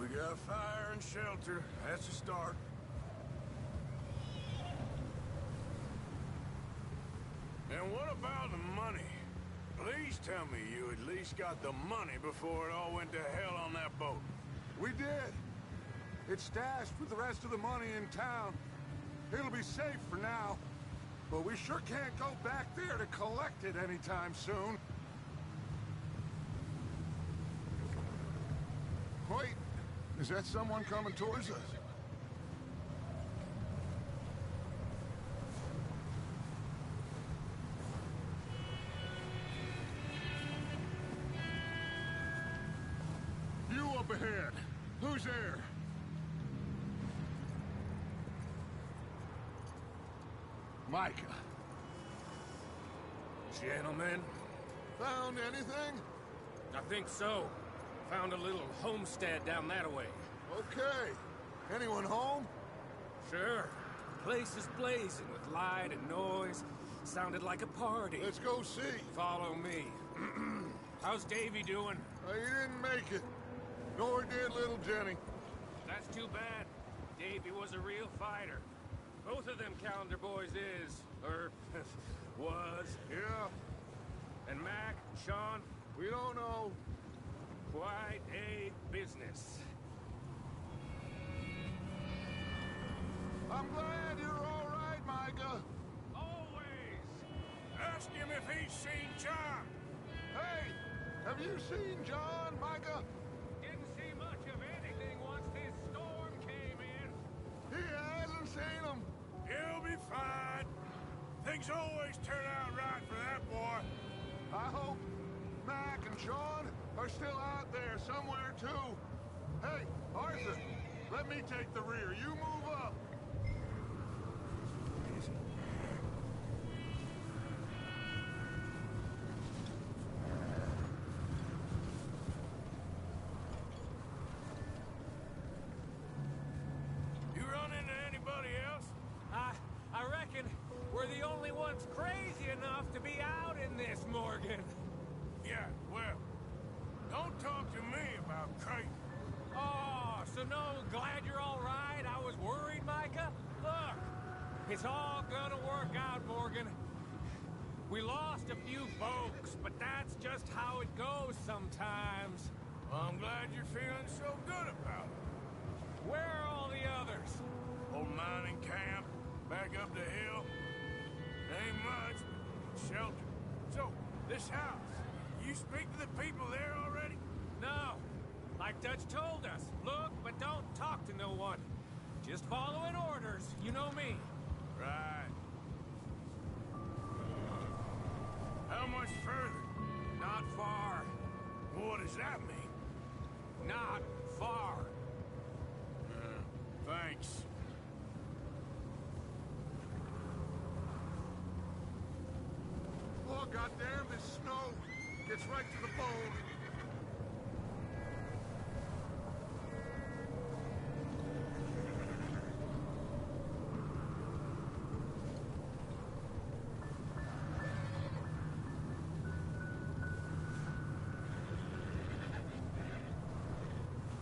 We got fire and shelter. That's a start. And what about the money? Please tell me you at least got the money before it all went to hell on that boat. We did. It's stashed with the rest of the money in town. It'll be safe for now. But we sure can't go back there to collect it anytime soon. Wait, is that someone coming towards us? You up ahead. Who's there? Micah. Gentlemen? Found anything? I think so. Found a little homestead down that way. Okay. Anyone home? Sure. Place is blazing with light and noise. Sounded like a party. Let's go see. Follow me. How's Davy doing? He didn't make it. Nor did little Jenny. That's too bad. Davy was a real fighter. Both of them calendar boys is, or was. Yeah, And Mac, Sean, we don't know. quite a business. I'm glad you're all right, Micah. Always! Ask him if he's seen John. Hey, have you seen John, Micah? Didn't see much of anything once this storm came in. He hasn't seen him. He'll be fine. Things always turn out right for that boy. I hope Mac and Sean are still out there somewhere, too. Hey, Arthur, let me take the rear. You move up. You run into anybody else? I reckon we're the only ones crazy enough to be out in this, Morgan. Yeah, well, don't talk to me about crazy. Oh, so no, glad you're all right. I was worried, Micah. Look, it's all gonna work out, Morgan. We lost a few folks, but that's just how it goes sometimes. Well, I'm glad you're feeling so good about it. Where are all the others? Old mining camp, back up the hill. Ain't much, but shelter. So, this house, you speak to the people there already? No. Like Dutch told us, look, but don't talk to no one. Just following orders, you know me. Right. How much further? Not far. What does that mean? Not far. Thanks. Oh, goddamn, this snow gets right to the bone.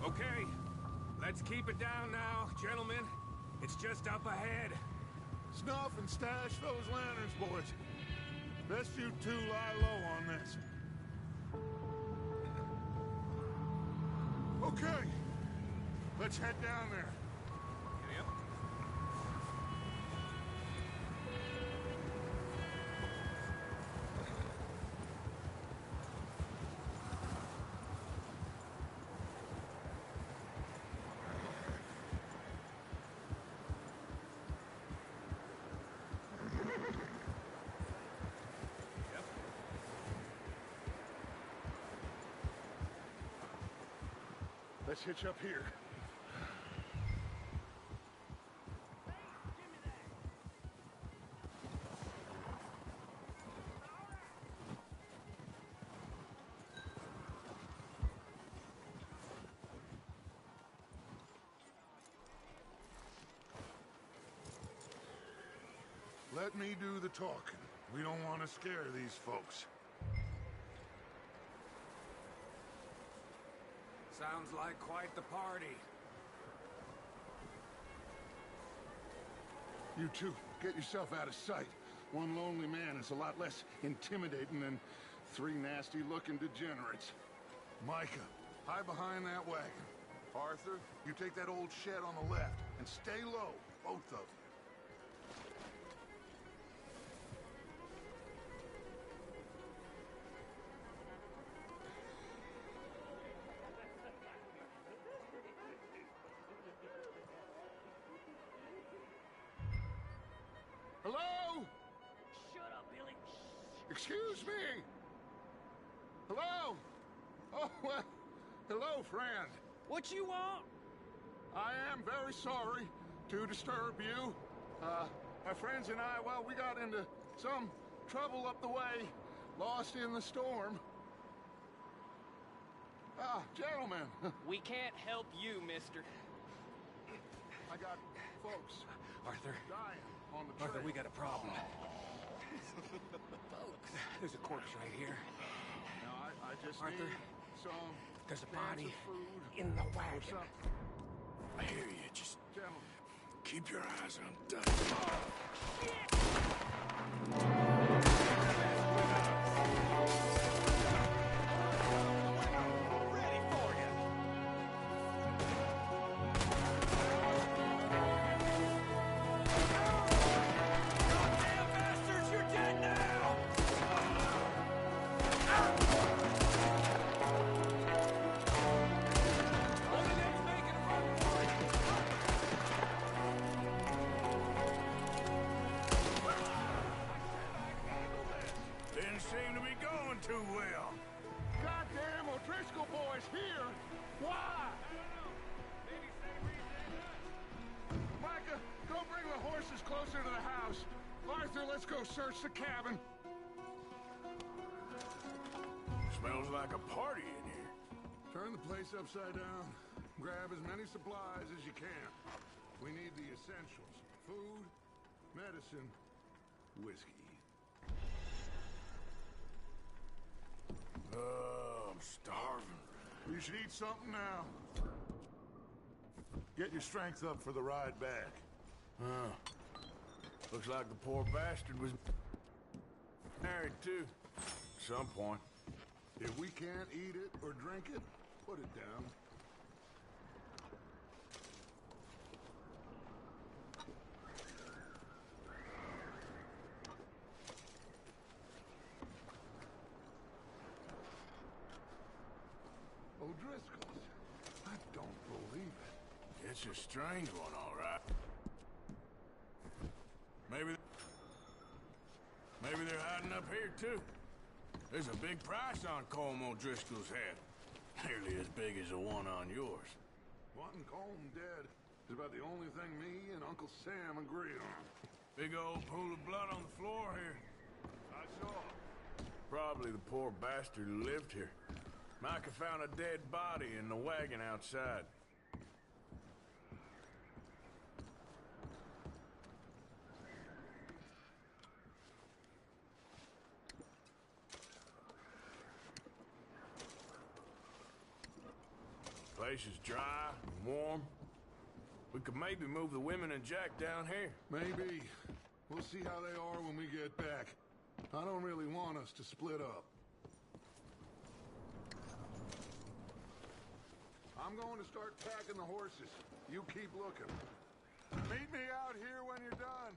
Okay, let's keep it down now, gentlemen. It's just up ahead. Snuff and stash those lanterns, boys. Best you two lie low on this. Okay, let's head down there. Yep. Let's hitch up here. Let me do the talking. We don't want to scare these folks. Sounds like quite the party. You two, get yourself out of sight. One lonely man is a lot less intimidating than three nasty-looking degenerates. Micah, hide behind that wagon. Arthur, you take that old shed on the left, and stay low, both of you. Hello? Shut up, Billy. Excuse me? Hello? Oh, well, hello, friend. What you want? I am very sorry to disturb you. My friends and I, well, we got into some trouble up the way, lost in the storm. Gentlemen, We can't help you, mister. I got folks Arthur, dying on the trail. Arthur, we got a problem. There's a corpse right here. Now, I just Arthur, need some there's a cans body of food in the or wagon. something. I hear you. Just Gentlemen. keep your eyes on Dutch. Ready for you. Goddamn bastards, you're dead now! One of them's making a run for it. Didn't seem to be going too well. Goddamn O'Driscoll boys here! Why? Micah, go bring the horses closer to the house. Arthur, let's go search the cabin. Smells like a party in here. Turn the place upside down. Grab as many supplies as you can. We need the essentials. Food, medicine, whiskey. I'm starving. You should eat something now. Get your strength up for the ride back. Looks like the poor bastard was married too. At some point. If we can't eat it or drink it, put it down. O'Driscoll's. I don't believe it. It's a strange one, all right. Maybe they're hiding up here too. There's a big price on Colm O'Driscoll's head. Nearly as big as the one on yours. Wanting Colm dead is about the only thing me and Uncle Sam agree on. Big old pool of blood on the floor here. I saw. Probably the poor bastard who lived here. Micah found a dead body in the wagon outside. Place is dry and warm. We could maybe move the women and Jack down here. Maybe. We'll see how they are when we get back. I don't really want us to split up. I'm going to start packing the horses. You keep looking. Meet me out here when you're done.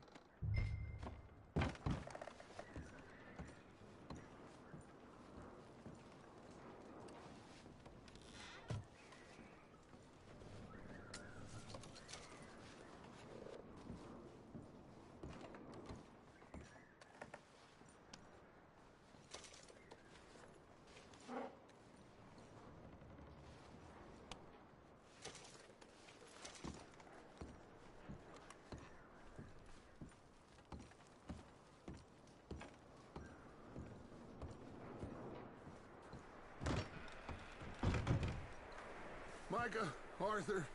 Micah, Arthur,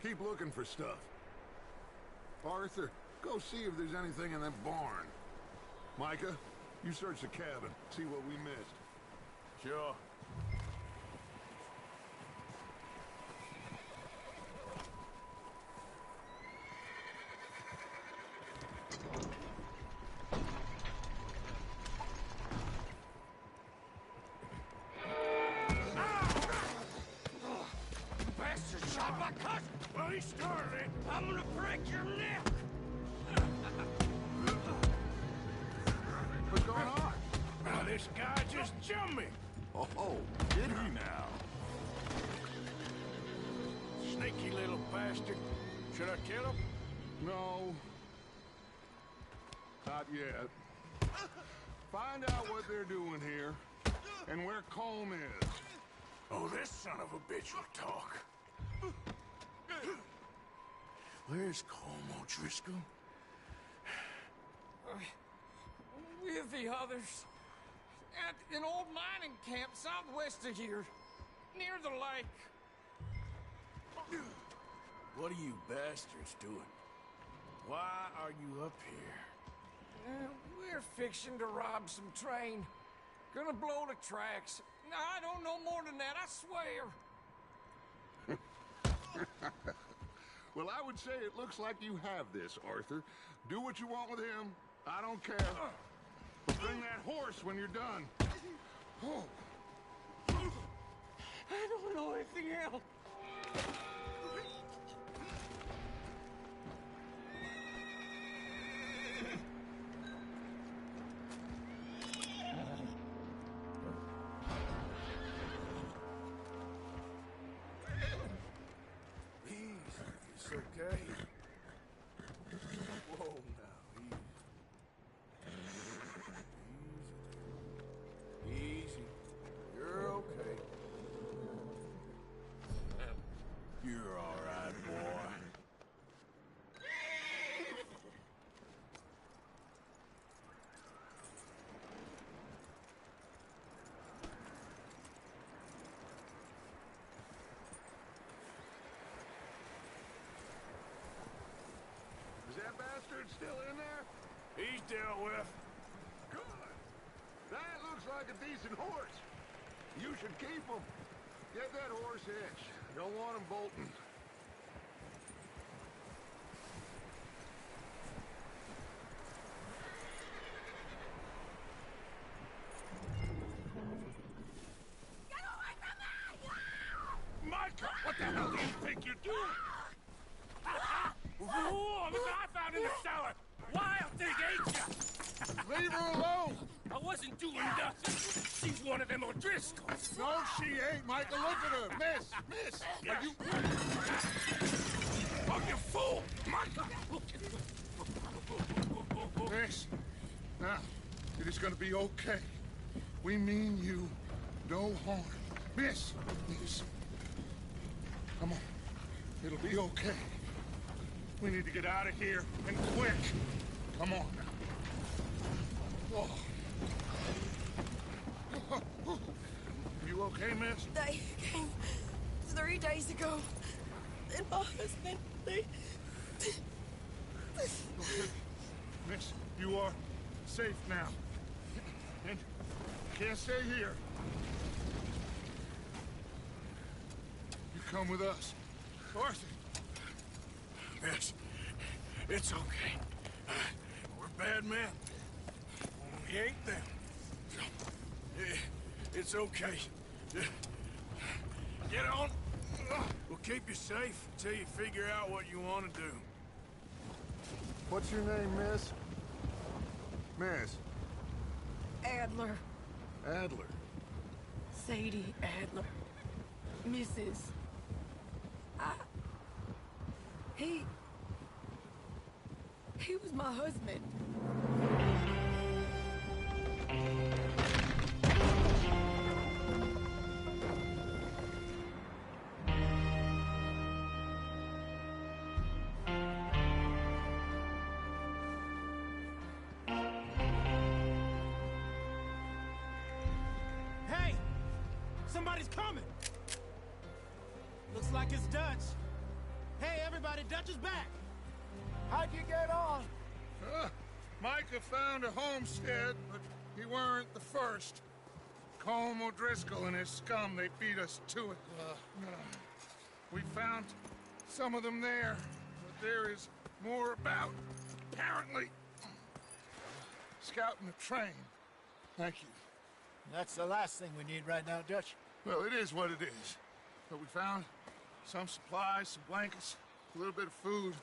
keep looking for stuff. Arthur, go see if there's anything in that barn. Micah, you search the cabin, see what we missed. Sure. he started. I'm gonna break your neck! What's going on? Now, this guy just jumped me. Oh, did he now? Sneaky little bastard. Should I kill him? No. Not yet. Find out what they're doing here, and where Colm is. Oh, this son of a bitch will talk. Where's Colm O'Driscoll? With the others. At an old mining camp southwest of here. Near the lake. What are you bastards doing? Why are you up here? We're fixing to rob some train. Gonna blow the tracks. I don't know more than that, I swear. Well, I would say it looks like you have this, Arthur. Do what you want with him. I don't care. Bring that horse when you're done. Oh. I don't know anything else. It's okay. Whoa, now, easy. Easy. You're okay. You're all right, boy. Is that bastard still in there? He's dealt with. Good. That looks like a decent horse. You should keep him. Get that horse hitched. Don't want him bolting. Micah, what the hell do you think you're doing? Whoa, look what I found in the cellar! Wild thing, ain't ya? Leave her alone! I wasn't doing nothing. She's one of them O'Driscolls. No, she ain't, Michael. Look at her. Miss, are you... Oh, you fool! Micah! Miss, now, it is gonna be okay. We mean you no harm. Miss, come on. It'll be okay. We need to get out of here, and quick. Come on now. Oh. You okay, miss? They came 3 days ago. And my husband, they... Miss, you are safe now. And you can't stay here. You come with us. Arthur. Miss, it's okay. We're bad men. We ain't them. It's okay. Get on. We'll keep you safe until you figure out what you want to do. What's your name, miss? Miss? Adler. Adler. Sadie Adler. Mrs. He was my husband. Hey! Somebody's coming! Looks like it's Dutch. Hey, everybody, Dutch is back! How'd you get on? Micah found a homestead, but he weren't the first. Colm O'Driscoll and his scum, they beat us to it. We found some of them there, but there is more about, apparently. Scouting the train. Thank you. That's the last thing we need right now, Dutch. Well, it is what it is. But we found some supplies, some blankets, a little bit of food,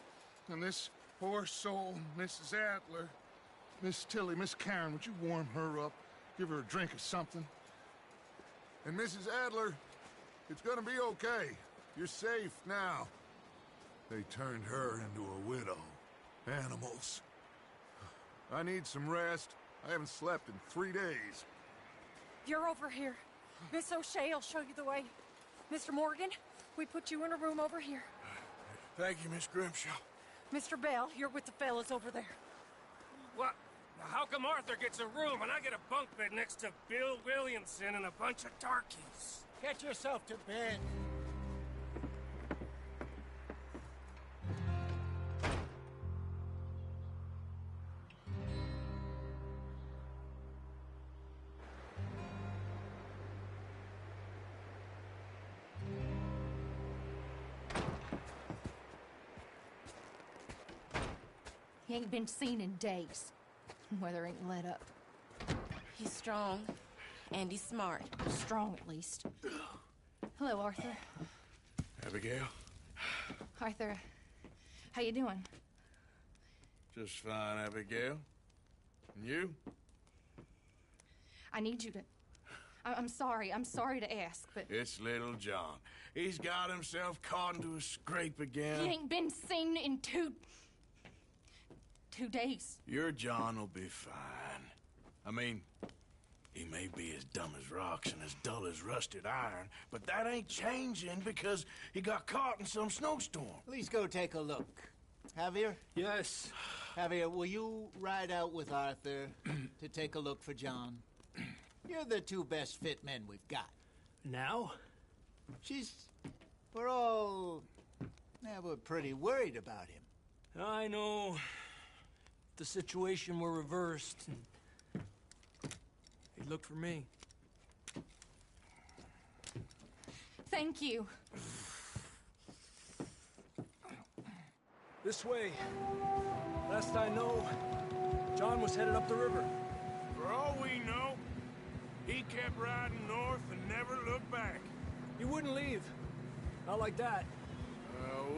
and this poor soul, Mrs. Adler, Miss Tilly, Miss Karen, would you warm her up? Give her a drink or something? And Mrs. Adler, it's gonna be okay. You're safe now. They turned her into a widow. Animals. I need some rest. I haven't slept in 3 days. You're over here. Miss O'Shea will show you the way. Mr. Morgan, we put you in a room over here. Thank you, Miss Grimshaw. Mr. Bell, you're with the fellas over there. What? How come Arthur gets a room and I get a bunk bed next to Bill Williamson and a bunch of darkies? Get yourself to bed. He ain't been seen in days. Weather ain't let up. He's strong, and he's smart. Strong, at least. Hello, Arthur. Abigail? Arthur, how you doing? Just fine, Abigail. And you? I need you to... I'm sorry to ask, but... It's little John. He's got himself caught into a scrape again. He ain't been seen in 2 days. Your John will be fine. I mean, he may be as dumb as rocks and as dull as rusted iron, but that ain't changing because he got caught in some snowstorm. Please go take a look. Javier? Yes. Javier, will you ride out with Arthur to take a look for John? You're the 2 best fit men we've got. Now? We're pretty worried about him. I know. If the situation were reversed, he'd look for me. Thank you. This way. Last I know, John was headed up the river. For all we know, he kept riding north and never looked back. He wouldn't leave. Not like that.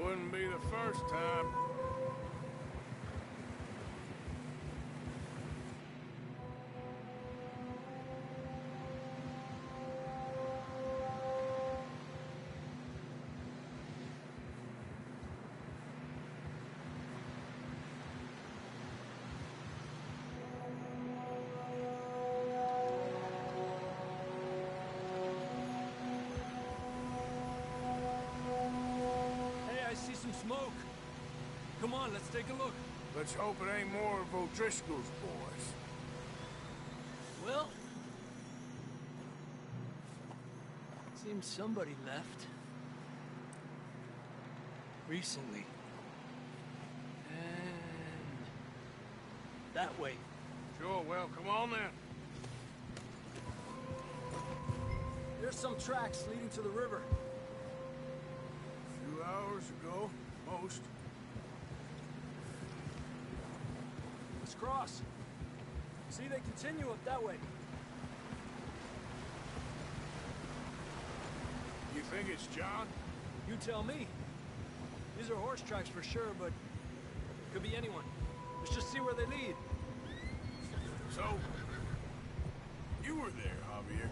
Wouldn't be the first time. Smoke. Come on, let's take a look. Let's hope it ain't more of O'Driscoll's boys. Well, seems somebody left. Recently. And that way. Sure, well, come on then. There's some tracks leading to the river. A few hours ago, most. Let's cross. See, they continue up that way. You think it's John? You tell me. These are horse tracks for sure, but could be anyone. Let's just see where they lead. So, you were there, Javier.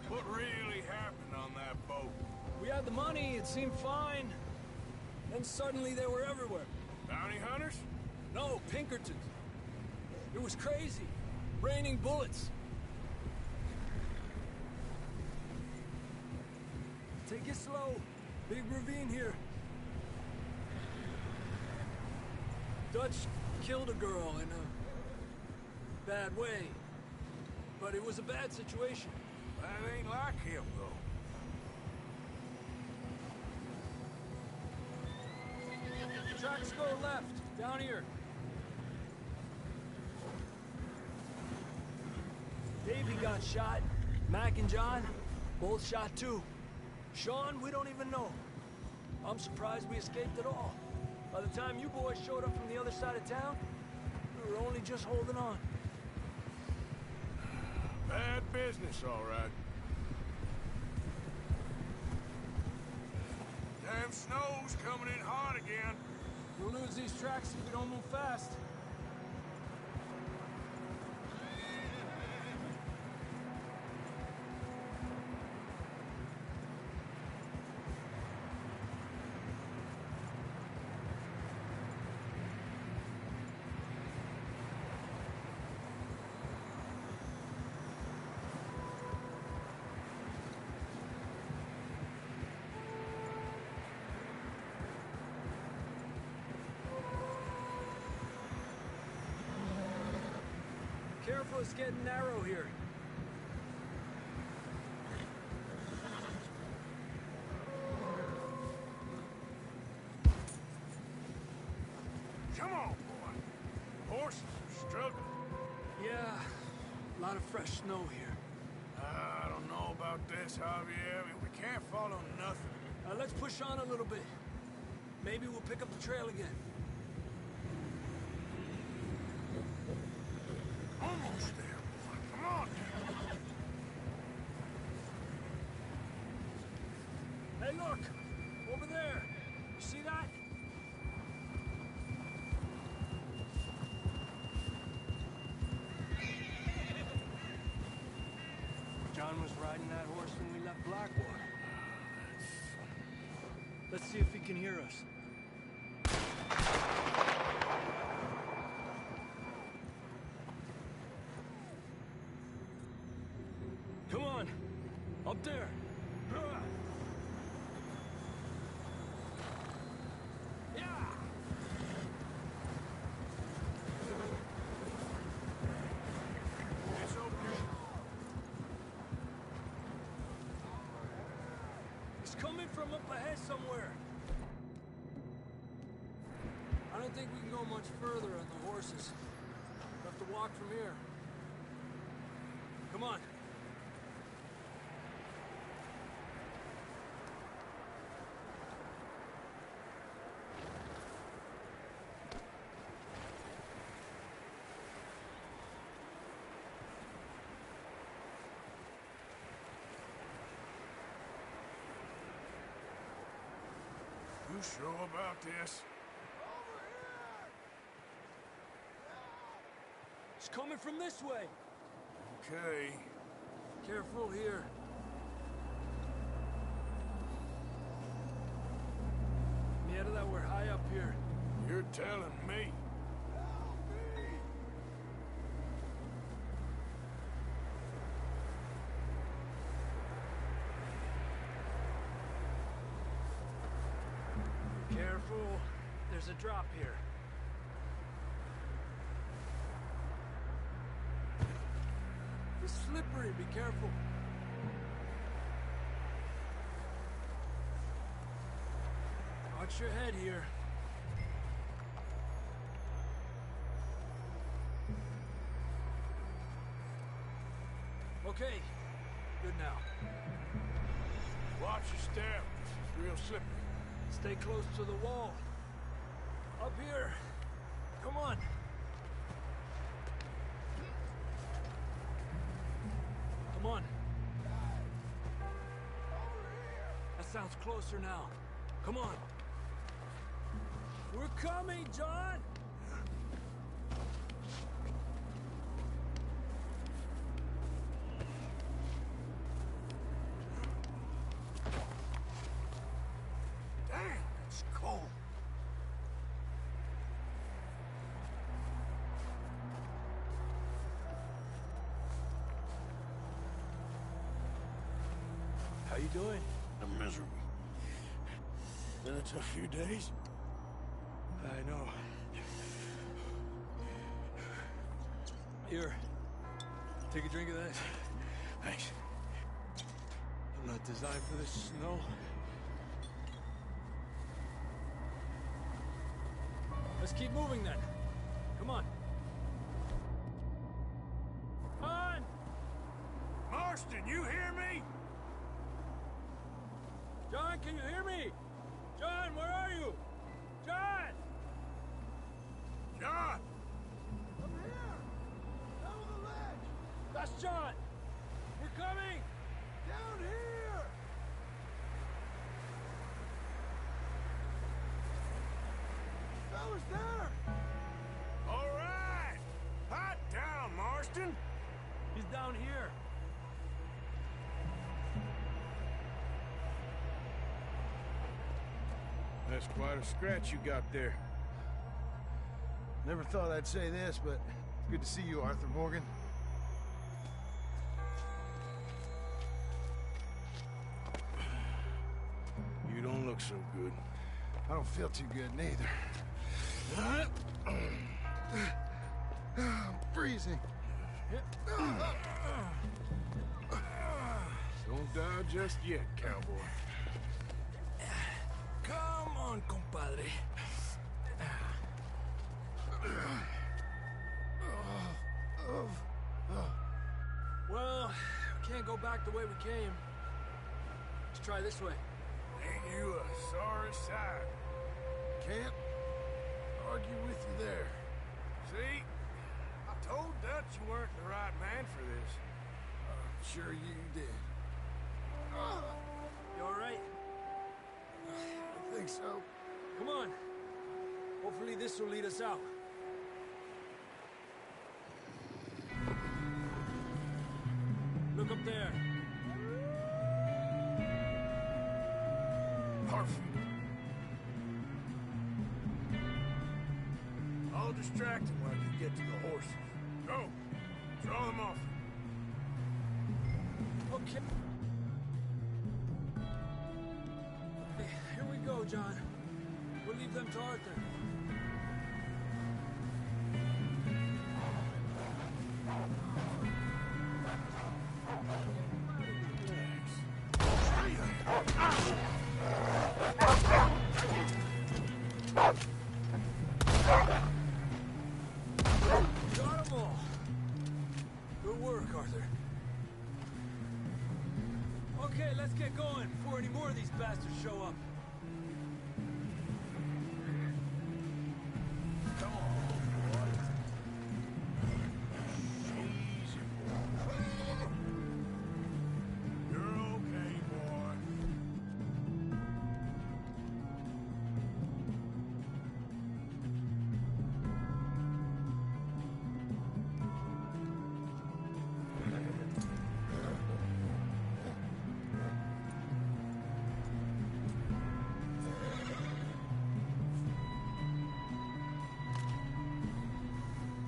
What really happened on that boat? We had the money, it seemed fine. Then suddenly they were everywhere. Bounty hunters? No, Pinkertons. It was crazy. Raining bullets. Take it slow. Big ravine here. Dutch killed a girl in a bad way. But it was a bad situation. That ain't like him, though. Tracks go left, down here. Davey got shot. Mac and John, both shot too. Sean, we don't even know. I'm surprised we escaped at all. By the time you boys showed up from the other side of town, we were only just holding on. Bad business, all right. Damn damn snow's coming in hard again. We'll lose these tracks if we don't move fast. Careful, it's getting narrow here. Come on, boy. Horses are struggling. Yeah, a lot of fresh snow here. I don't know about this, Javier. We can't follow nothing. Let's push on a little bit. Maybe we'll pick up the trail again. Almost there, boy. Come on. Hey, look! Over there! You see that? John was riding that horse when we left Blackwater. Let's see if he can hear us. Come on! Up there! Yeah! It's open. It's coming from up ahead somewhere. I don't think we can go much further on the horses. We'll have to walk from here. Come on. You sure about this? It's coming from this way. Okay. Careful here. Mierda, we're high up here. You're telling me. Careful. There's a drop here. It's slippery. Be careful. Watch your head here. Okay. Good now. Watch your step. This is real slippery. Stay close to the wall. Up here. Come on. Come on. That sounds closer now. Come on. We're coming, John! Damn, it's cold. How you doing? I'm miserable. Been a tough few days. I know. Here. Take a drink of that. Thanks. I'm not designed for this snow. Let's keep moving then. Come on. On! Marston, you hear me? John, can you hear me? John, where are you? John! John! I'm here! Down the ledge! That's John! We're coming! Down here! there! All right! Hot down, Marston! He's down here. That's quite a scratch you got there. Never thought I'd say this, but it's good to see you, Arthur Morgan. You don't look so good. I don't feel too good, neither. I'm freezing. Don't die just yet, cowboy. Come on, compadre. Well, we can't go back the way we came. Let's try this way. Ain't you a sorry sight? Can't argue with you there. See? I told Dutch you weren't the right man for this. Sure you did. You all right? I think so. Come on. Hopefully this will lead us out. Look up there. Perfect. I'll distract him while you get to the horses. Go. Draw them off. Okay. Hey, here we go, John. We'll leave them to Arthur. Got 'em all. Good work, Arthur. Okay, let's get going before any more of these bastards show up. Come on, boy. Easy. You're okay, boy.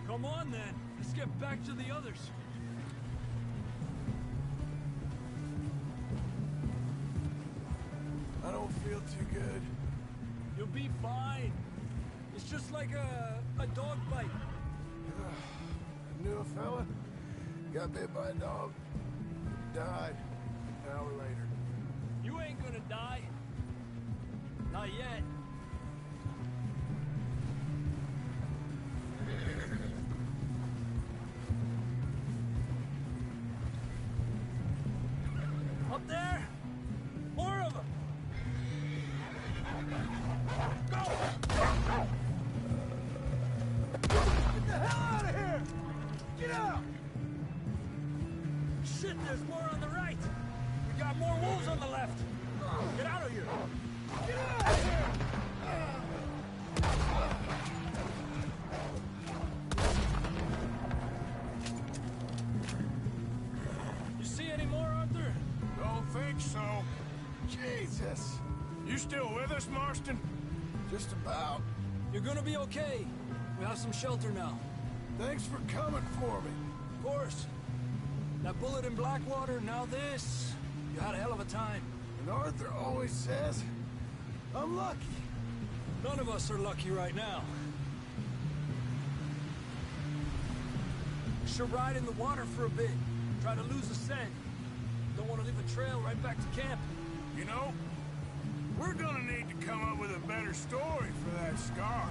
Come on, then. Let's get back to the others. I don't feel too good. You'll be fine. It's just like a dog bite. I knew a fella. Got bit by a dog. Died an hour later. You ain't gonna die. Not yet. Up there? More of them! Go! Get the hell out of here! Get out! Shit, there's more on the right! We got more wolves on the left! Get out of here! Get out of here! You see any more, Arthur? Don't think so. Jesus! You still with us, Marston? Just about. You're gonna be okay. We have some shelter now. Thanks for coming for me. Of course. That bullet in Blackwater, now this. You had a hell of a time. And Arthur always says, I'm lucky. None of us are lucky right now. We should ride in the water for a bit. Try to lose the scent. Don't want to leave a trail right back to camp. You know, we're gonna need to come up with a better story for that scar.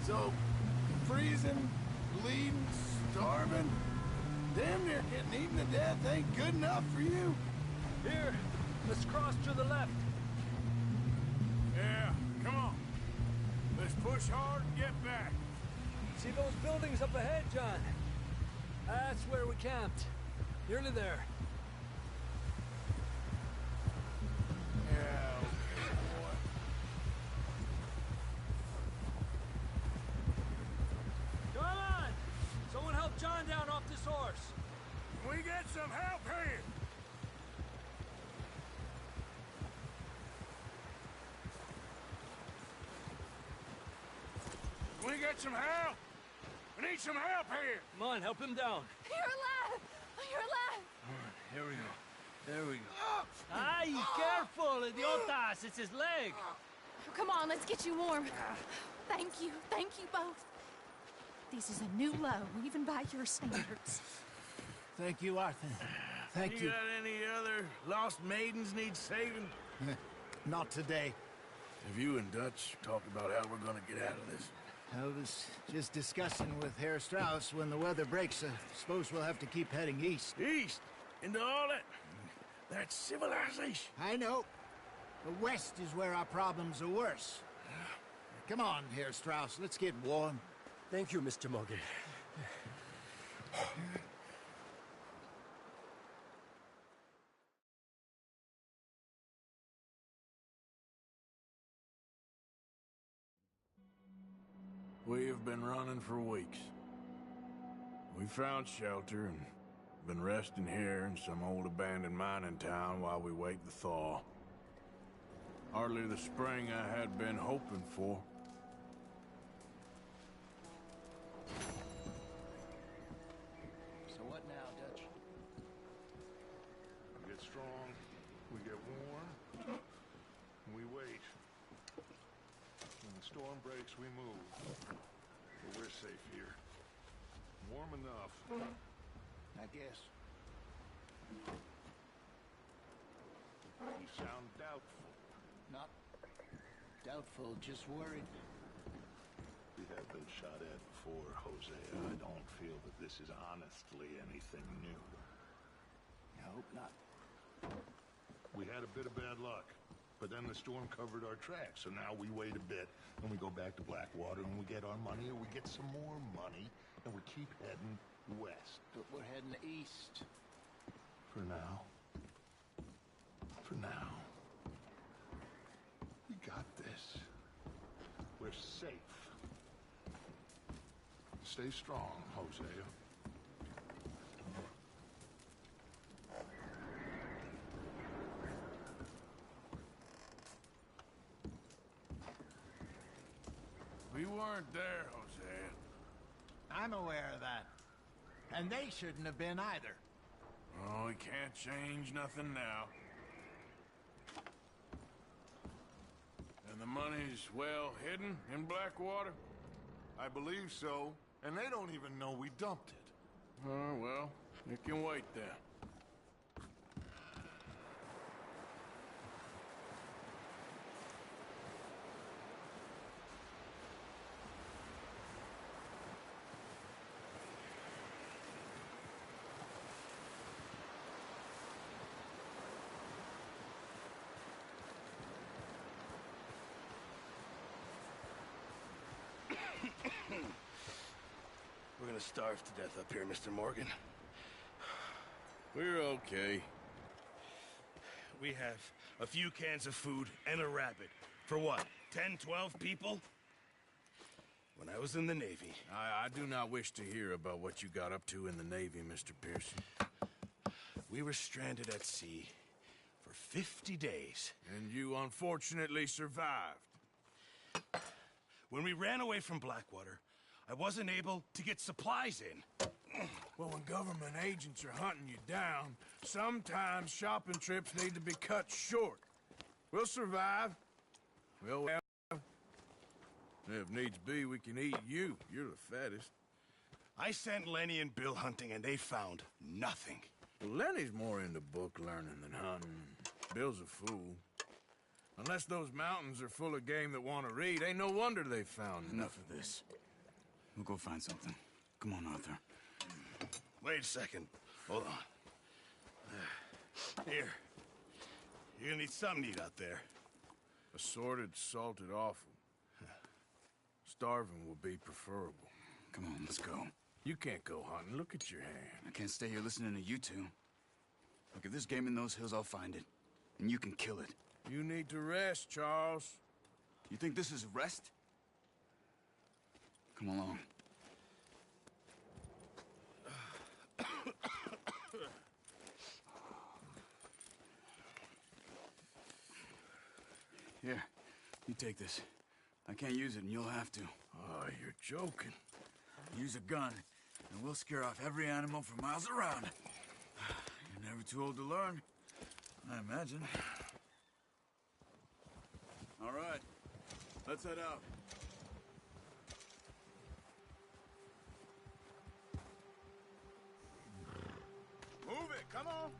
So, freezing, bleeding, starving, damn near getting eaten to death ain't good enough for you. Here, let's cross to the left. Yeah, come on. Let's push hard and get back. See those buildings up ahead, John? That's where we camped. Nearly there. Yeah, okay, boy. get some help? We need some help here. Come on, help him down. You're alive! You're alive! All right, here we go. There we go. Ay, careful, idiotas! It's his leg. Come on, let's get you warm. Thank you both. This is a new low, even by your standards. Thank you, Arthur. Thank you. Got any other lost maidens need saving? Not today. Have you and Dutch talked about how we're gonna get out of this? I was just discussing with Herr Strauss when the weather breaks. I suppose we'll have to keep heading east. East? Into all that civilization? I know. The west is where our problems are worse. Come on, Herr Strauss, let's get warm. Thank you, Mr. Morgan. We have been running for weeks. We found shelter and been resting here in some old abandoned mining town while we wait the thaw. Hardly the spring I had been hoping for. So what now, Dutch? We get strong, we get warm, and we wait. When the storm breaks, we move. But we're safe here. Warm enough. I guess. You sound doubtful. Not doubtful, just worried. We have been shot at before, Hosea. I don't feel that this is honestly anything new. I hope not. We had a bit of bad luck, but then the storm covered our tracks, so now we wait a bit, and we go back to Blackwater, and we get our money, or we get some more money, and we keep heading west. But we're heading east. For now. For now. We got this. We're safe. Stay strong, Hosea. We weren't there, Hosea. I'm aware of that. And they shouldn't have been either. Oh, we can't change nothing now. And the money's well hidden in Blackwater? I believe so, and they don't even know we dumped it. Oh, well, it can wait then. We're gonna starve to death up here, Mr. Morgan. We're okay. We have a few cans of food and a rabbit. For what, 10, 12 people? When I was in the Navy... I do not wish to hear about what you got up to in the Navy, Mr. Pearson. We were stranded at sea for 50 days. And you unfortunately survived. When we ran away from Blackwater, I wasn't able to get supplies in. Well, when government agents are hunting you down, sometimes shopping trips need to be cut short. We'll survive. Well, if needs be, we can eat you. You're the fattest. I sent Lenny and Bill hunting, and they found nothing. Well, Lenny's more into book learning than hunting. Bill's a fool. Unless those mountains are full of game that want to read, ain't no wonder they found Enough of this. We'll go find something. Come on, Arthur. Wait a second. Hold on. Here. You're gonna need something to eat out there. Assorted, salted offal. Starving will be preferable. Come on, let's go. You can't go hunting. Look at your hand. I can't stay here listening to you two. Look, if there's game in those hills, I'll find it. And you can kill it. You need to rest, Charles. You think this is rest? Come along. Here, you take this. I can't use it, and you'll have to. Oh, you're joking. Use a gun, and we'll scare off every animal for miles around. You're never too old to learn, I imagine. All right, let's head out. Move it, come on!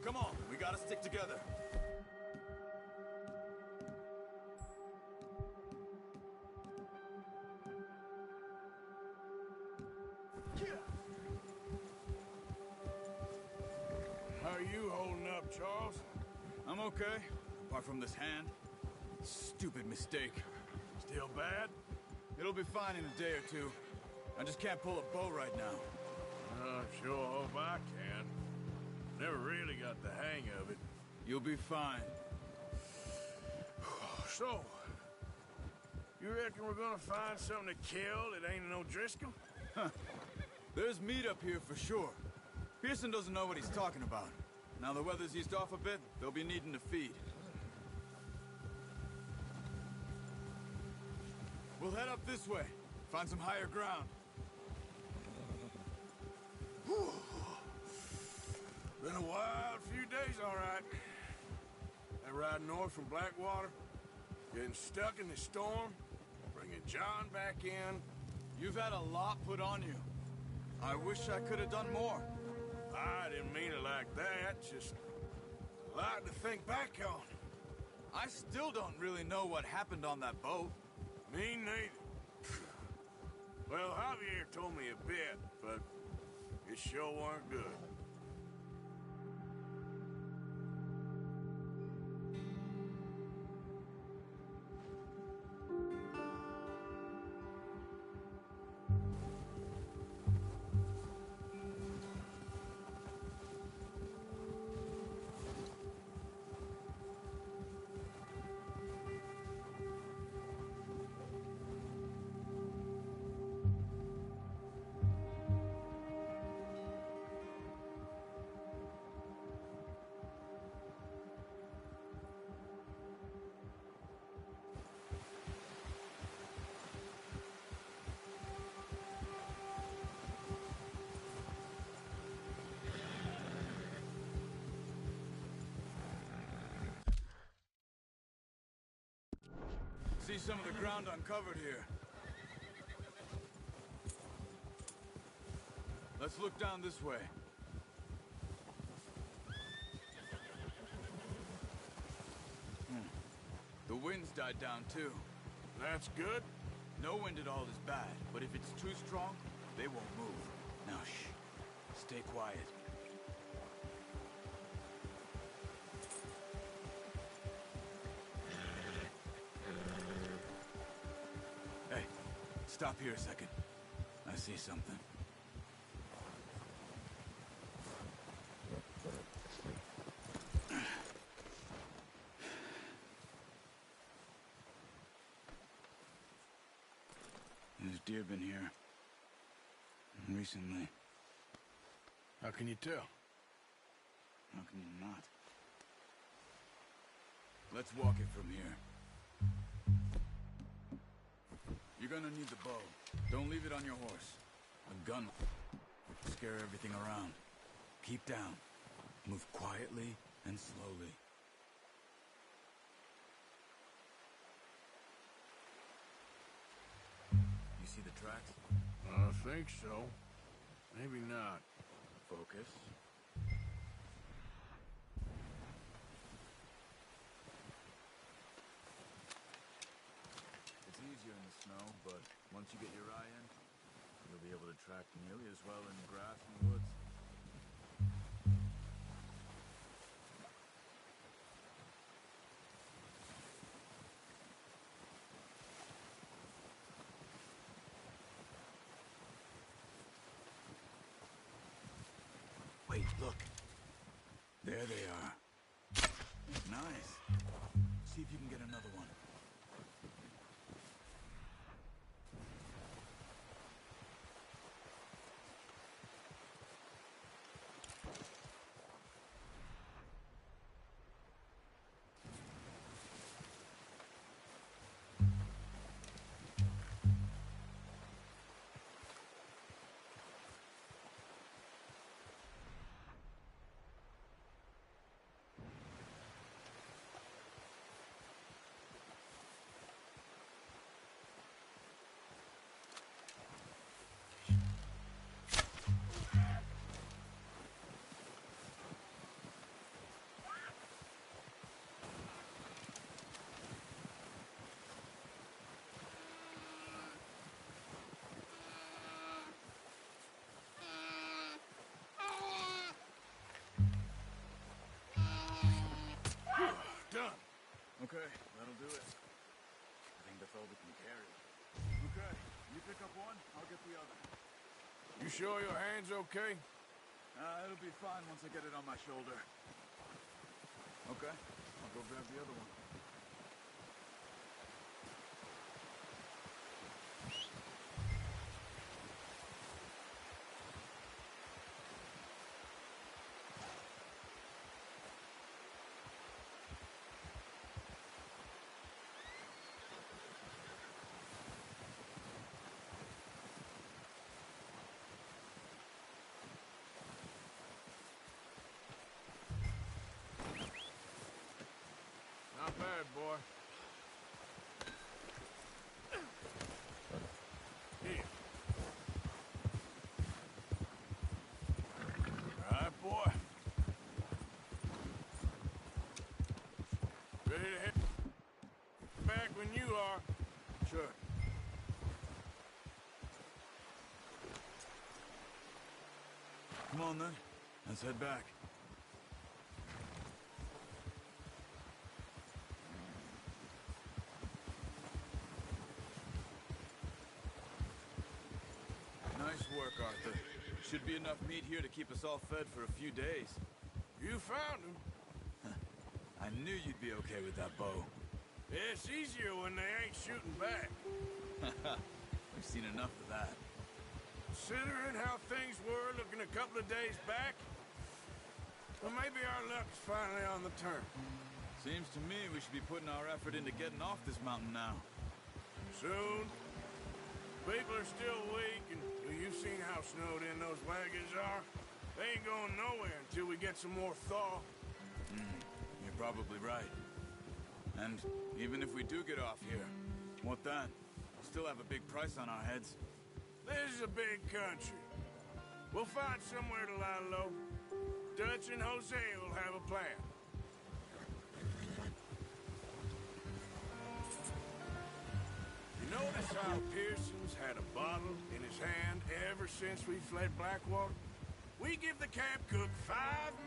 Come on, we gotta stick together. How are you holding up, Charles? I'm okay, apart from this hand. Stupid mistake. Still bad? It'll be fine in a day or two. I just can't pull a bow right now. Sure hope I can. Never really got the hang of it. You'll be fine. So, you reckon we're gonna find something to kill that ain't no Driscoll? There's meat up here for sure. Pearson doesn't know what he's talking about. Now the weather's eased off a bit, they'll be needing to feed. We'll head up this way. Find some higher ground. Been a wild few days, all right. That ride north from Blackwater, getting stuck in the storm, bringing John back in. You've had a lot put on you. I wish I could have done more. I didn't mean it like that, just a lot to think back on. I still don't really know what happened on that boat. Me neither. Well, Javier told me a bit, but it sure weren't good. See some of the ground uncovered here. Let's look down this way. The wind's died down too. That's good. No wind at all is bad, but if it's too strong, they won't move. Now shh. Stay quiet. Hey, stop here a second. I see something. There's deer been here. Recently. How can you tell? How can you not? Let's walk it from here. You're gonna need the bow. Don't leave it on your horse. A gun will scare everything around. Keep down. Move quietly and slowly. You see the tracks? I think so. Maybe not. Focus. It's easier in the snow, but once you get your eye in, you'll be able to track nearly as well in grass and woods. Wait, look. There they are. Okay, that'll do it. I think that's all we can carry. Okay, you pick up one, I'll get the other. You sure your hand's okay? It'll be fine once I get it on my shoulder. Okay, I'll go grab the other one. Not bad, boy. Here. All right, boy. Ready to head back when you are. Sure. Come on, then. Let's head back. Nice work, Arthur. Should be enough meat here to keep us all fed for a few days. You found him. I knew you'd be okay with that bow. It's easier when they ain't shooting back. We've seen enough of that. Considering how things were looking a couple of days back, well, maybe our luck's finally on the turn. Seems to me we should be putting our effort into getting off this mountain now. Soon. People are still weak, and you've seen how snowed in those wagons are. They ain't going nowhere until we get some more thaw. You're probably right. And even if we do get off here, what then? We'll still have a big price on our heads. This is a big country. We'll find somewhere to lie low. Dutch and Jose will have a plan. You notice how Pearson's had a bottle in his hand ever since we fled Blackwater? We give the camp cook 5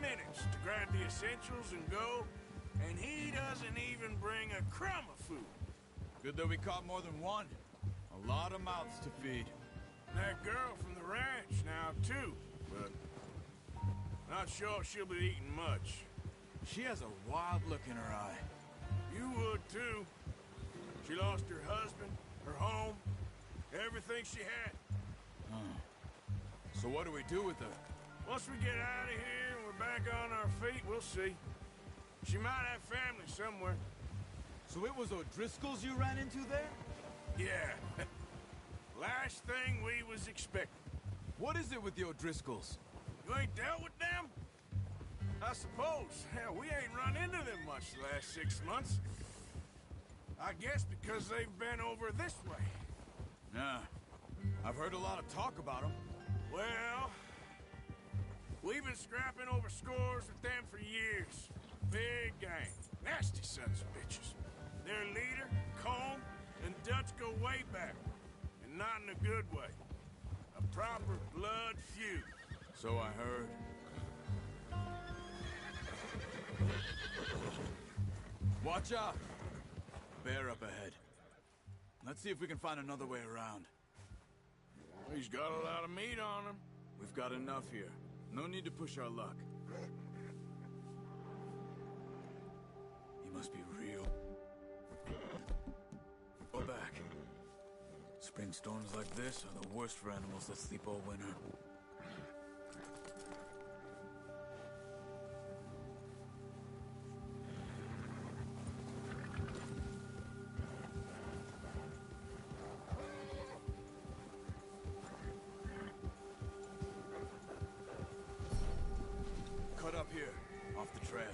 minutes to grab the essentials and go, and he doesn't even bring a crumb of food. Good that we caught more than one. A lot of mouths to feed. That girl from the ranch now, too, but not sure she'll be eating much. She has a wild look in her eye. You would, too. She lost her husband, her home, everything she had. So what do we do with her? Once we get out of here and we're back on our feet, we'll see. She might have family somewhere. So it was O'Driscoll's you ran into there? Yeah. Last thing we was expecting. What is it with the O'Driscolls? You ain't dealt with them? I suppose. Hell, we ain't run into them much the last 6 months. I guess because they've been over this way. Yeah. I've heard a lot of talk about them. Well, we've been scrapping over scores with them for years. Big gang. Nasty sons of bitches. Their leader, Combe, and Dutch go way back. And not in a good way. A proper blood feud. So I heard. Watch out! Bear up ahead. Let's see if we can find another way around. He's got a lot of meat on him. We've got enough here. No need to push our luck. He must be real. Go back. Spring storms like this are the worst for animals that sleep all winter. Cut up here, off the trail.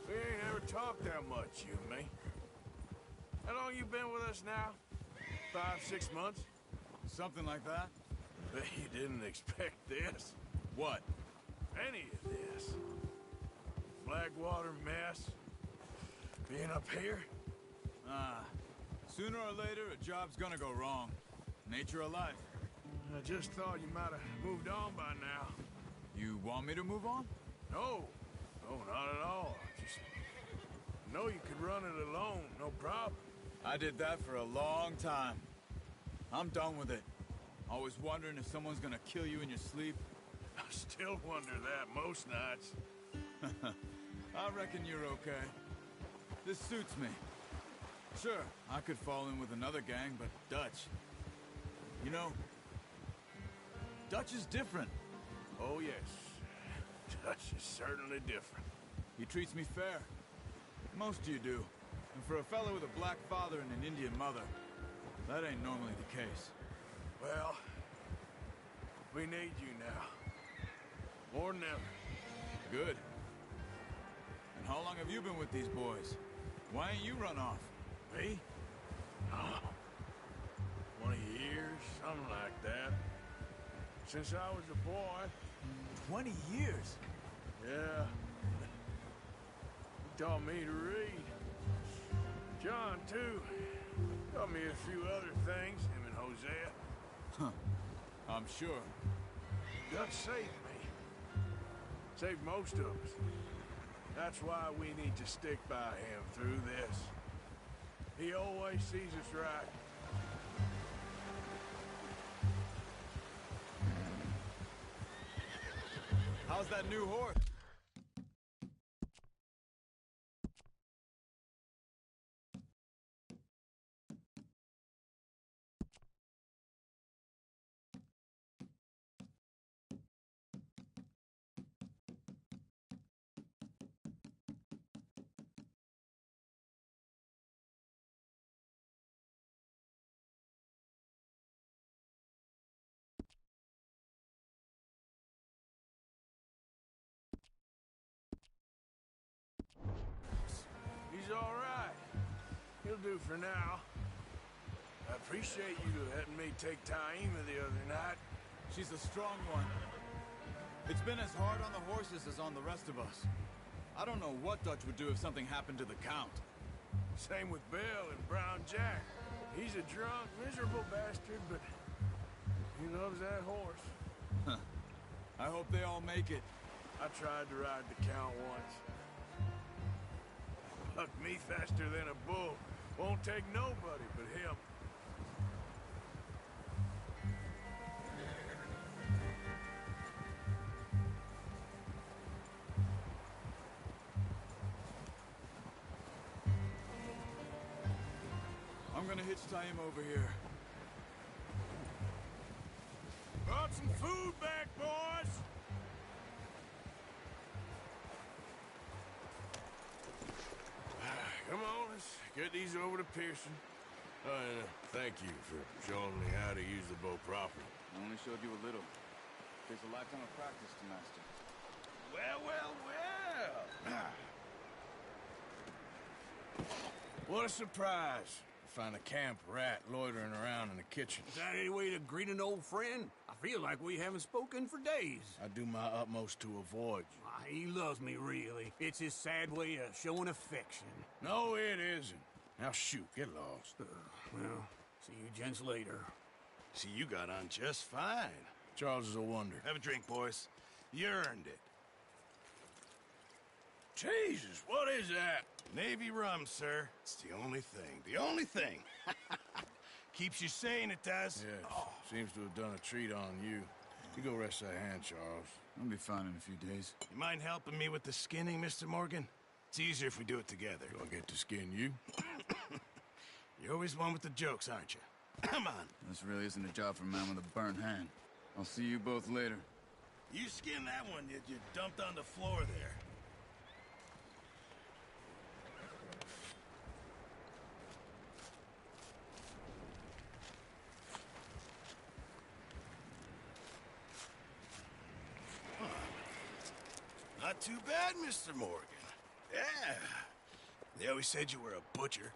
We ain't ever talked that much, you and me. How long you been with us now? 5, 6 months? Something like that? Bet you didn't expect this. What? Any of this. Blackwater mess. being up here? Sooner or later, a job's gonna go wrong. Nature of life. I just thought you might have moved on by now. You want me to move on? No. No, not at all. Just know you could run it alone, no problem. I did that for a long time. I'm done with it. Always wondering if someone's gonna kill you in your sleep. I still wonder that most nights. I reckon you're okay. This suits me. Sure, I could fall in with another gang, but Dutch... You know, Dutch is different. Oh, yes. Dutch is certainly different. He treats me fair. Most of you do. And for a fellow with a black father and an Indian mother, that ain't normally the case. Well, we need you now. More than ever. Good. And how long have you been with these boys? Why ain't you run off? Me? Oh, 20 years, something like that. Since I was a boy. 20 years? Yeah. He taught me to read. John, too. Taught me a few other things, him and Hosea. Huh. I'm sure. Dutch saved me. Saved most of us. That's why we need to stick by him through this. He always sees us right. How's that new horse? He's all right. He'll do for now. I appreciate you letting me take Taima the other night. She's a strong one. It's been as hard on the horses as on the rest of us. I don't know what Dutch would do if something happened to the Count. Same with Bill and Brown Jack. He's a drunk, miserable bastard, but he loves that horse. Huh. I hope they all make it. I tried to ride the Count once. Bucked me faster than a bull. Won't take nobody but him. I'm gonna hitch Taima over here. Brought some food back, boys! Come on, let's get these over to Pearson. And thank you for showing me how to use the bow properly. I only showed you a little. Takes a lifetime of practice to master. Well, well, well! What a surprise. Find a camp rat loitering around in the kitchen. Is that any way to greet an old friend? I feel like we haven't spoken for days. I do my utmost to avoid you. He loves me, really. It's his sad way of showing affection. No, it isn't. Now shoot, get lost. Well, see you gents later. See, you got on just fine. Charles is a wonder. Have a drink, boys. You earned it. Jesus, what is that? Navy rum, sir. It's the only thing. The only thing. Keeps you sane, it does. Yes, seems to have done a treat on you. You go rest that hand, Charles. I'll be fine in a few days. You mind helping me with the skinning, Mr. Morgan? It's easier if we do it together. Do I get to skin you? You're always one with the jokes, aren't you? Come on. This really isn't a job for a man with a burnt hand. I'll see you both later. You skinned that one you dumped on the floor there. Not too bad, Mr. Morgan. Yeah. They always said you were a butcher.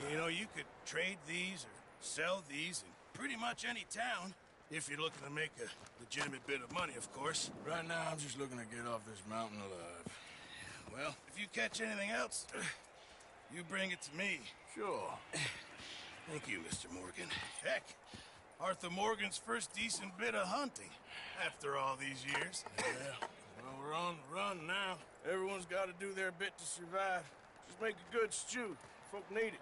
You know, you could trade these or sell these in pretty much any town. If you're looking to make a legitimate bit of money, of course. Right now, I'm just looking to get off this mountain alive. Well, if you catch anything else, you bring it to me. Sure. Thank you, Mr. Morgan. Heck, Arthur Morgan's first decent bit of hunting after all these years. Yeah, well, we're on the run now. Everyone's got to do their bit to survive. Just make a good stew. Folk need it.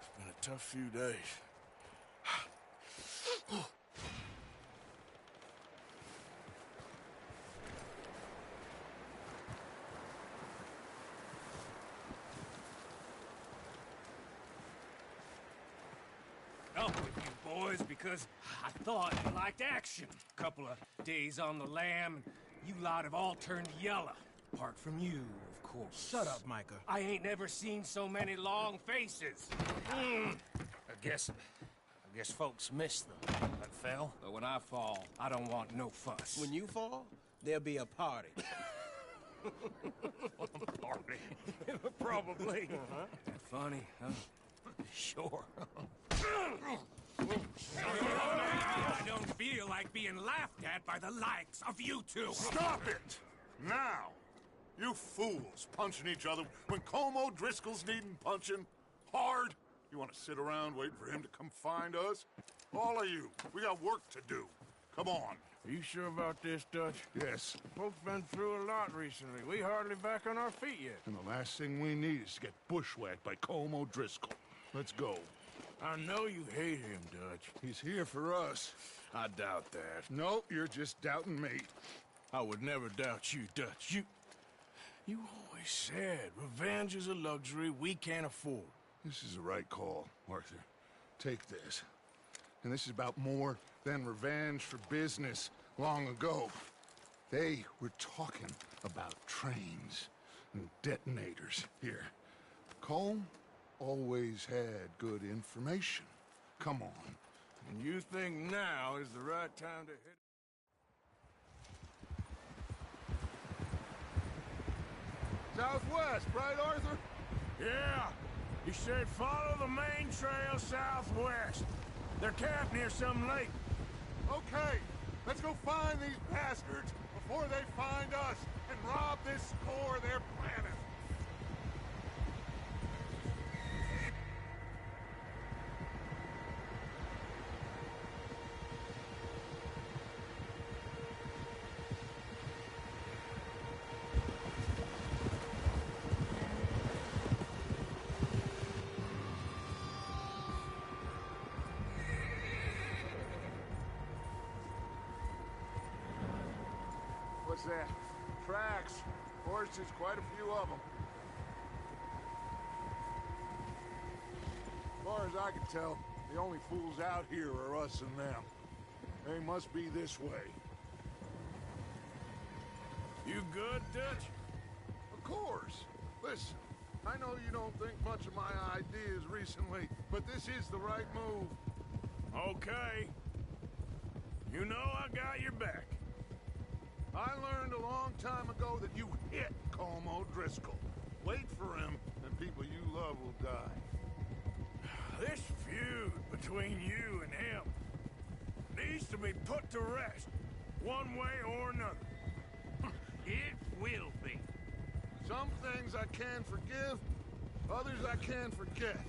It's been a tough few days. Up with you boys because I thought you liked action. Couple of days on the lam, and you lot have all turned yellow. Apart from you, of course. Shut up, Micah. I ain't never seen so many long faces. I guess folks miss them. That fell. But when I fall, I don't want no fuss. When you fall, there'll be a party. Party. Probably. Funny, huh? Sure. I don't feel like being laughed at by the likes of you two. Stop it! Now! You fools punching each other when Como Driscoll's needing punching hard. You want to sit around waiting for him to come find us? All of you, we got work to do. Come on. Are you sure about this, Dutch? Yes. Folks been through a lot recently. We hardly back on our feet yet. And the last thing we need is to get bushwhacked by Como Driscoll. Let's go. I know you hate him, Dutch. He's here for us. I doubt that. No, you're just doubting me. I would never doubt you, Dutch. You always said revenge is a luxury we can't afford. This is the right call, Arthur. Take this. And this is about more than revenge for business long ago. They were talking about trains and detonators here. Colm always had good information. Come on. And you think now is the right time to hit... Southwest, right, Arthur? Yeah. He said follow the main trail southwest. They're camped near some lake. Okay, let's go find these bastards before they find us and rob this store they're planning. What's that? Tracks. Horses, quite a few of them. As far as I can tell, the only fools out here are us and them. They must be this way. You good, Dutch? Of course. Listen, I know you don't think much of my ideas recently, but this is the right move. Okay. You know I got your back. I learned a long time ago that you hit Como Driscoll. Wait for him, and people you love will die. This feud between you and him needs to be put to rest, one way or another. It will be. Some things I can forgive, others I can forget.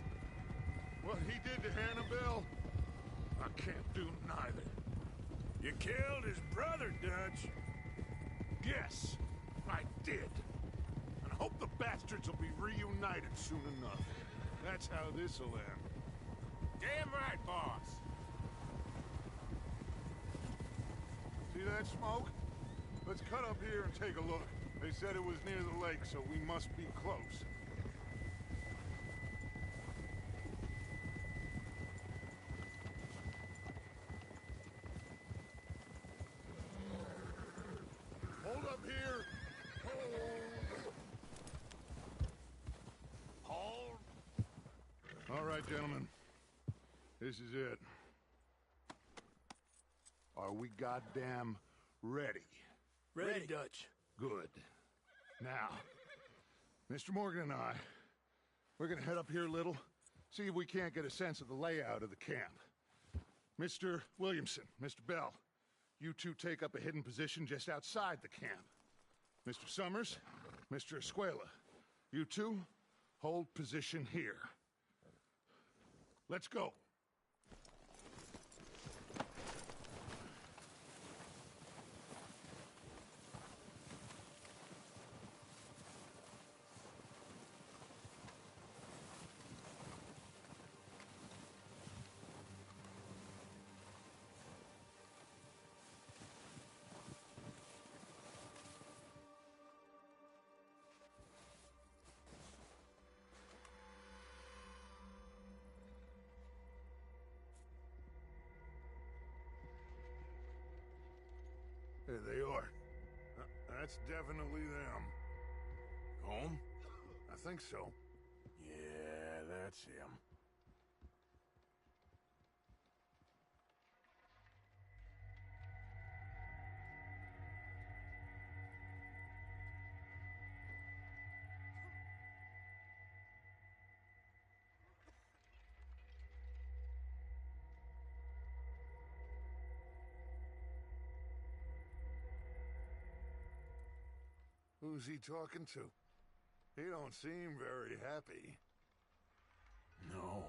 What he did to Hannibal, I can't do neither. You killed his brother, Dutch. Yes, I did. And I hope the bastards will be reunited soon enough. That's how this'll end. Damn right, boss. See that smoke? Let's cut up here and take a look. They said it was near the lake, so we must be close. Hold up here. Hold. All right, gentlemen. This is it. Are we goddamn ready? Ready, Dutch. Good. Now, Mr. Morgan and I, we're gonna head up here a little, see if we can't get a sense of the layout of the camp. Mr. Williamson, Mr. Bell, you two take up a hidden position just outside the camp. Mr. Summers, Mr. Escuela, you two Hold position here. Let's go. There they are. That's definitely them. Home? I think so. Yeah, that's him. Who's he talking to? He don't seem very happy. No.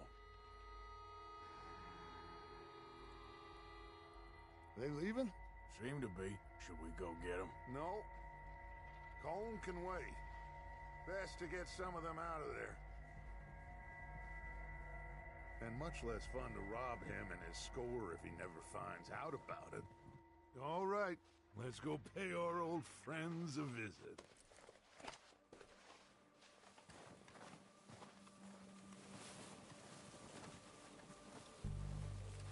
They leaving? Seem to be. Should we go get him? No. Colm can wait. Best to get some of them out of there. And much less fun to rob him and his score if he never finds out about it. All right, let's go pay our old friends a visit.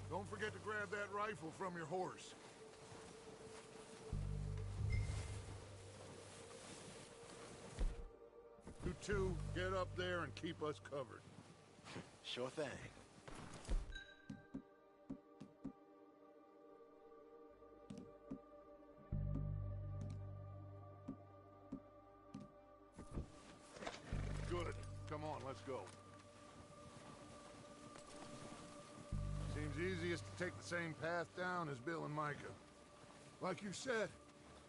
Don't forget to grab that rifle from your horse. You two, get up there and keep us covered. Sure thing. Good. Come on, let's go. Seems easiest to take the same path down as Bill and Micah. Like you said,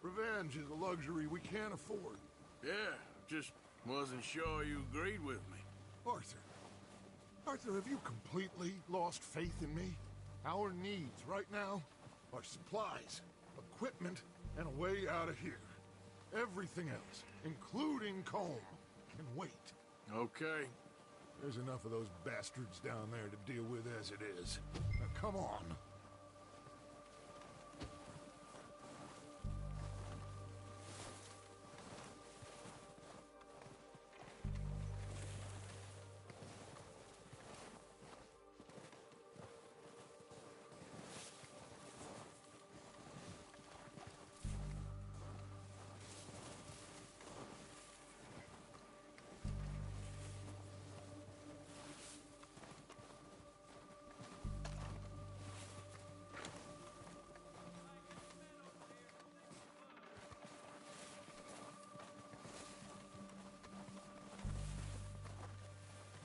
revenge is a luxury we can't afford. Yeah, just wasn't sure you agreed with me. Arthur. Arthur, have you completely lost faith in me? Our needs right now are supplies, equipment, and a way out of here. Everything else, including Colm, can wait. Okay. There's enough of those bastards down there to deal with as it is. Now, come on.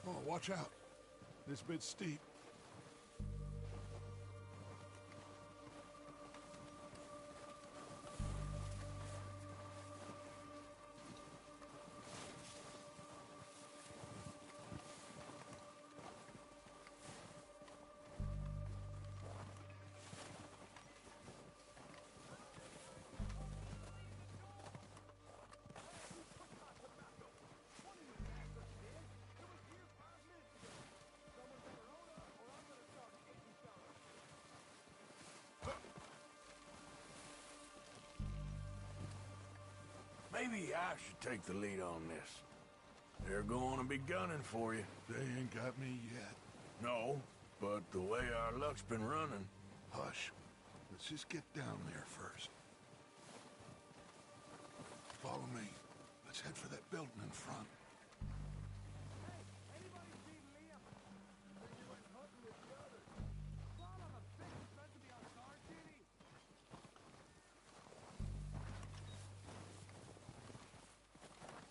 Oh, watch out. This bit's steep. Maybe I should take the lead on this. They're going to be gunning for you. They ain't got me yet. No, but the way our luck's been running... Hush. Let's just get down there first. Follow me. Let's head for that building in front.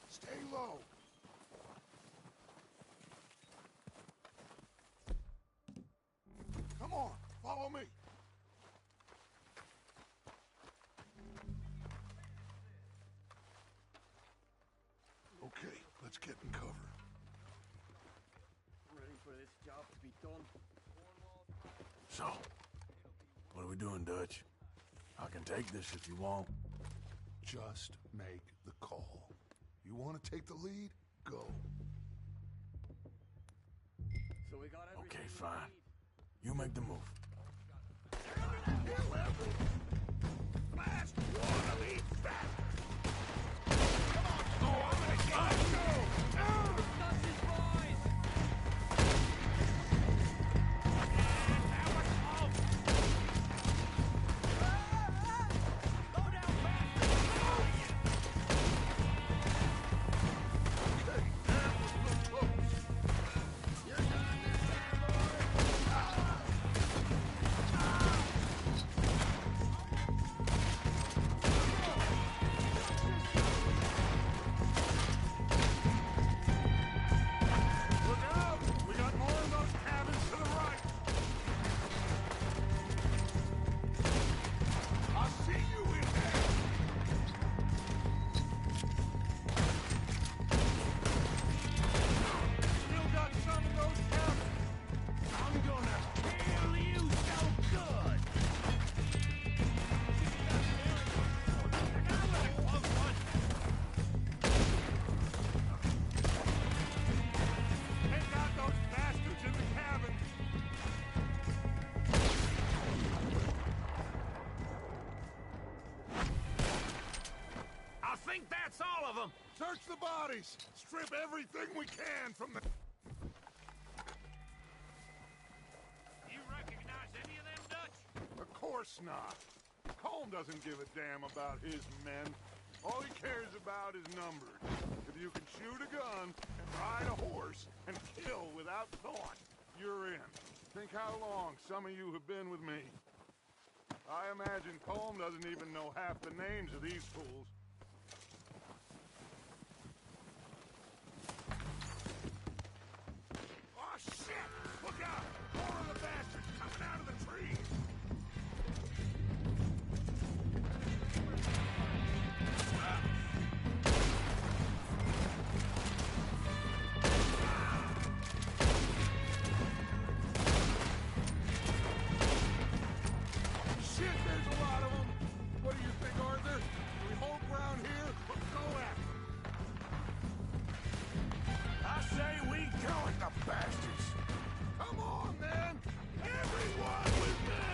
Stay low. Come on, follow me. Okay, let's get in cover. So, what are we doing, Dutch? I can take this if you want. Just make the call. You want to take the lead? Go. Okay, fine. You make the move. Last one of these bastards! Come on, I'm gonna get you! Dutch's boys! And that was all! Go down fast! Look out! We got more of those cabins to the right! I'll see you in there! Still got some of those cabins! I'm gonna kill you so good! Take out those bastards in the cabin! I think that's all of them! Search the bodies! Strip everything we can from the... You recognize any of them, Dutch? Of course not. Colm doesn't give a damn about his men. All he cares about is numbers. If you can shoot a gun and ride a horse and kill without thought, you're in. Think how long some of you have been with me. I imagine Colm doesn't even know half the names of these fools. Oh, shit! Look out! More of the bastards coming out of the trees! Shit, there's a lot of them! What do you think, Arthur? Do we hold ground here or go after them? I say we go at the bastards. Come on, then! Everyone with me!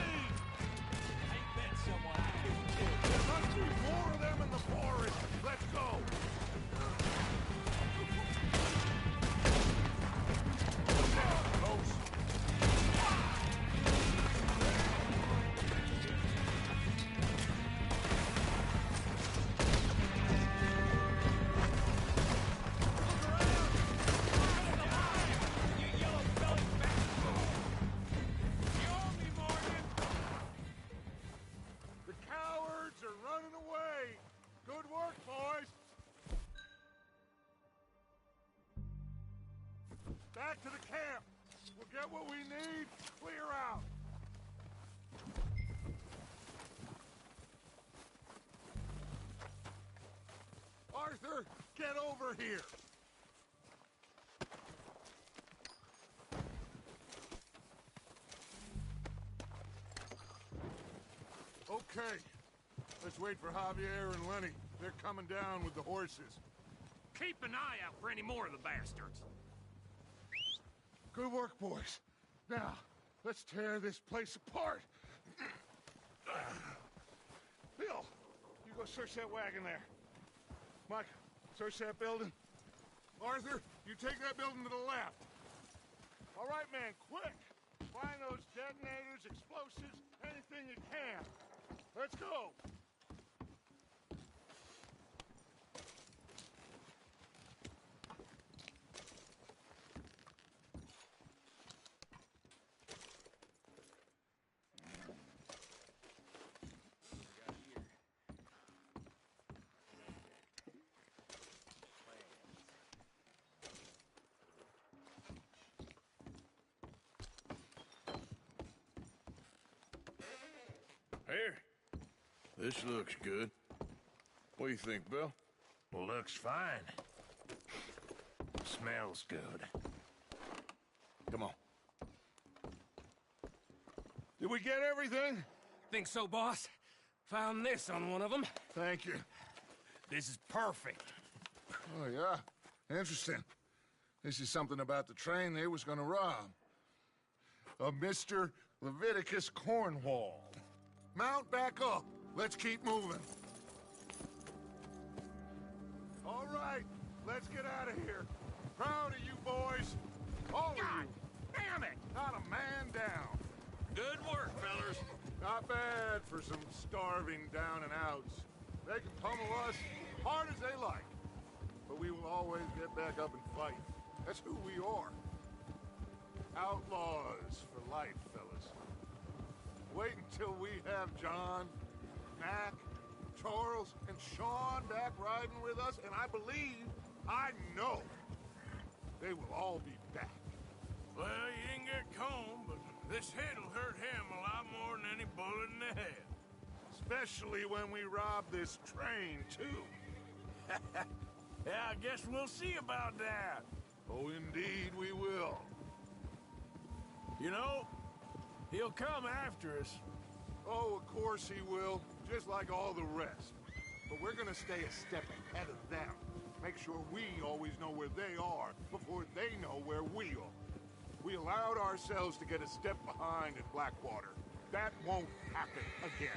I bet someone I can kill. There must be more of them in the forest! Let's go! Look out, folks! You yellow-bellied bastard! You owe me, Morgan! The cowards are running away! Good work, boys! Back to the camp! We'll get what we need, clear out! Arthur, get over here! Okay. Let's wait for Javier and Lenny. They're coming down with the horses. Keep an eye out for any more of the bastards. Good work, boys. Now, let's tear this place apart. Bill, you go search that wagon there. Mike, search that building. Arthur, you take that building to the left. All right, man, quick. Find those detonators, explosives, anything you can. Let's go. Here. This looks good. What do you think, Bill? Looks fine. Smells good. Come on. Did we get everything? Think so, boss. Found this on one of them. Thank you. This is perfect. Oh, yeah? Interesting. This is something about the train they was gonna rob. A Mr. Leviticus Cornwall. Mount back up. Let's keep moving. All right, let's get out of here. Proud of you boys. All of you. Damn it! Not a man down. Good work, fellers. Not bad for some starving down and outs. They can pummel us hard as they like. But we will always get back up and fight. That's who we are. Outlaws for life, fellas. Wait until we have John, Mac, Charles, and Sean back riding with us, and I believe, I know, they will all be back. Well, you didn't get Combe, but this hit'll hurt him a lot more than any bullet in the head. Especially when we rob this train, too. Yeah, I guess we'll see about that. Oh, indeed we will. You know, he'll come after us. Oh, of course he will, just like all the rest. But we're gonna stay a step ahead of them. Make sure we always know where they are before they know where we are. We allowed ourselves to get a step behind in Blackwater. That won't happen again.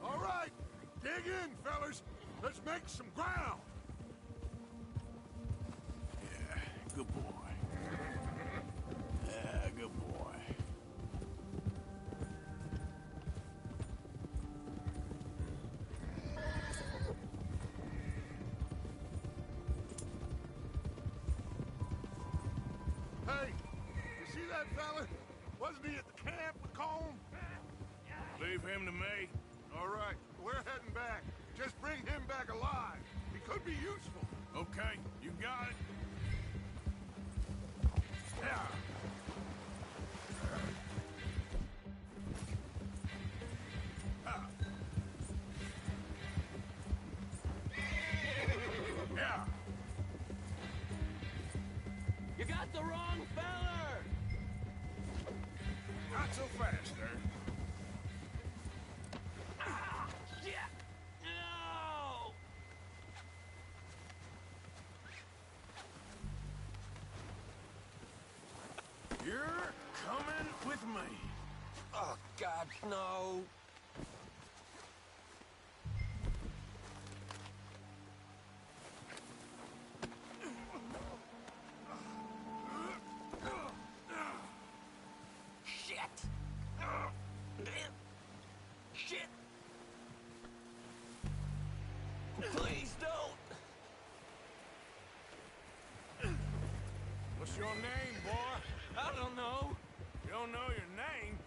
All right, dig in, fellas. Let's make some ground. Yeah, good boy. Yeah, good boy. Hey, you see that fella? Wasn't he at the camp with Combe? Leave him to me. All right, we're heading back. Just bring him back alive. He could be useful. Okay, you got it. Yeah. Yeah. You got the wrong feller! Not so fast, there. Ah, shit! No! You're coming with me. Oh, God, no. Shit! Shit! Please don't! What's your name, boy? I don't know. You don't know your name?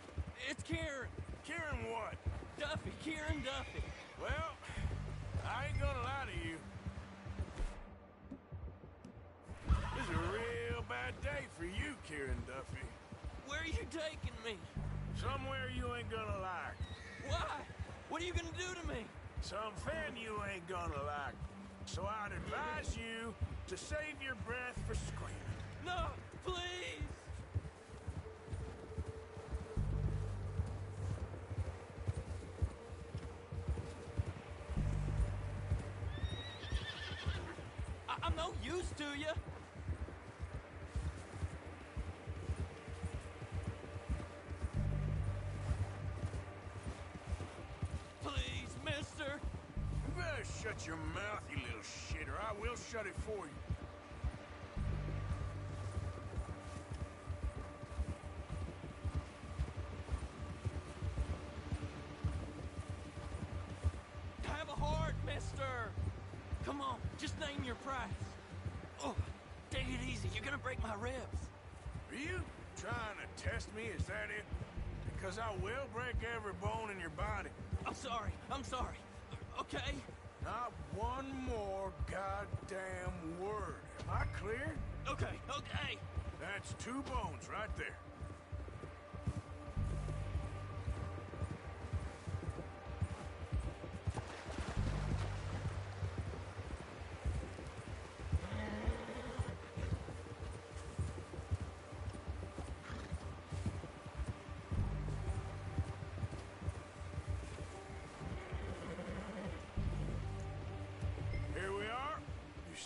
It's Kieran. Kieran what? Duffy. Kieran Duffy. Well, I ain't gonna lie to you. This is a real bad day for you, Kieran Duffy. Where are you taking me? Somewhere you ain't gonna like. Why? What are you gonna do to me? Something you ain't gonna like. So I'd advise you to save your breath for screaming. No, please! I'm no use to you. Please, mister. You better shut your mouth, you little shit, or I will shut it for you. Have a heart, mister. Come on, just name your price. Oh, take it easy. You're gonna break my ribs. Are you trying to test me? Is that it? Because I will break every bone in your body. I'm sorry. I'm sorry. Okay? Not one more goddamn word. Am I clear? Okay, okay. That's 2 bones right there.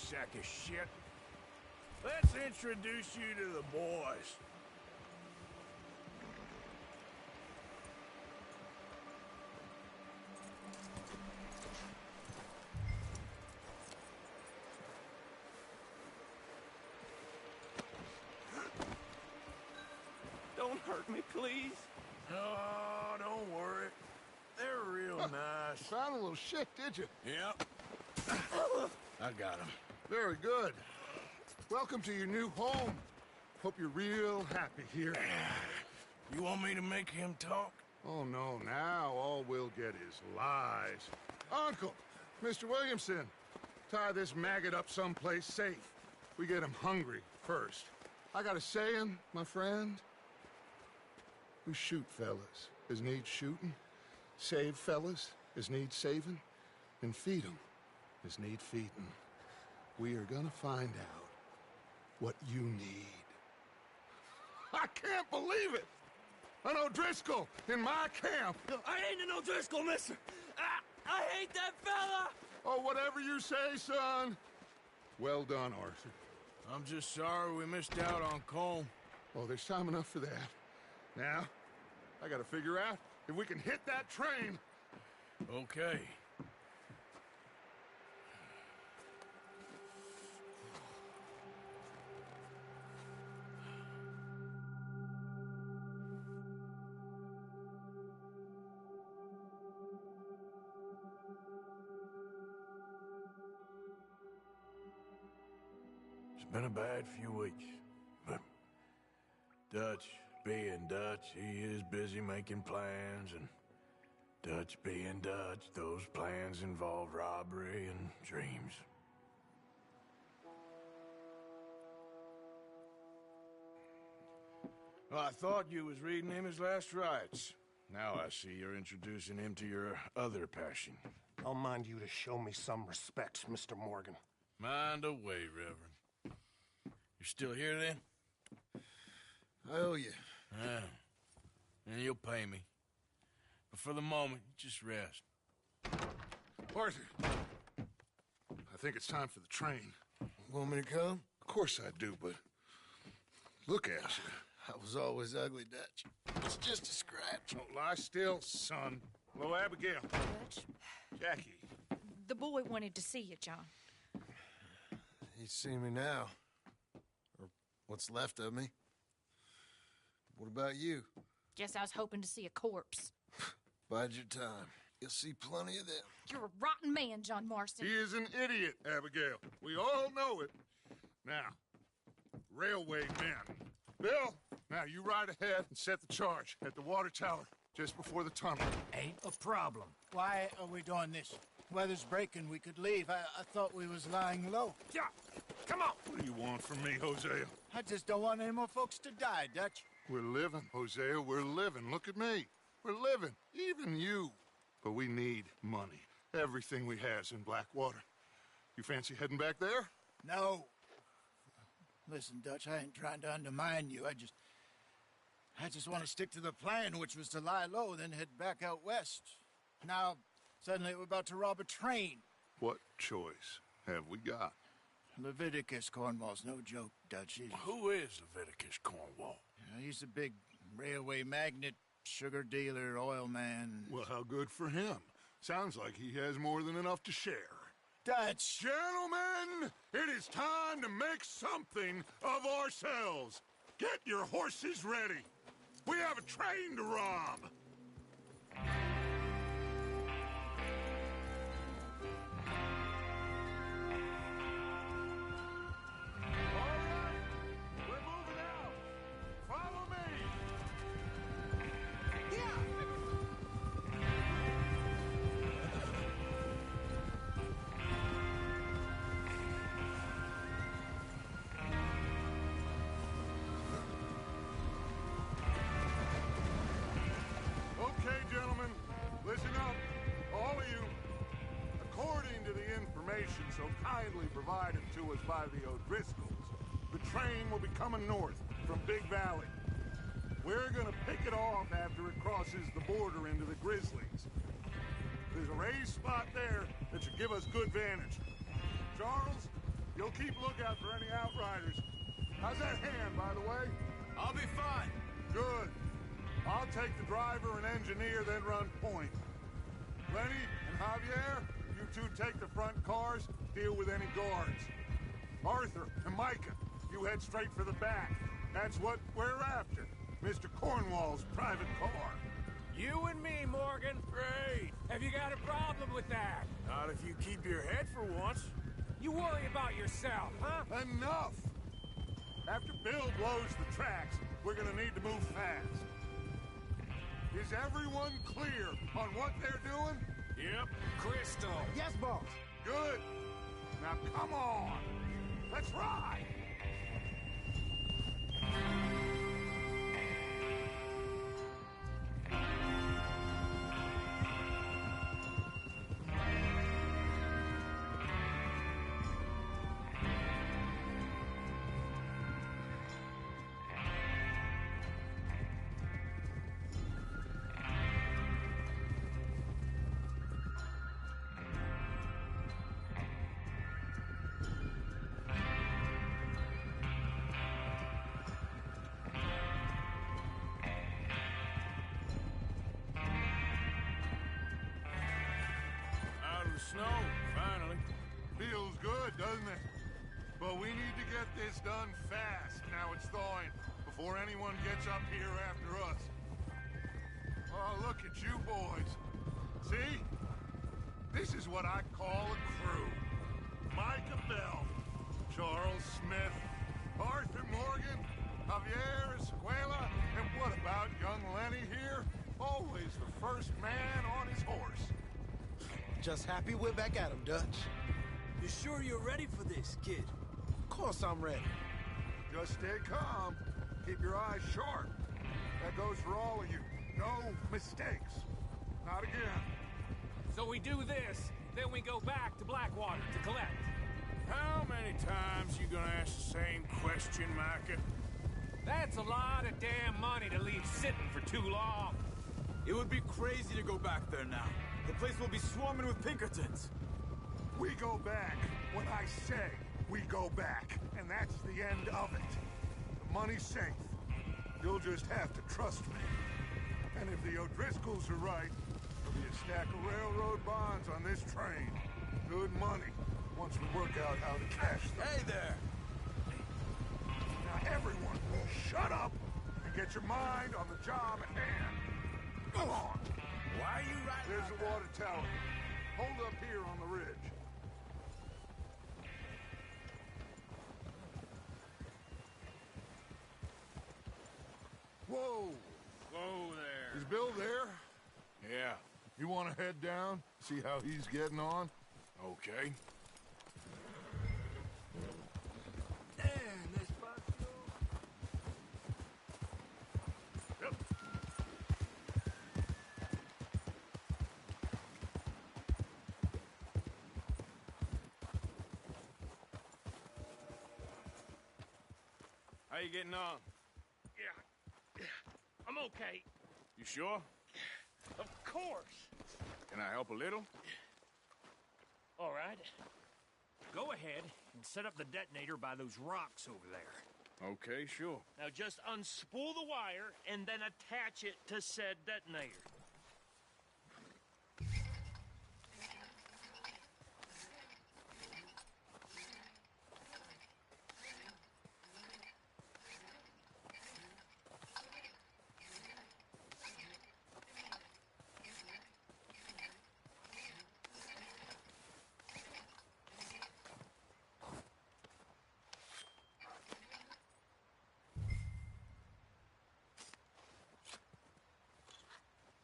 sack of shit. Let's introduce you to the boys. Don't hurt me, please. Oh, don't worry. They're real nice. Found a little shit, did you? Yep. I got him. Very good. Welcome to your new home. Hope you're real happy here. You want me to make him talk? Oh, no, now all we'll get is lies. Uncle, Mr. Williamson, tie this maggot up someplace safe. We get him hungry first. I got a saying, my friend. We shoot fellas as need shooting, save fellas as need saving, and feed 'em as need feeding. We are gonna find out what you need. I can't believe it! An O'Driscoll in my camp! I ain't an O'Driscoll, mister! I hate that fella! Oh, whatever you say, son. Well done, Arthur. I'm just sorry we missed out on Colm. Oh, there's time enough for that. Now, I gotta figure out if we can hit that train. Okay. It's been a bad few weeks, but Dutch being Dutch, he is busy making plans, and Dutch being Dutch, those plans involve robbery and dreams. Well, I thought you was reading him his last rites. Now I see you're introducing him to your other passion. I'll mind you to show me some respect, Mr. Morgan. Mind away, Reverend. You're still here, then? I owe you. Yeah. And you'll pay me. But for the moment, just rest. Arthur, I think it's time for the train. Want me to come? Of course I do, but look at you. I was always ugly, Dutch. It's just a scratch. Don't lie still, son. Hello, Abigail. Dutch, Jackie. the boy wanted to see you, John. He's seen me now. Or what's left of me. What about you? Guess I was hoping to see a corpse. Bide your time. You'll see plenty of them. You're a rotten man, John Marston. He is an idiot, Abigail. We all know it. Now, railway men. Bill, now you ride ahead and set the charge at the water tower just before the tunnel. Ain't a problem. Why are we doing this? Weather's breaking. We could leave. I thought we was lying low. Yeah, come on. What do you want from me, Hosea? I just don't want any more folks to die, Dutch. We're living, Hosea. We're living. Look at me. We're living. Even you. But we need money. Everything we has in Blackwater. You fancy heading back there? No. Listen, Dutch, I ain't trying to undermine you. I just want to stick to the plan, which was to lie low, then head back out west. Now, suddenly we're about to rob a train. What choice have we got? Leviticus Cornwall's no joke, Dutch. Who is Leviticus Cornwall? He's a big railway magnate, sugar dealer, oil man. Well, how good for him. Sounds like he has more than enough to share. Dutch! Gentlemen, it is time to make something of ourselves. Get your horses ready. We have a train to rob. Okay, gentlemen, listen up, all of you. According to the information so kindly provided to us by the O'Driscolls, the train will be coming north from Big Valley. We're gonna pick it off after it crosses the border into the Grizzlies. There's a raised spot there that should give us good vantage. Charles, You'll keep lookout for any outriders. How's that hand, by the way? I'll be fine. Good. I'll take the driver and engineer, then run point. Lenny and Javier, you two take the front cars, deal with any guards. Arthur and Micah, you head straight for the back. That's what we're after. Mr. Cornwall's private car. You and me, Morgan. Great. Have you got a problem with that? Not if you keep your head for once. You worry about yourself, huh? Enough! After Bill blows the tracks, we're gonna need to move fast. Is everyone clear on what they're doing? Yep. Crystal. Yes, boss. Good. Now come on. Let's ride. Snow, finally. Feels good, doesn't it? But we need to get this done fast now it's thawing, before anyone gets up here after us. Oh, look at you boys. See? This is what I call a crew. Micah Bell, Charles Smith, Arthur Morgan, Javier Escuela, and what about young Lenny here? Always the first man on his horse. Just happy we're back at him, Dutch. You sure you're ready for this, kid? Of course I'm ready. Just stay calm. Keep your eyes sharp. That goes for all of you. No mistakes. Not again. So we do this, then we go back to Blackwater to collect. How many times you gonna ask the same question, Micah? That's a lot of damn money to leave sitting for too long. It would be crazy to go back there now. The place will be swarming with Pinkertons. We go back when I say we go back, and that's the end of it. The money's safe. You'll just have to trust me. And if the O'Driscolls are right, there'll be a stack of railroad bonds on this train. Good money, once we work out how to cash them. Hey there! Now everyone, shut up and get your mind on the job at hand. Go on. Why are you riding? There's the water tower. Hold up here on the ridge. Whoa! Whoa there. Is Bill there? Yeah. You want to head down? See how he's getting on? Okay. How you getting on? Yeah. I'm okay. You sure? Of course. Can I help a little? All right. Go ahead and set up the detonator by those rocks over there. Okay, sure. Now just unspool the wire and then attach it to said detonator.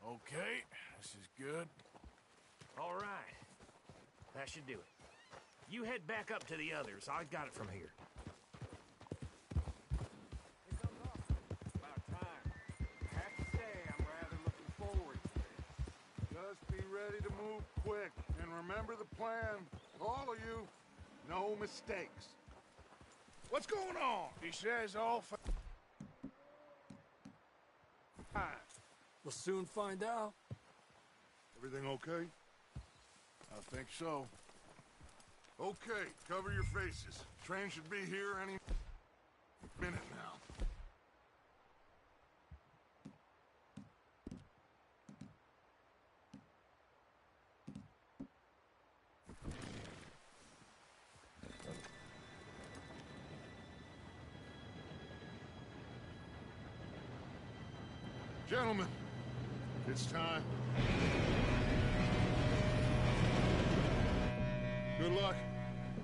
Okay, this is good. All right. That should do it. You head back up to the others. I got it from here. About time. I have to say, I'm rather looking forward to this. Just be ready to move quick. And remember the plan. All of you, no mistakes. What's going on? He says all fine. We'll soon find out. Everything okay? I think so. Okay, cover your faces. Train should be here any minute now. Gentlemen, it's time. Good luck,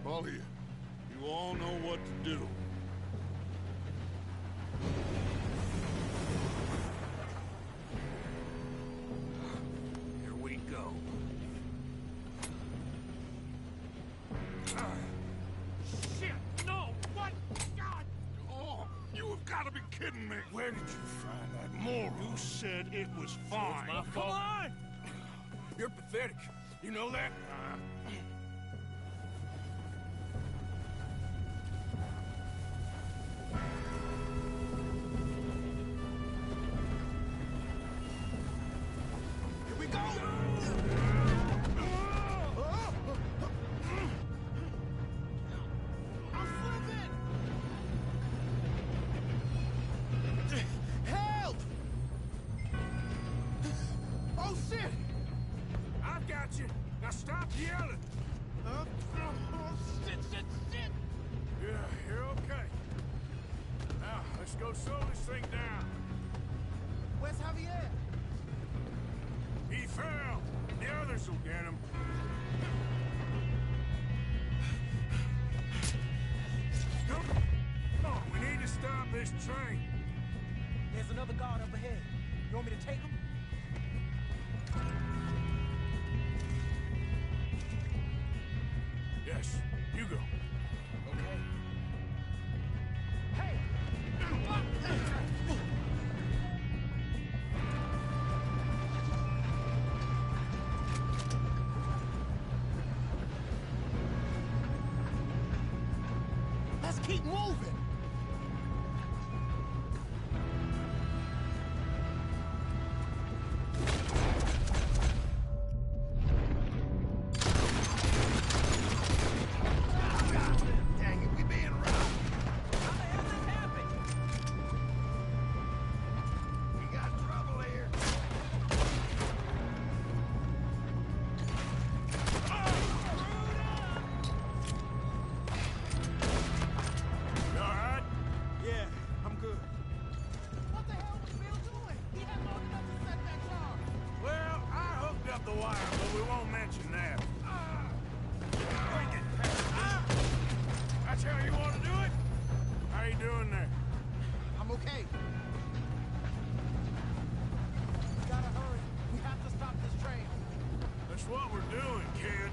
all of you. You all know what to do. Here we go. Shit! No! What? God! Oh, you have got to be kidding me. Where did you find that moron? You said it was fine. My fault. Come on! You're pathetic. You know that? Here we go! I'm slipping! Help! Oh, shit! I've got you. Now stop yelling. Oh, shit! Yeah, you're okay. Now, let's go slow this thing down. Where's Javier? He fell. The others will get him. Oh, we need to stop this train. There's another guard up ahead. You want me to take him? Yes, you go. Okay. Hey! Let's keep moving! Dang it, we being robbed! How the hell this happened? We got trouble here. You all right? Yeah, I'm good. What the hell was Bill doing? He had long enough to set that charge. Well, I hooked up the wire, but we won't mention that. That's how you want to do it? How you doing there? I'm okay. We gotta hurry. We have to stop this train. That's what we're doing, kid.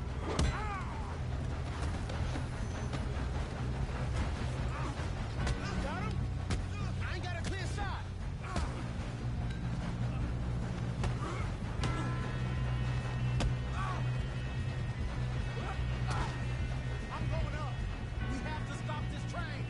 Got him? I ain't got a clear shot. I'm going up. We have to stop this train.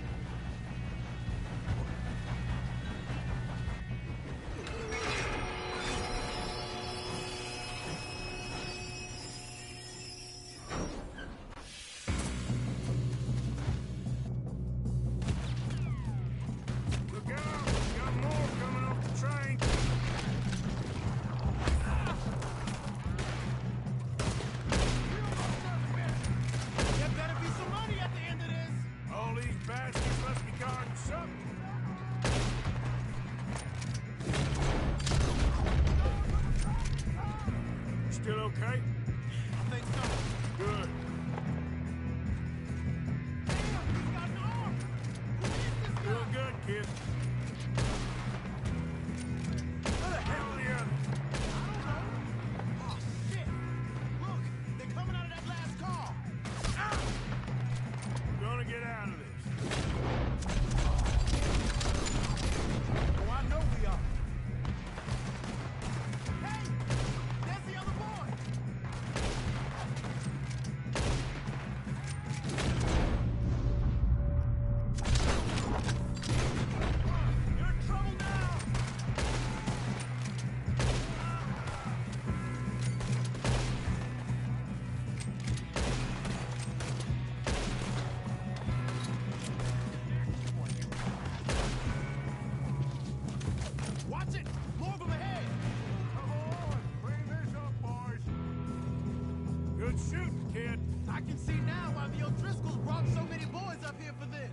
Good shooting, kid. I can see now why the O'Driscolls brought so many boys up here for this.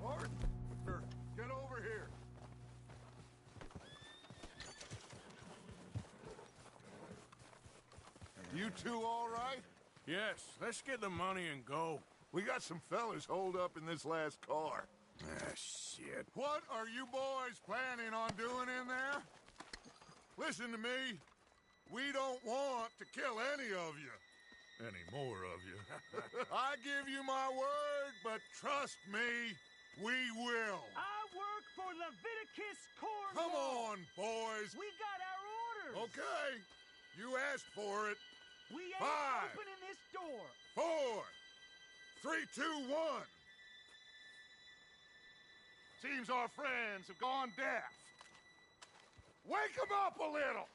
Arthur, get over here. You two all right? Yes, let's get the money and go. We got some fellas holed up in this last car. Ah, shit. What are you boys planning on doing in there? Listen to me. We don't want to kill any of you. Any more of you. I give you my word, but trust me, we will. I work for Leviticus Corps. Come on, boys. We got our orders. Okay. You asked for it. We ain't 5, opening this door. 4, 3, 2, 1. Seems our friends have gone deaf. Wake them up a little.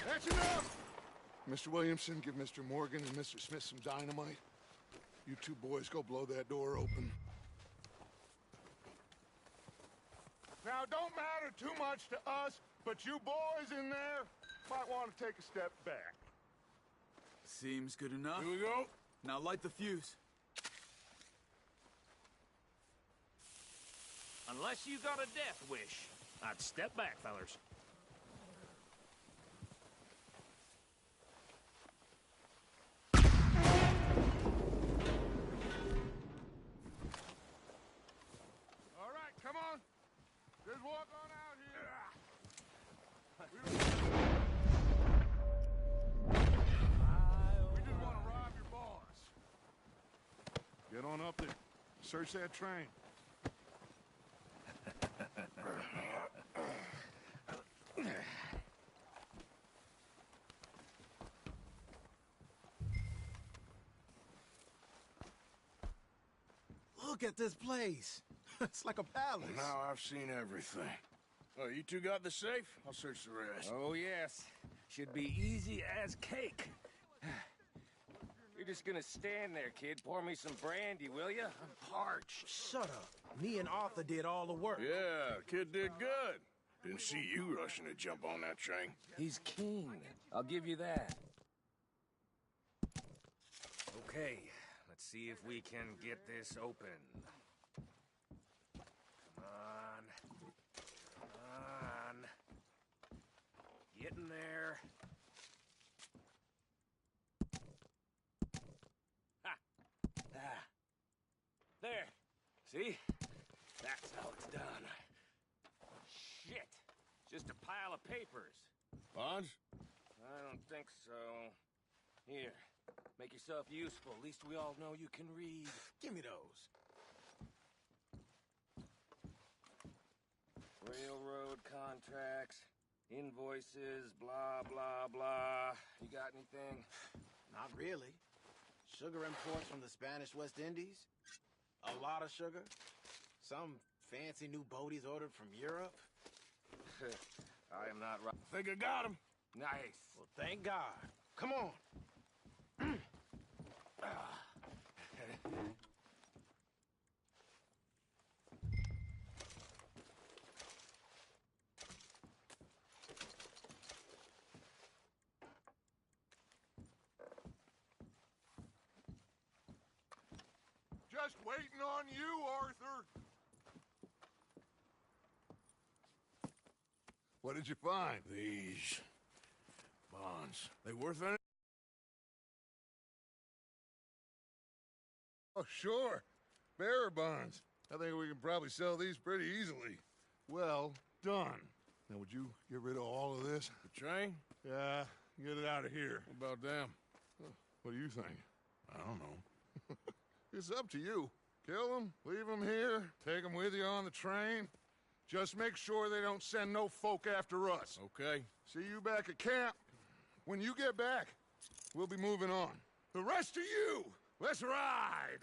That's enough! Mr. Williamson, give Mr. Morgan and Mr. Smith some dynamite. You two boys go blow that door open. Now, don't matter too much to us, but you boys in there might want to take a step back. Seems good enough. Here we go. Now light the fuse. Unless you got a death wish, I'd step back, fellers. All right, come on. Just walk on out here. We just want to rob your boss. Get on up there. Search that train. Look at this place. It's like a palace. Now I've seen everything. Oh, you two got the safe? I'll search the rest. Oh, yes. Should be easy as cake. You're just gonna stand there, kid. Pour me some brandy, will you? I'm parched. Shut up. Me and Arthur did all the work. Yeah, kid did good. Didn't see you rushing to jump on that train. He's keen. I'll give you that. Okay, let's see if we can get this open. Come on. Come on. Get in there. Ha! Ah. There. See? That's how it's done. Shit. Just a pile of papers. Bonds? I don't think so. Here. Make yourself useful. At least we all know you can read. Give me those. Railroad contracts, invoices, blah, blah, blah. You got anything? Not really. Sugar imports from the Spanish West Indies. A lot of sugar. Some fancy new boaties ordered from Europe. I am not right. Think I got him. Nice. Well, thank God. Come on. Just waiting on you, Arthur. What did you find? These bonds. They worth anything? Oh, sure. Bearer bonds. I think we can probably sell these pretty easily. Well done. Now, would you get rid of all of this? The train? Yeah, get it out of here. What about them? What do you think? I don't know. It's up to you. Kill them, leave them here, take them with you on the train. Just make sure they don't send no folk after us. Okay. See you back at camp. When you get back, we'll be moving on. The rest of you, let's ride!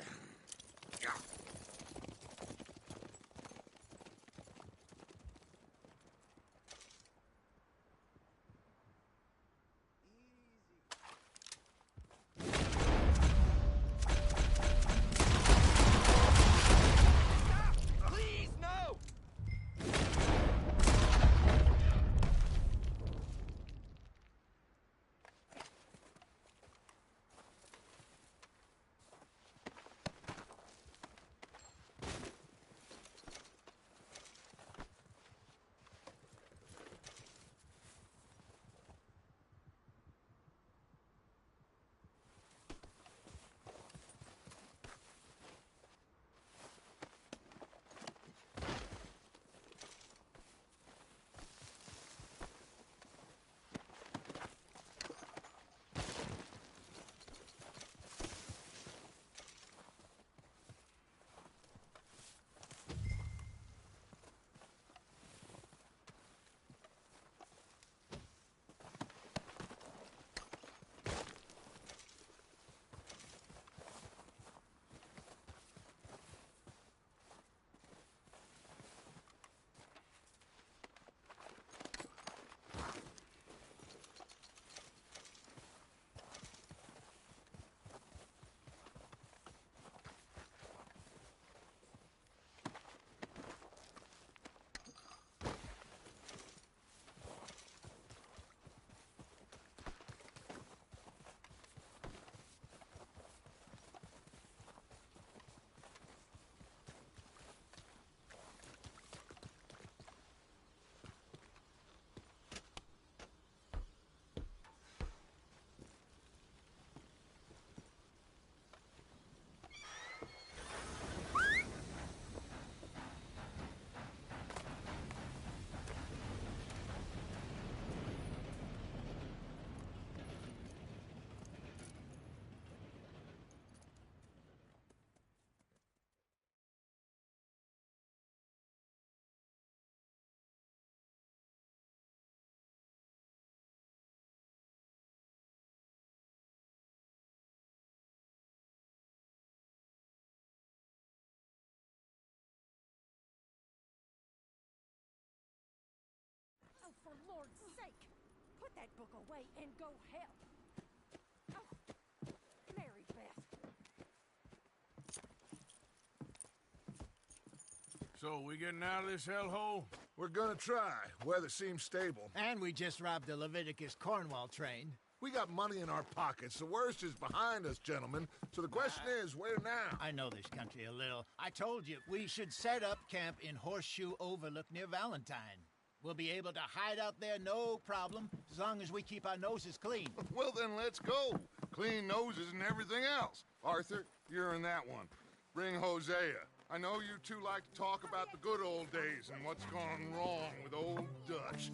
book away and go help. Oh, Mary Beth. So, we getting out of this hellhole? We're gonna try. Weather seems stable. And we just robbed the Leviticus Cornwall train. We got money in our pockets. The worst is behind us, gentlemen. So the question is, where now? I know this country a little. I told you, we should set up camp in Horseshoe Overlook near Valentine. We'll be able to hide out there, no problem, as long as we keep our noses clean. Well, then let's go. Clean noses and everything else. Arthur, you're in that one. Bring Hosea. I know you two like to talk about the good old days and what's gone wrong with old Dutch.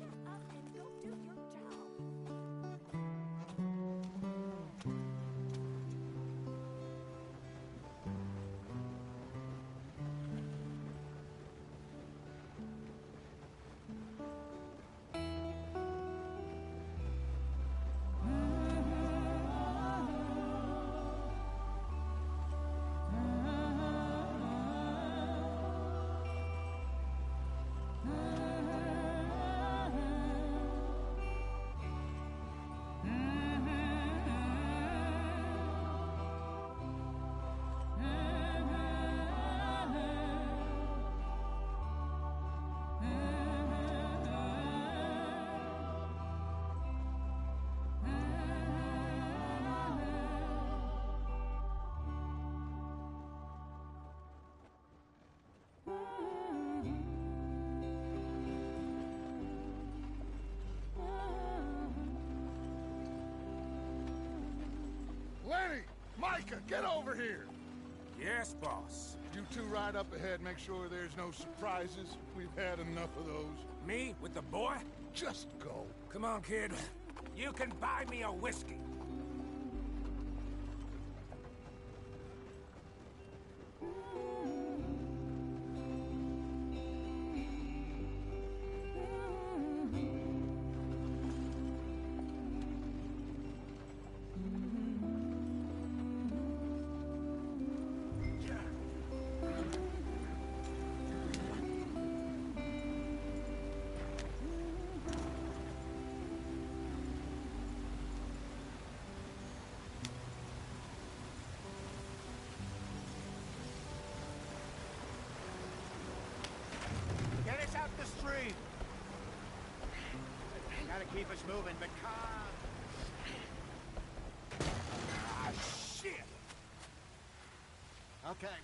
Lenny! Micah, get over here! Yes, boss. You two ride up ahead, make sure there's no surprises. We've had enough of those. Me with the boy? Just go. Come on, kid. You can buy me a whiskey. Get us out the stream. Gotta keep us moving, but calm. Ah, shit! Okay,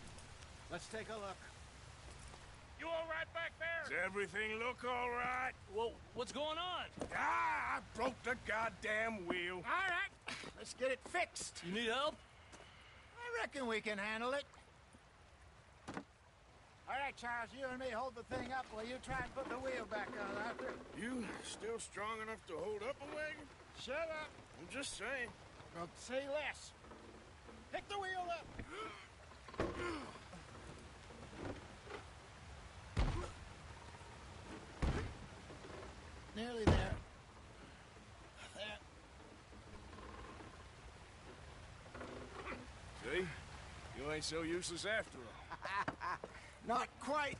let's take a look. You all right back there? Does everything look all right? Well, what's going on? Ah, I broke the goddamn wheel. All right, let's get it fixed. You need help? I reckon we can handle it. All right, Charles, you and me hold the thing up while you try and put the wheel back on, Arthur. You still strong enough to hold up a wagon? Shut up. I'm just saying. Well, say less. Pick the wheel up. Nearly there. There. See? You ain't so useless after all. Not quite.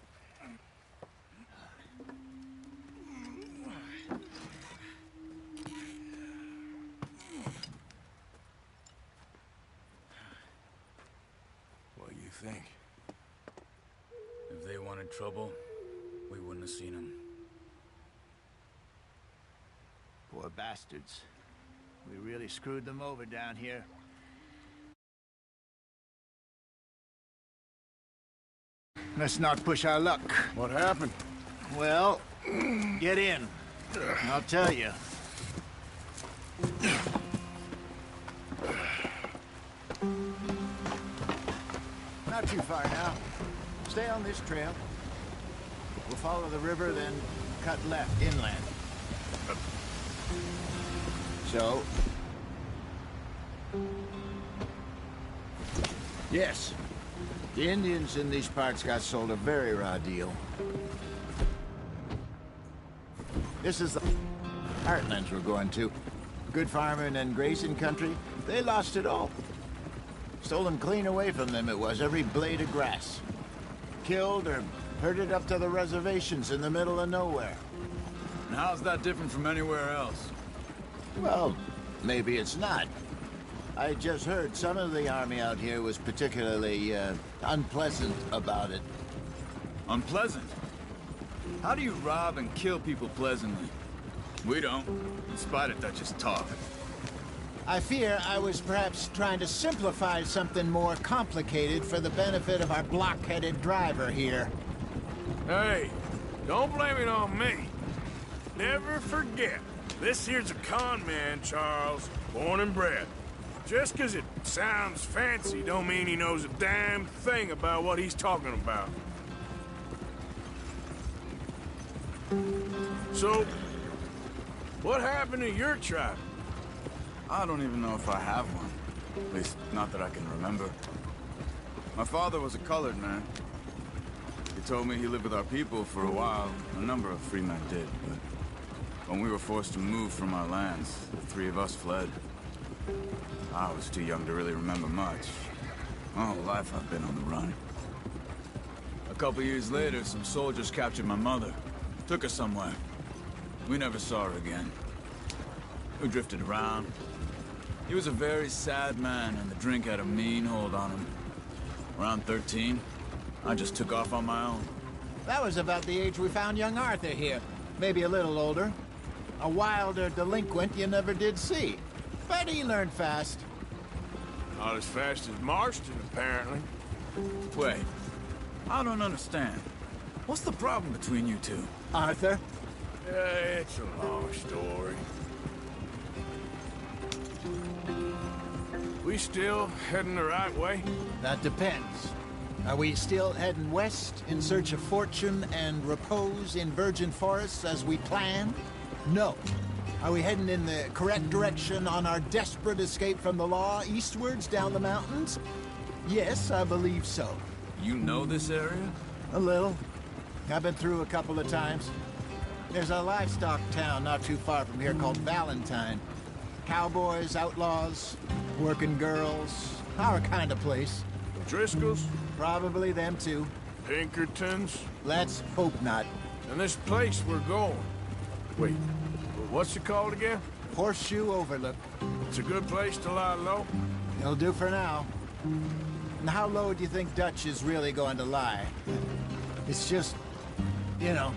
What do you think? If they wanted trouble, we wouldn't have seen them. Poor bastards. We really screwed them over down here. Let's not push our luck. What happened? Well, get in. I'll tell you. Not too far now. Stay on this trail. We'll follow the river, then cut left inland. So... Yes. The Indians in these parts got sold a very raw deal. This is the heartlands we're going to. Good farming and grazing country. They lost it all. Stolen clean away from them it was, every blade of grass. Killed or herded up to the reservations in the middle of nowhere. And how's that different from anywhere else? Well, maybe it's not. I just heard some of the army out here was particularly, unpleasant about it. Unpleasant? How do you rob and kill people pleasantly? We don't, in spite of Dutch's talk. I fear I was perhaps trying to simplify something more complicated for the benefit of our block-headed driver here. Hey, don't blame it on me. Never forget, this here's a con man, Charles, born and bred. Just 'cause it sounds fancy don't mean he knows a damn thing about what he's talking about. So, what happened to your tribe? I don't even know if I have one. At least, not that I can remember. My father was a colored man. He told me he lived with our people for a while. A number of free men did, but when we were forced to move from our lands, the three of us fled. I was too young to really remember much. My whole life I've been on the run. A couple years later, some soldiers captured my mother. Took her somewhere. We never saw her again. We drifted around. He was a very sad man, and the drink had a mean hold on him. Around 13, I just took off on my own. That was about the age we found young Arthur here. Maybe a little older. A wilder delinquent you never did see. But he learned fast. Not as fast as Marston, apparently. Wait, I don't understand. What's the problem between you two? Arthur? It's a long story. We still heading the right way? That depends. Are we still heading west in search of fortune and repose in virgin forests as we planned? No. Are we heading in the correct direction on our desperate escape from the law eastwards down the mountains? Yes, I believe so. You know this area? A little. I've been through a couple of times. There's a livestock town not too far from here called Valentine. Cowboys, outlaws, working girls, our kind of place. Driscoll's? Probably them too. Pinkertons? Let's hope not. And this place we're going. Wait, what's it called again? Horseshoe Overlook. It's a good place to lie low? It'll do for now. And how low do you think Dutch is really going to lie? It's just, you know,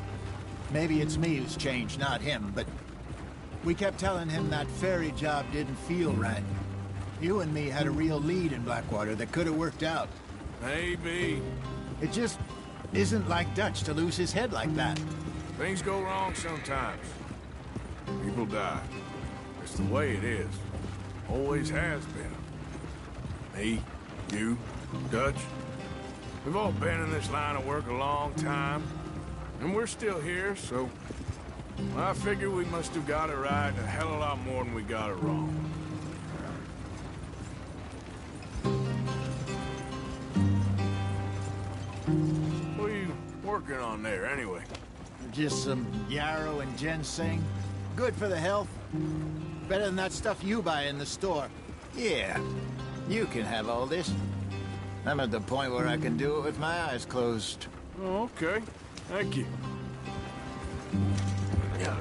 maybe it's me who's changed, not him, but we kept telling him that ferry job didn't feel right. You and me had a real lead in Blackwater that could have worked out. Maybe. It just isn't like Dutch to lose his head like that. Things go wrong sometimes. People die. It's the way it is. Always has been. Me, you, Dutch. We've all been in this line of work a long time. And we're still here, so I figure we must have got it right a hell of a lot more than we got it wrong. What are you working on there, anyway? Just some yarrow and ginseng. Good for the health. Better than that stuff you buy in the store. Yeah, you can have all this. I'm at the point where I can do it with my eyes closed. Oh, okay. Thank you. Yeah.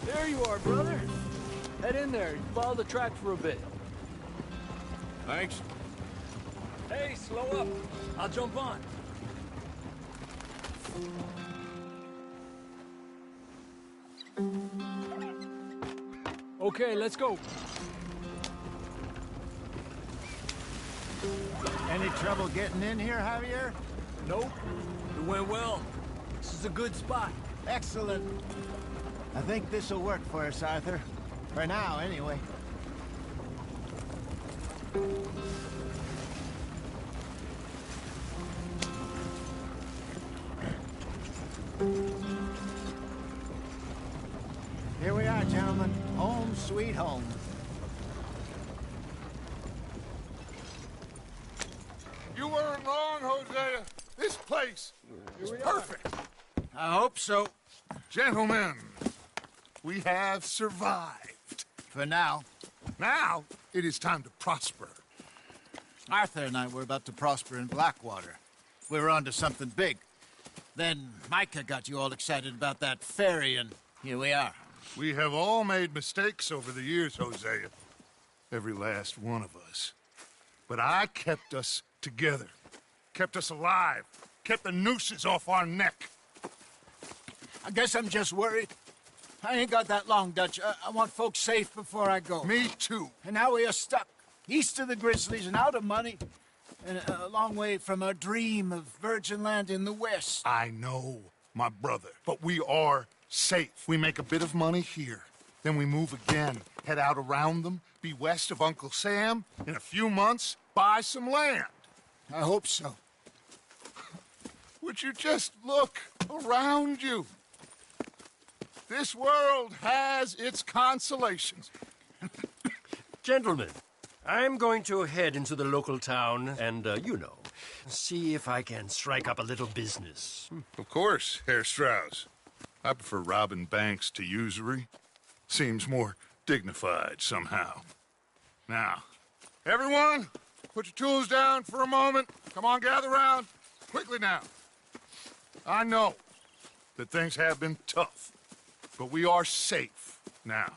There you are, brother. Head in there. Follow the track for a bit. Thanks. Hey, slow up. I'll jump on. Okay, let's go. Any trouble getting in here, Javier? Nope. It went well. This is a good spot. Excellent. I think this'll work for us, Arthur. For now, anyway. Here we are, gentlemen. Home sweet home. You weren't wrong, Hosea. This place is perfect. I hope so. Gentlemen, we have survived. For now. Now, it is time to prosper. Arthur and I were about to prosper in Blackwater. We were onto something big. Then Micah got you all excited about that ferry, and here we are. We have all made mistakes over the years, Hosea. Every last one of us. But I kept us together. Kept us alive. Kept the nooses off our neck. I guess I'm just worried. I ain't got that long, Dutch. I want folks safe before I go. Me too. And now we are stuck. East of the Grizzlies and out of money. And a long way from our dream of virgin land in the west. I know, my brother. But we are safe. We make a bit of money here. Then we move again. Head out around them. Be west of Uncle Sam. In a few months, buy some land. I hope so. Would you just look around you? This world has its consolations. Gentlemen, I'm going to head into the local town and, see if I can strike up a little business. Of course, Herr Strauss. I prefer robbing banks to usury. Seems more dignified somehow. Now, everyone, put your tools down for a moment. Come on, gather round. Quickly now. I know that things have been tough, but we are safe now,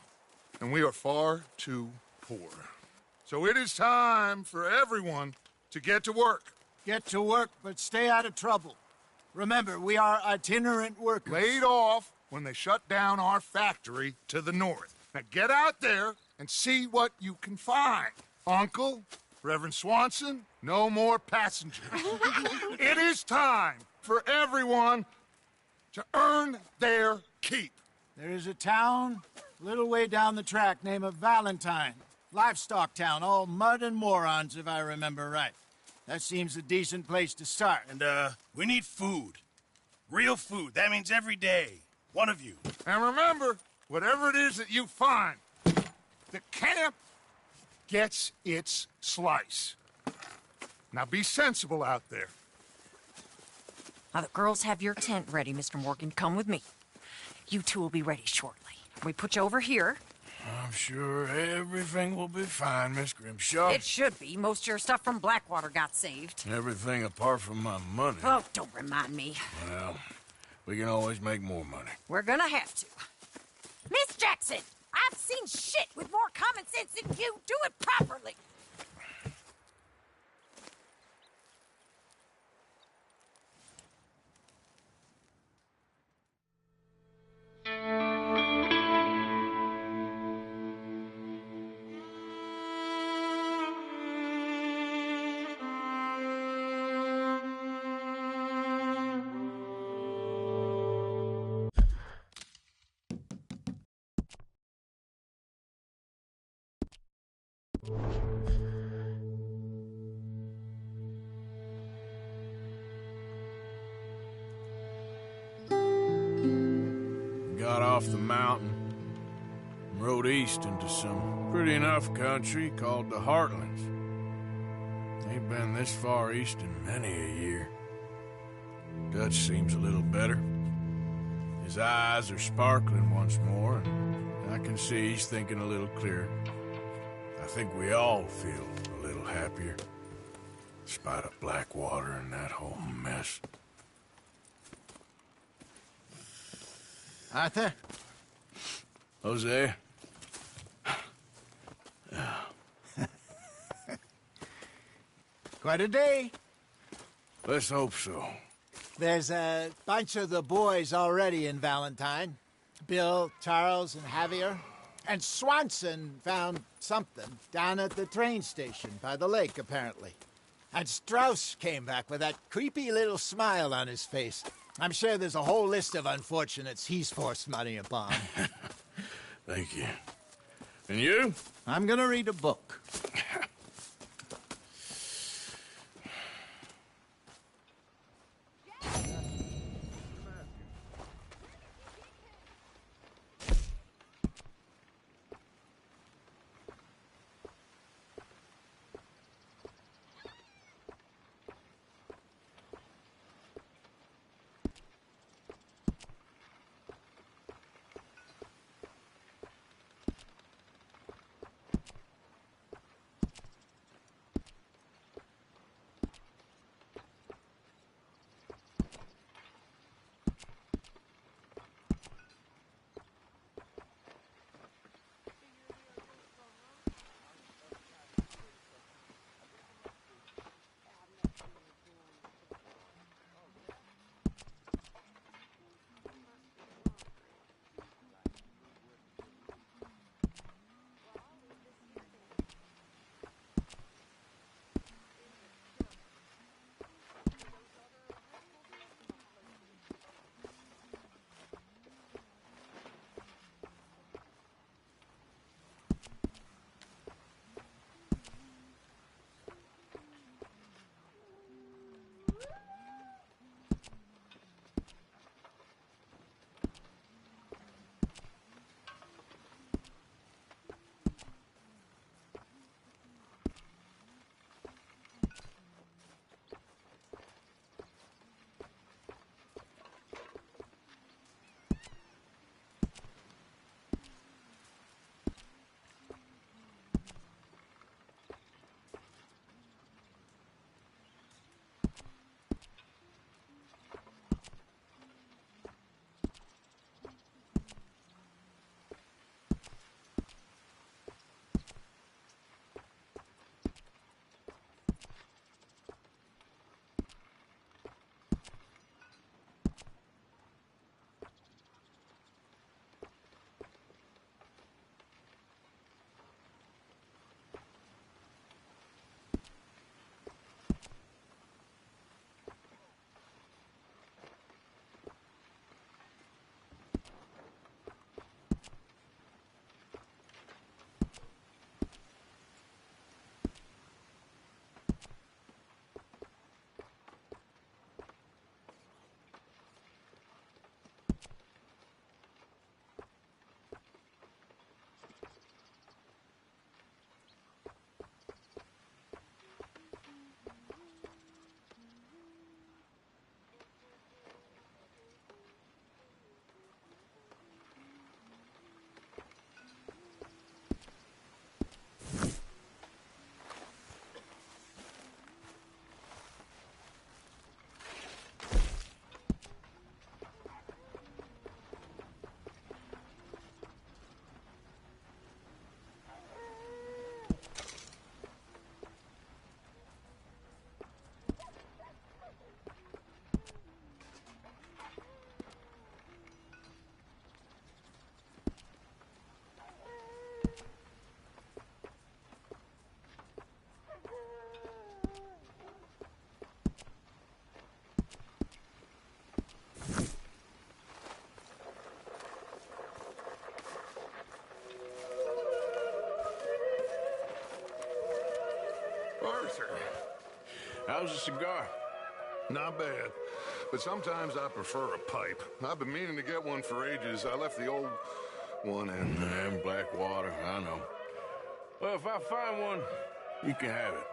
and we are far too poor. So it is time for everyone to get to work. Get to work, but stay out of trouble. Remember, we are itinerant workers. Laid off when they shut down our factory to the north. Now get out there and see what you can find. Uncle, Reverend Swanson, no more passengers. It is time for everyone to earn their keep. There is a town a little way down the track named Valentine. Livestock town, all mud and morons, if I remember right. That seems a decent place to start. And, we need food. Real food. That means every day. One of you. And remember, whatever it is that you find, the camp gets its slice. Now be sensible out there. Now, the girls have your tent ready, Mr. Morgan. Come with me. You two will be ready shortly. We put you over here. I'm sure everything will be fine, Miss Grimshaw. It should be. Most of your stuff from Blackwater got saved. Everything apart from my money. Oh, don't remind me. Well, we can always make more money. We're gonna have to. Miss Jackson, I've seen shit with more common sense than you. Do it properly. Got off the mountain and rode east into some pretty enough country called the Heartlands. Ain't been this far east in many a year. Dutch seems a little better. His eyes are sparkling once more, and I can see he's thinking a little clearer. I think we all feel a little happier, despite of Blackwater and that whole mess. Arthur? Jose? Quite a day. Let's hope so. There's a bunch of the boys already in Valentine. Bill, Charles, and Javier. And Swanson found something down at the train station by the lake, apparently. And Strauss came back with that creepy little smile on his face. I'm sure there's a whole list of unfortunates he's forced money upon. Thank you. And you? I'm gonna read a book. Arthur. How's the cigar? Not bad. But sometimes I prefer a pipe. I've been meaning to get one for ages. I left the old one in Blackwater, I know. Well, if I find one, you can have it.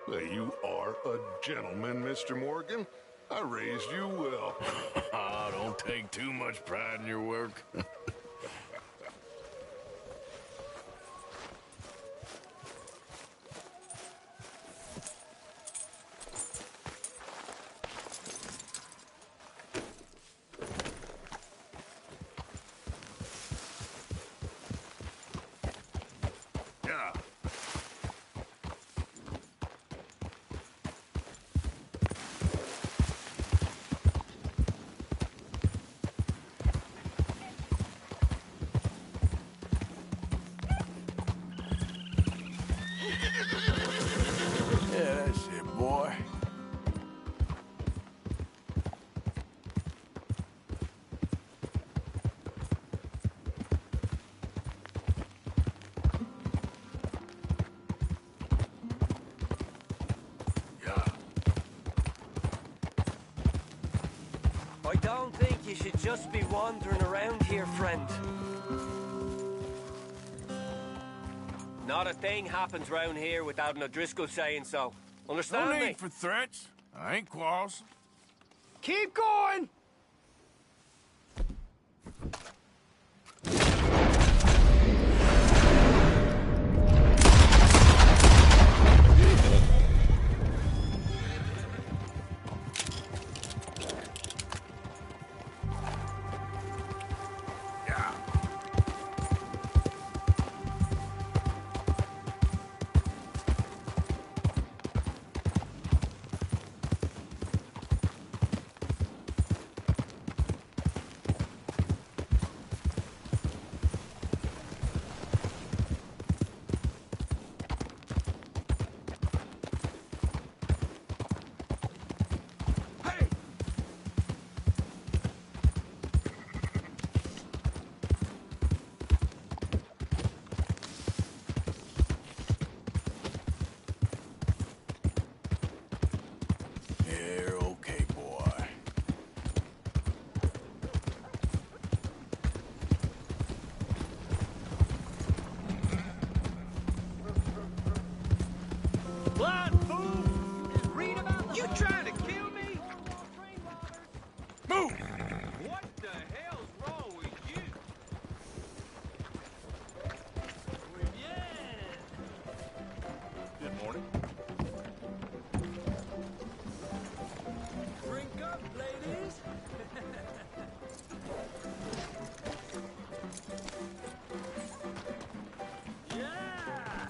Well, you are a gentleman, Mr. Morgan. I raised you well. Oh, don't take too much pride in your work. Yeah. Yeah, that's it, boy. I don't think you should just be wandering around here, friend. Not a thing happens round here without an O'Driscoll saying so. Understand No me? need for threats. I ain't quarrelsome. Keep going! You're okay, boy. Blood, fool! Read about the... You trying to kill me? Move! What the hell's wrong with you? Good morning. Drink up, ladies! Yeah!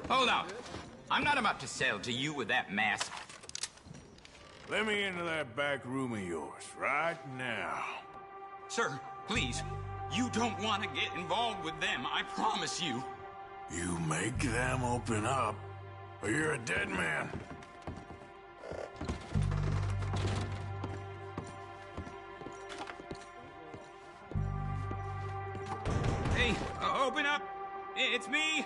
Hold up. I'm not about to sell to you with that mask. Let me into that back room of yours, right now. Sir, please. You don't want to get involved with them, I promise you. You make them open up, or you're a dead man. Hey, open up. It's me.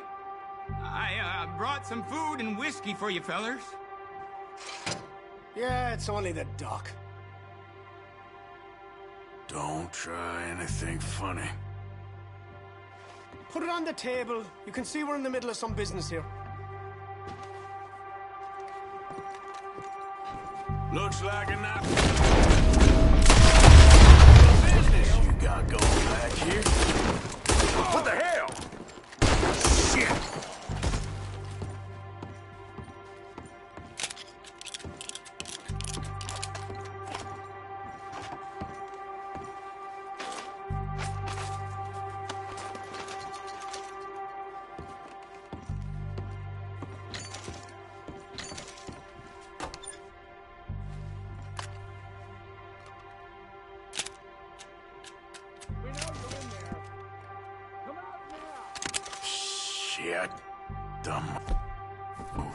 I brought some food and whiskey for you fellers. Yeah, it's only the doc. Don't try anything funny. Put it on the table. You can see we're in the middle of some business here. Looks like a nice business you got going back here. What the hell? Shit! Dumb move.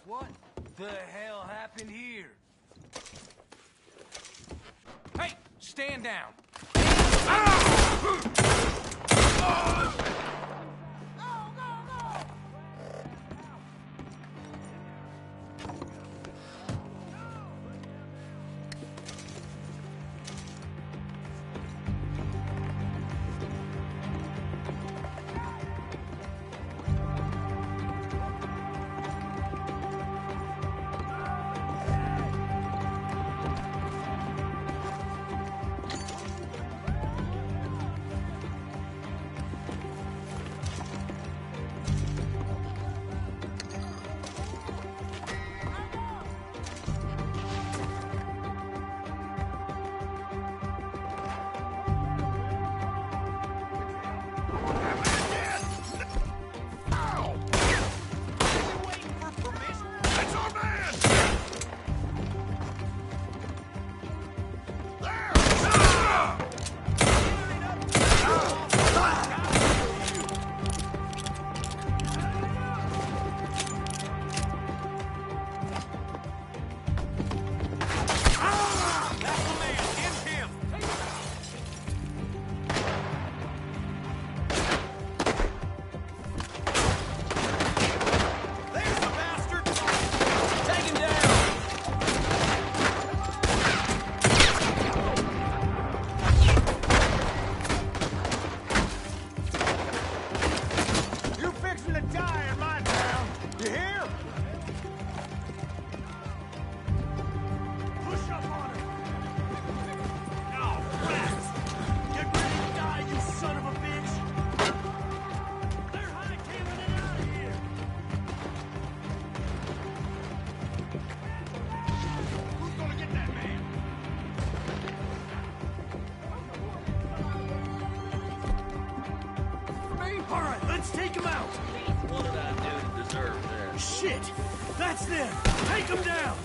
What the hell happened here? Hey, stand down. All right, let's take him out. What did I do to deserve this? Shit! That's them! Take him down!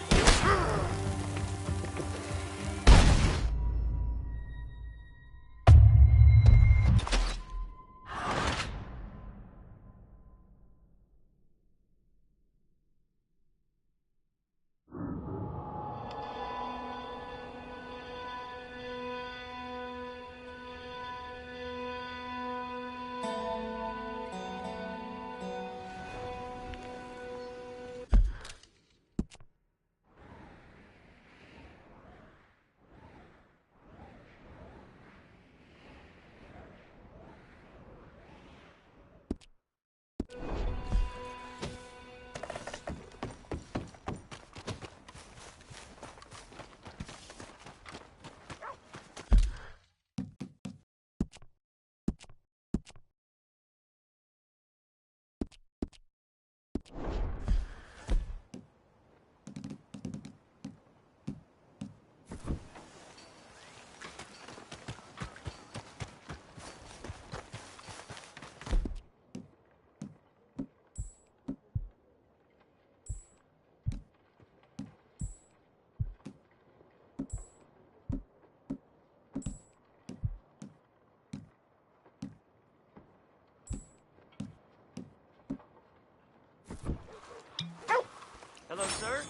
Hello, sir.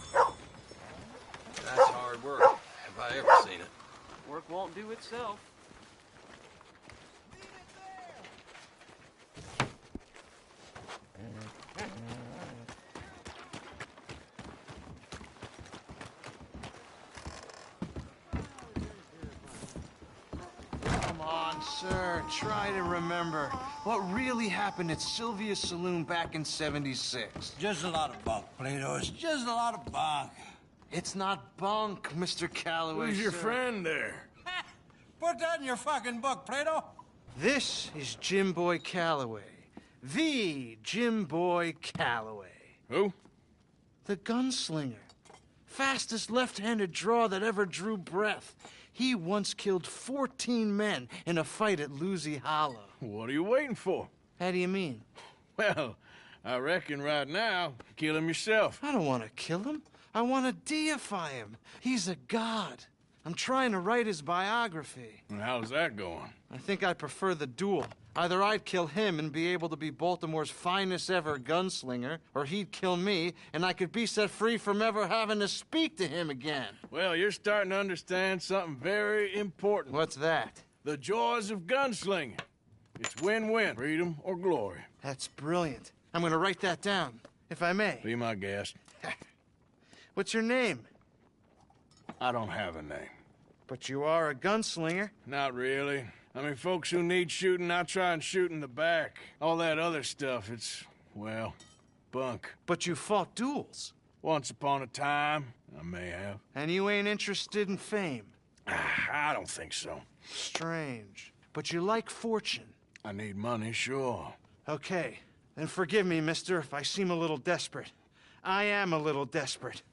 That's hard work. Have I ever seen it? Work won't do itself. Come on, sir. Try to remember what really happened at Sylvia's Saloon back in '76. Just a lot of bunk, Plato. It's just a lot of bunk. It's not bunk, Mr. Calloway. Who's your sir. friend there? Put that in your fucking book, Plato. This is Jim Boy Calloway. The Jim Boy Calloway. Who? The gunslinger. Fastest left-handed draw that ever drew breath. He once killed 14 men in a fight at Lucy Hollow. What are you waiting for? How do you mean? Well, I reckon right now, kill him yourself. I don't want to kill him. I want to deify him. He's a god. I'm trying to write his biography. And how's that going? I think I prefer the duel. Either I'd kill him and be able to be Baltimore's finest ever gunslinger, or he'd kill me and I could be set free from ever having to speak to him again. Well, you're starting to understand something very important. What's that? The joys of gunslinging. It's win-win, freedom or glory. That's brilliant. I'm gonna write that down, if I may. Be my guest. What's your name? I don't have a name. But you are a gunslinger. Not really. I mean, folks who need shooting, I try and shoot in the back. All that other stuff, it's, well, bunk. But you fought duels. Once upon a time, I may have. And you ain't interested in fame? I don't think so. Strange. But you like fortune. I need money, sure. Okay. Then forgive me, mister, if I seem a little desperate. I am a little desperate.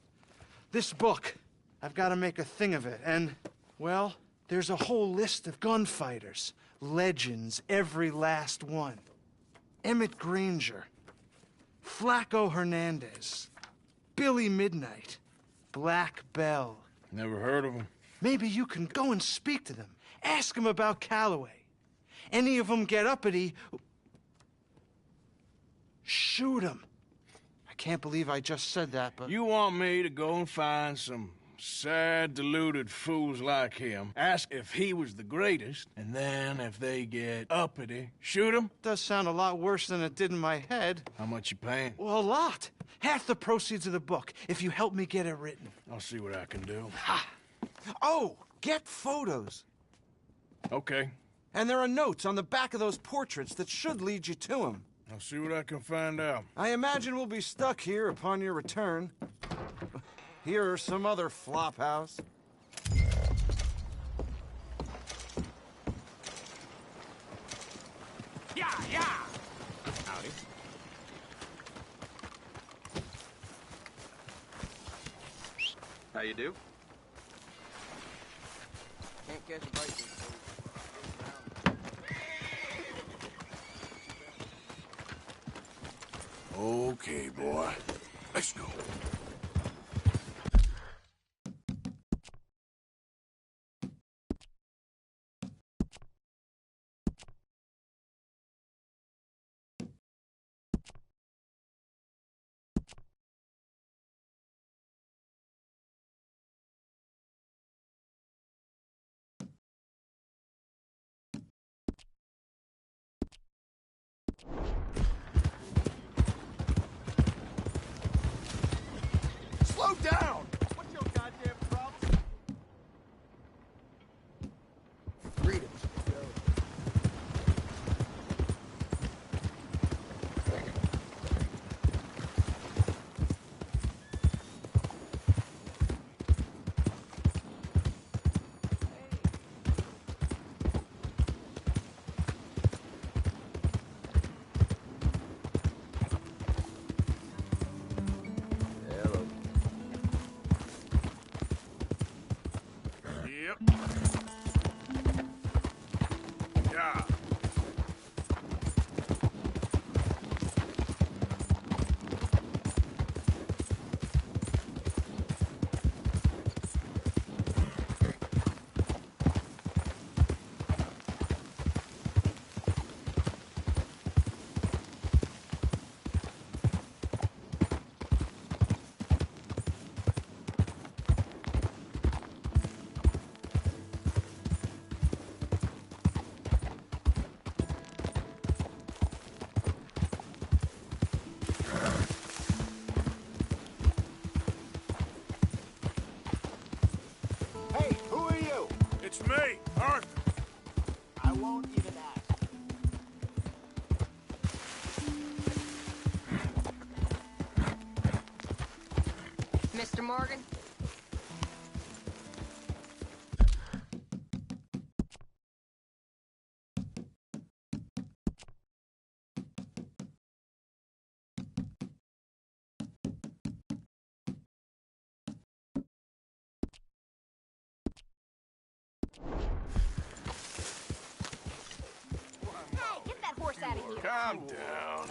This book, I've got to make a thing of it, and, well, there's a whole list of gunfighters. Legends, every last one. Emmett Granger. Flaco Hernandez. Billy Midnight. Black Bell. Never heard of them. Maybe you can go and speak to them. Ask them about Calloway. Any of them get uppity, shoot them. I can't believe I just said that, but... You want me to go and find some sad, deluded fools like him, ask if he was the greatest, and then if they get uppity, shoot him? Does sound a lot worse than it did in my head. How much you paying? Well, a lot. Half the proceeds of the book, if you help me get it written. I'll see what I can do. Ha! Oh, get photos. Okay. And there are notes on the back of those portraits that should lead you to him. I'll see what I can find out. I imagine we'll be stuck here upon your return. Here or some other flop house. Yeah, yeah! Howdy. How you do? Can't catch a bite. Okay, boy. Let's go. Slow down! What's your goddamn problem? Read it. Yeah. Hey, who are you? It's me, Arthur. I won't even ask. Mr. Morgan? out of here. Calm down.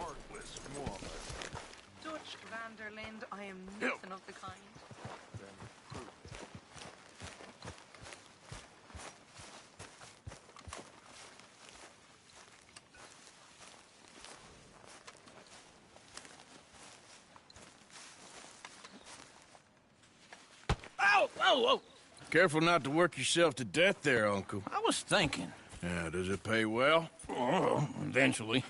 Dutch Vanderland, I am nothing of the kind. Ow! Oh, oh! Careful not to work yourself to death there, Uncle. I was thinking. Yeah, does it pay well? Oh, eventually.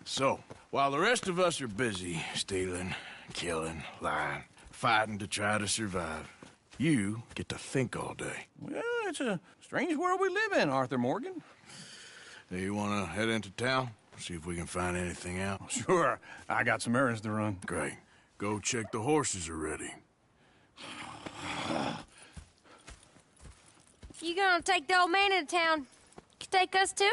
So, while the rest of us are busy stealing, killing, lying, fighting to try to survive, you get to think all day. Well, it's a strange world we live in, Arthur Morgan. Hey, you want to head into town? See if we can find anything out? Sure. I got some errands to run. Great. Go check the horses are ready. You gonna take the old man into town? You take us too?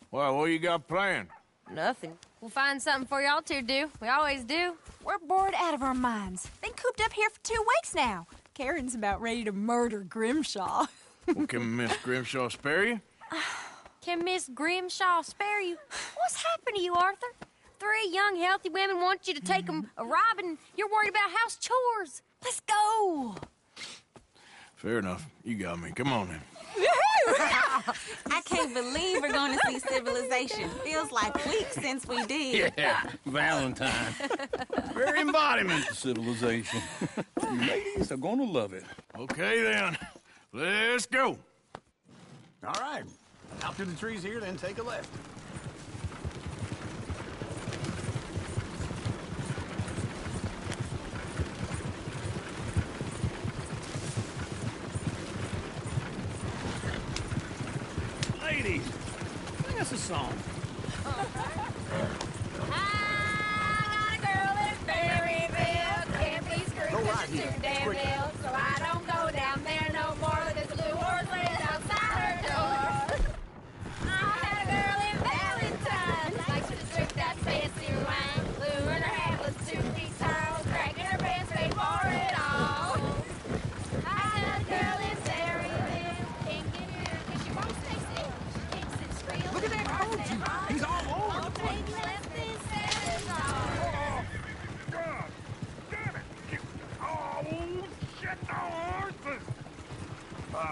Well, what you got planned? Nothing. We'll find something for y'all to do. We always do. We're bored out of our minds. Been cooped up here for 2 weeks now. Karen's about ready to murder Grimshaw. Well, can Miss Grimshaw spare you? Can Miss Grimshaw spare you? What's happened to you, Arthur? 3 young, healthy women want you to take them a robbing. You're worried about house chores. Let's go. Fair enough. You got me. Come on, then. I can't believe we're going to see civilization. Feels like weeks since we did. Yeah, Valentine. Very embodiment of civilization. You ladies are going to love it. Okay, then. Let's go. All right. Out through the trees here, then take a left. Ladies, sing us a song. I got a girl in Berryville. Can't be screwed 'cause she's too damn ill. So I don't go down there no more. There's a blue horse laying outside her door. I had a girl in Valentine. Likes to drink that fancy wine. Blue in her hat was 2 feet tall. Cracking her pants, paid for it all. I had a girl in Berryville. Can't get her 'cause she won't stay still. She kicks and squeals. Look at that coach. He's all over the place.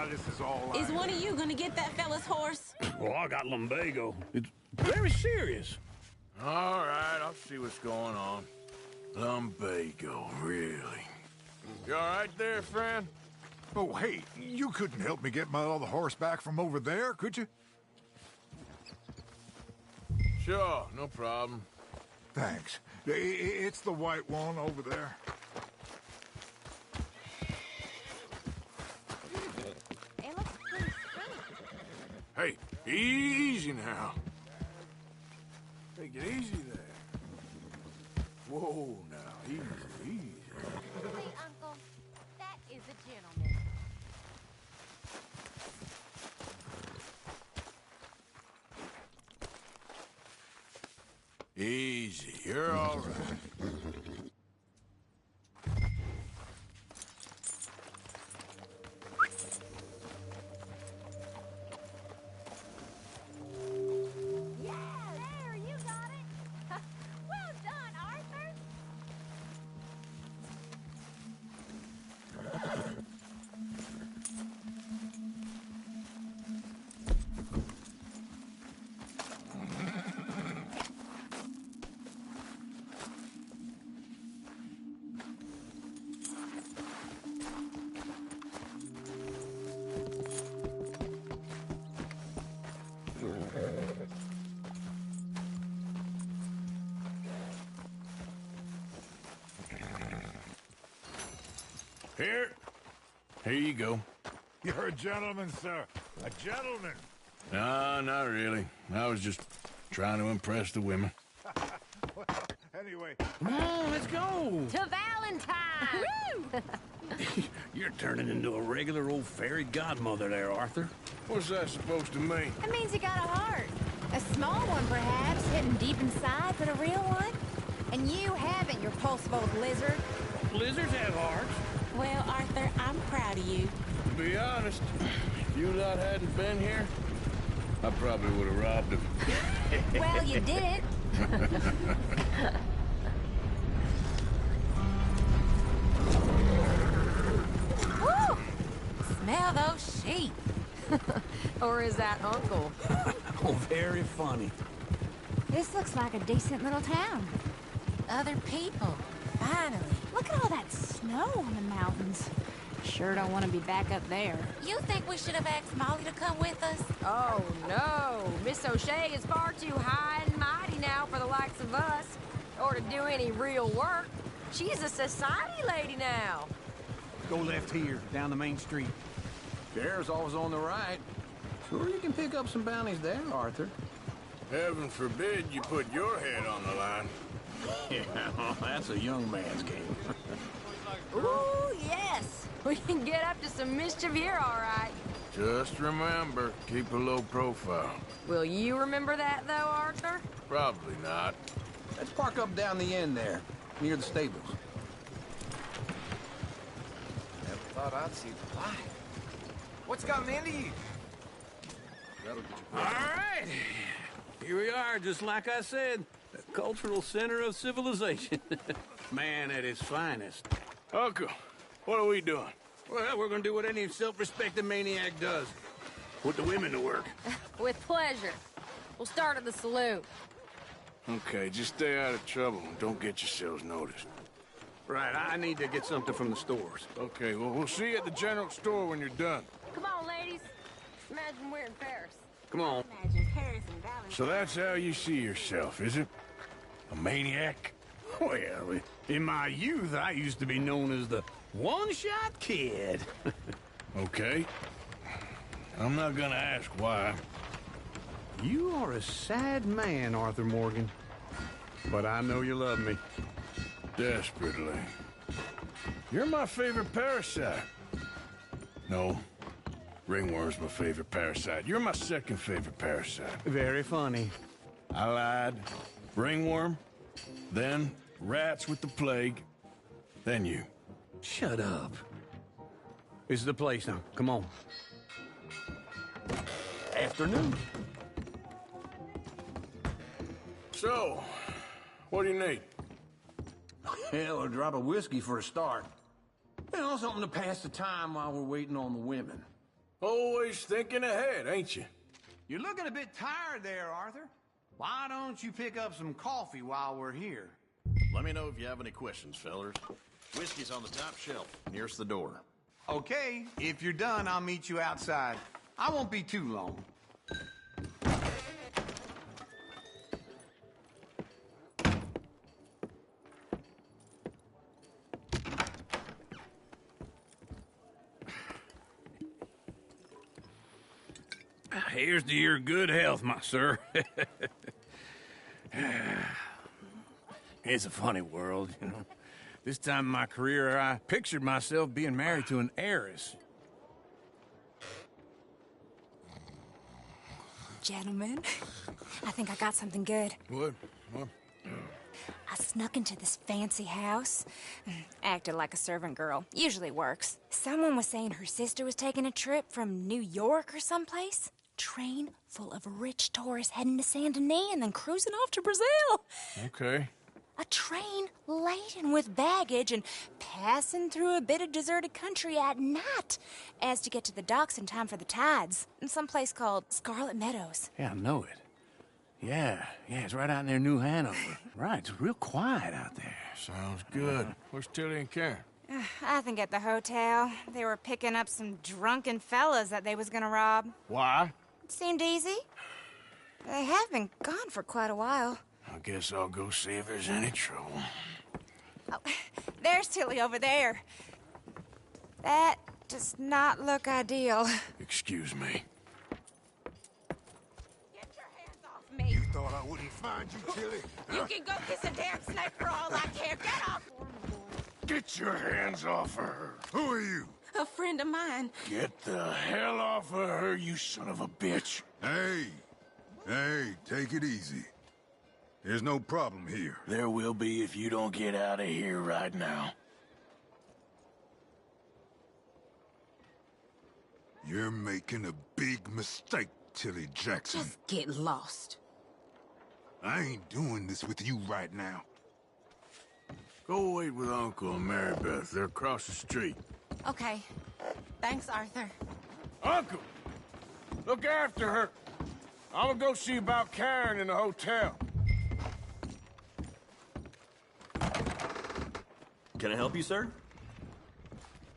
This is all Is one of you going to get that fella's horse? Well, I got lumbago. It's very serious. All right, I'll see what's going on. Lumbago, really? You all right there, friend? Oh, hey, you couldn't help me get my other horse back from over there, could you? Sure, no problem. Thanks. It's the white one over there. Hey, easy now. Take it easy there. Whoa, now, easy, easy. Hey, Uncle, that is a gentleman. Easy, you're all right. Here you go. You're a gentleman, sir. A gentleman. No, not really. I was just trying to impress the women. Well, anyway. Come on, let's go. To Valentine! You're turning into a regular old fairy godmother there, Arthur. What's that supposed to mean? That means you got a heart. A small one, perhaps, hidden deep inside, but a real one. And you haven't, your pulseful old lizard. Lizards have hearts. Well, Arthur, I'm proud of you. To be honest, if you lot hadn't been here, I probably would have robbed him. Well, you didn't. Woo! Smell those sheep. Or is that Uncle? Oh, very funny. This looks like a decent little town. Other people, finally. Look at all that snow on the mountains. Sure don't want to be back up there. You think we should have asked Molly to come with us? Oh, no. Miss O'Shea is far too high and mighty now for the likes of us, or to do any real work. She's a society lady now. Go left here, down the main street. Sheriff's always on the right. Sure you can pick up some bounties there, Arthur. Heaven forbid you put your head on the line. Yeah, that's a young man's game. Ooh, yes. We can get up to some mischief here, all right. Just remember, keep a low profile. Will you remember that, though, Arthur? Probably not. Let's park up down the end there, near the stables. Never thought I'd see the light. What's gotten into you? That'll get you. All right. Here we are, just like I said. The cultural center of civilization. Man at his finest. Uncle, what are we doing? Well, we're gonna do what any self-respecting maniac does. Put the women to work. With pleasure. We'll start at the saloon. Okay, just stay out of trouble and don't get yourselves noticed. Right, I need to get something from the stores. Okay, well, we'll see you at the general store when you're done. Come on, ladies. Imagine we're in Paris. Come on. Imagine Paris and Valentine. So that's how you see yourself, is it? A maniac? Well, in my youth, I used to be known as the one-shot kid. Okay. I'm not gonna ask why. You are a sad man, Arthur Morgan. But I know you love me. Desperately. You're my favorite parasite. No. Ringworm's my favorite parasite. You're my second favorite parasite. Very funny. I lied. Ringworm, then rats with the plague, then you. Shut up. This is the place now. Come on. Afternoon. So, what do you need? Hell, a drop of whiskey for a start. You know, something to pass the time while we're waiting on the women. Always thinking ahead, ain't you? You're looking a bit tired there, Arthur. Why don't you pick up some coffee while we're here? Let me know if you have any questions, fellers. Whiskey's on the top shelf, nearest the door. Okay, if you're done, I'll meet you outside. I won't be too long. Here's to your good health, my sir. It's a funny world, you know. This time in my career, I pictured myself being married to an heiress. Gentlemen, I think I got something good. What? I snuck into this fancy house. Acted like a servant girl. Usually works. Someone was saying her sister was taking a trip from New York or someplace. Train full of rich tourists heading to Saint Denis and then cruising off to Brazil. Okay. A train laden with baggage and passing through a bit of deserted country at night as to get to the docks in time for the tides in some place called Scarlet Meadows. Yeah, I know it. Yeah, it's right out near New Hanover. Right, it's real quiet out there. Sounds good. Where's Tilly and Karen? I think at the hotel. They were picking up some drunken fellas that they was gonna rob. Why? It seemed easy. They have been gone for quite a while. I guess I'll go see if there's any trouble. Oh, there's Tilly over there. That does not look ideal. Excuse me. Get your hands off me. You thought I wouldn't find you, Tilly? You can go kiss a damn snake for all I care. Get off! Get your hands off her. Who are you? A friend of mine. Get the hell off of her, you son of a bitch. Hey, take it easy. There's no problem here. There will be if you don't get out of here right now. You're making a big mistake, Tilly Jackson. Just get lost. I ain't doing this with you right now. Go wait with Uncle and Mary Beth. They're across the street. Okay. Thanks, Arthur. Uncle! Look after her. I'm gonna go see about Karen in the hotel. Can I help you, sir?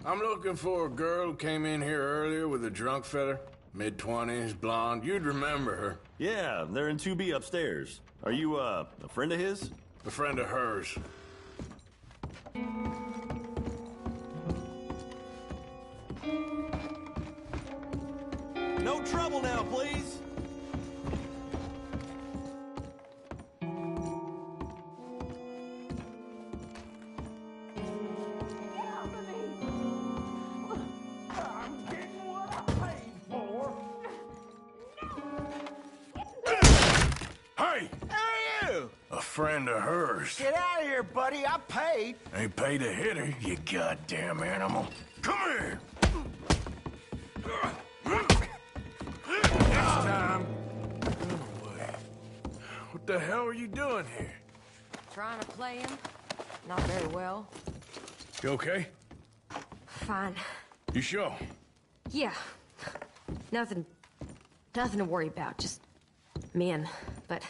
I'm looking for a girl who came in here earlier with a drunk fella. Mid-20s, blonde. You'd remember her. Yeah, they're in 2B upstairs. Are you, a friend of his? A friend of hers. No trouble now, please. Hey! Who are you? A friend of hers. Get out of here, buddy. I paid. Ain't paid to hit her, you goddamn animal. Come here! Next time, run away. What the hell are you doing here? Trying to play him. Not very well. You okay? Fine. You sure? Yeah. Nothing to worry about. Just men. But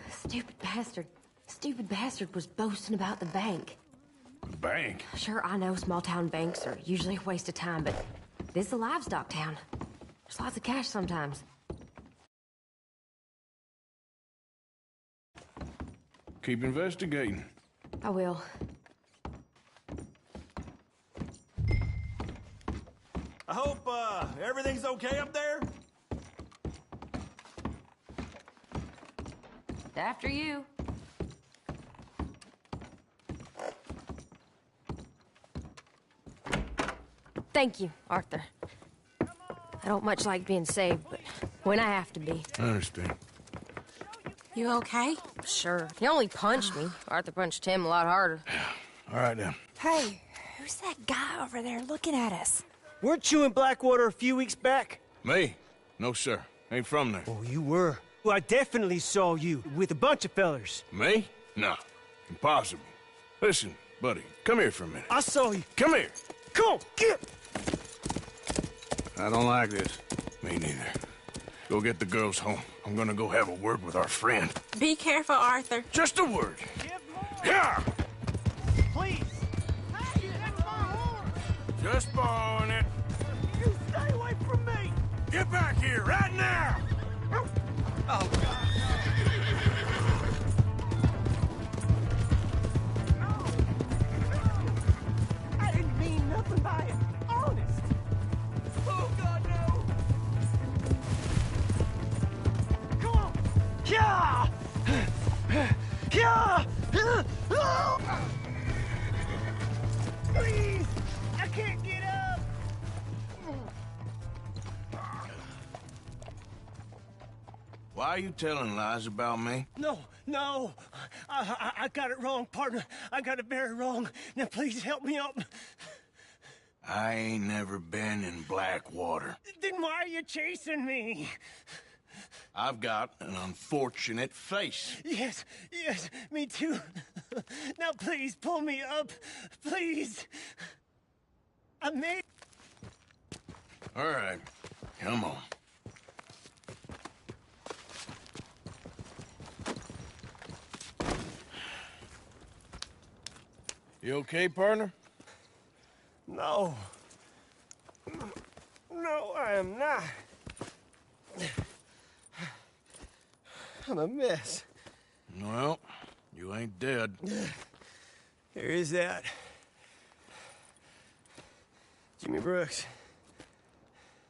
stupid bastard was boasting about the bank. The bank? Sure, I know small town banks are usually a waste of time, but this is a livestock town. There's lots of cash sometimes. Keep investigating. I will. I hope, everything's okay up there? After you. Thank you, Arthur. I don't much like being saved, but when I have to be. I understand. You okay? Sure. He only punched me. Arthur punched him a lot harder. All right, then. Hey, who's that guy over there looking at us? Weren't you in Blackwater a few weeks back? Me? No, sir. Ain't from there. Oh, you were. Well, I definitely saw you with a bunch of fellers. Me? No. Impossible. Listen, buddy, come here for a minute. I saw you. Come here. Come on, get! I don't like this. Me neither. Go get the girls home. I'm gonna go have a word with our friend. Be careful, Arthur. Just a word. Yeah! Please! Hey, that's my horse! Just borrowing it. You stay away from me! Get back here, right now! Oh, God. I didn't mean nothing by it. Honest. Oh, God, no. Come on. Yeah! Yeah! Please! I can't get up! Why are you telling lies about me? No. I got it wrong, partner. I got it very wrong. Now, please help me up. I ain't never been in Blackwater. Then why are you chasing me? I've got an unfortunate face. Yes, me too. Now, please, pull me up. Please. I made... All right, come on. You okay, partner? No. No, I am not. I'm a mess. Well, you ain't dead. There is that. Jimmy Brooks.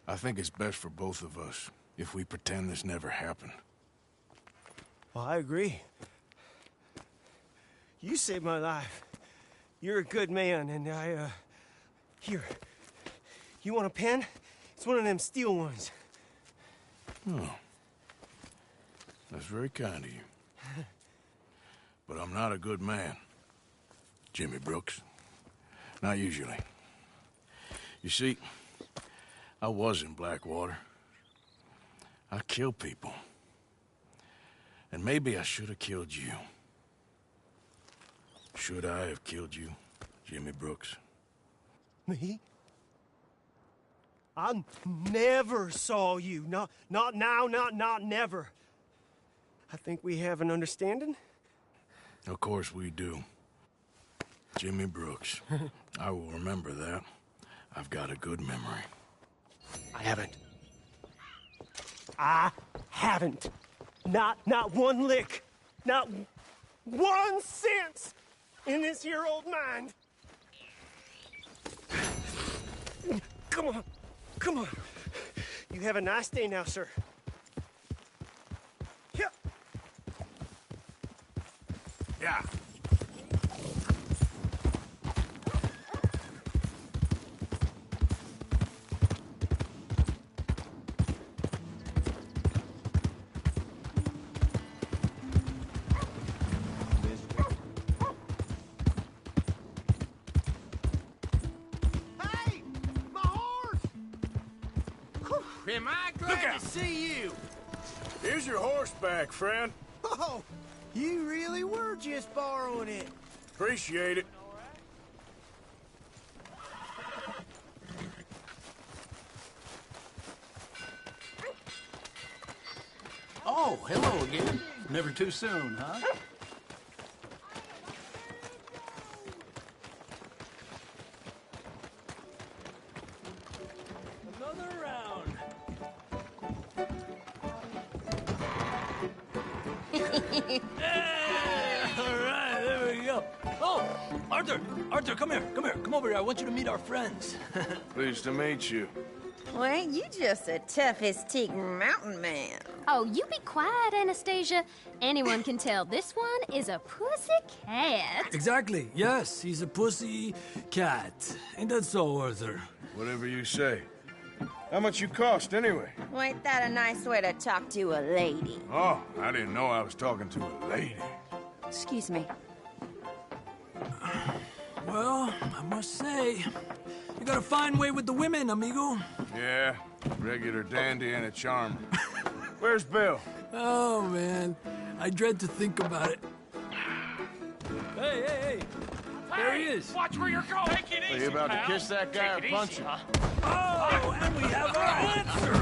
I think it's best for both of us if we pretend this never happened. Well, I agree. You saved my life. You're a good man, and Here. You want a pen? It's one of them steel ones. Oh. That's very kind of you. But I'm not a good man, Jimmy Brooks. Not usually. You see, I was in Blackwater. I kill people. And maybe I should have killed you. Should I have killed you, Jimmy Brooks? Me? I never saw you. Not now, not never. I think we have an understanding. Of course we do. Jimmy Brooks. I will remember that. I've got a good memory. I haven't. Not one lick. Not 1 cent in this here old mind. Come on. Come on. You have a nice day now, sir. Yep. Yeah. Am I glad to see you? Here's your horseback, friend. Oh, you really were just borrowing it. Appreciate it. Oh, hello again. Never too soon, huh? Another round. All right, there we go. Oh, Arthur, come here. Come over here. I want you to meet our friends. Pleased to meet you. Well, ain't you just a tough as teak mountain man? Oh, you be quiet, Anastasia. Anyone can tell this one is a pussy cat. Exactly. Yes, he's a pussy cat. Ain't that so, Arthur? Whatever you say. How much you cost, anyway? Well, ain't that a nice way to talk to a lady? Oh, I didn't know I was talking to a lady. Excuse me. Well, I must say, you got a fine way with the women, amigo. Yeah, regular dandy and a charmer. Where's Bill? Oh, man. I dread to think about it. Hey! There he is. Watch where you're going. Take it Are easy, you about pal. to kiss that guy or punch him? Oh, and we have our answer.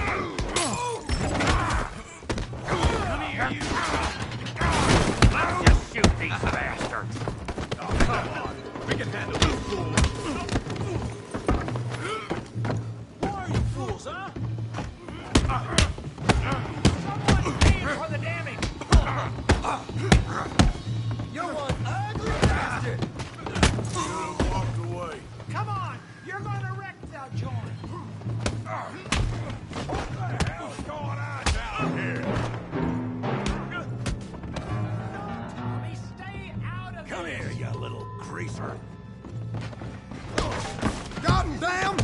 Come here, you. Let's just shoot these bastards. Oh, come on. We can handle this fool. Who are you fools, huh? Someone pay for the damage. You're one ugly bastard. Should've walked away. Come on. You're gonna wreck that joint. What the hell's going on down here? No, Tommy, stay out of Come this. here, you little greaser. Got him, damn!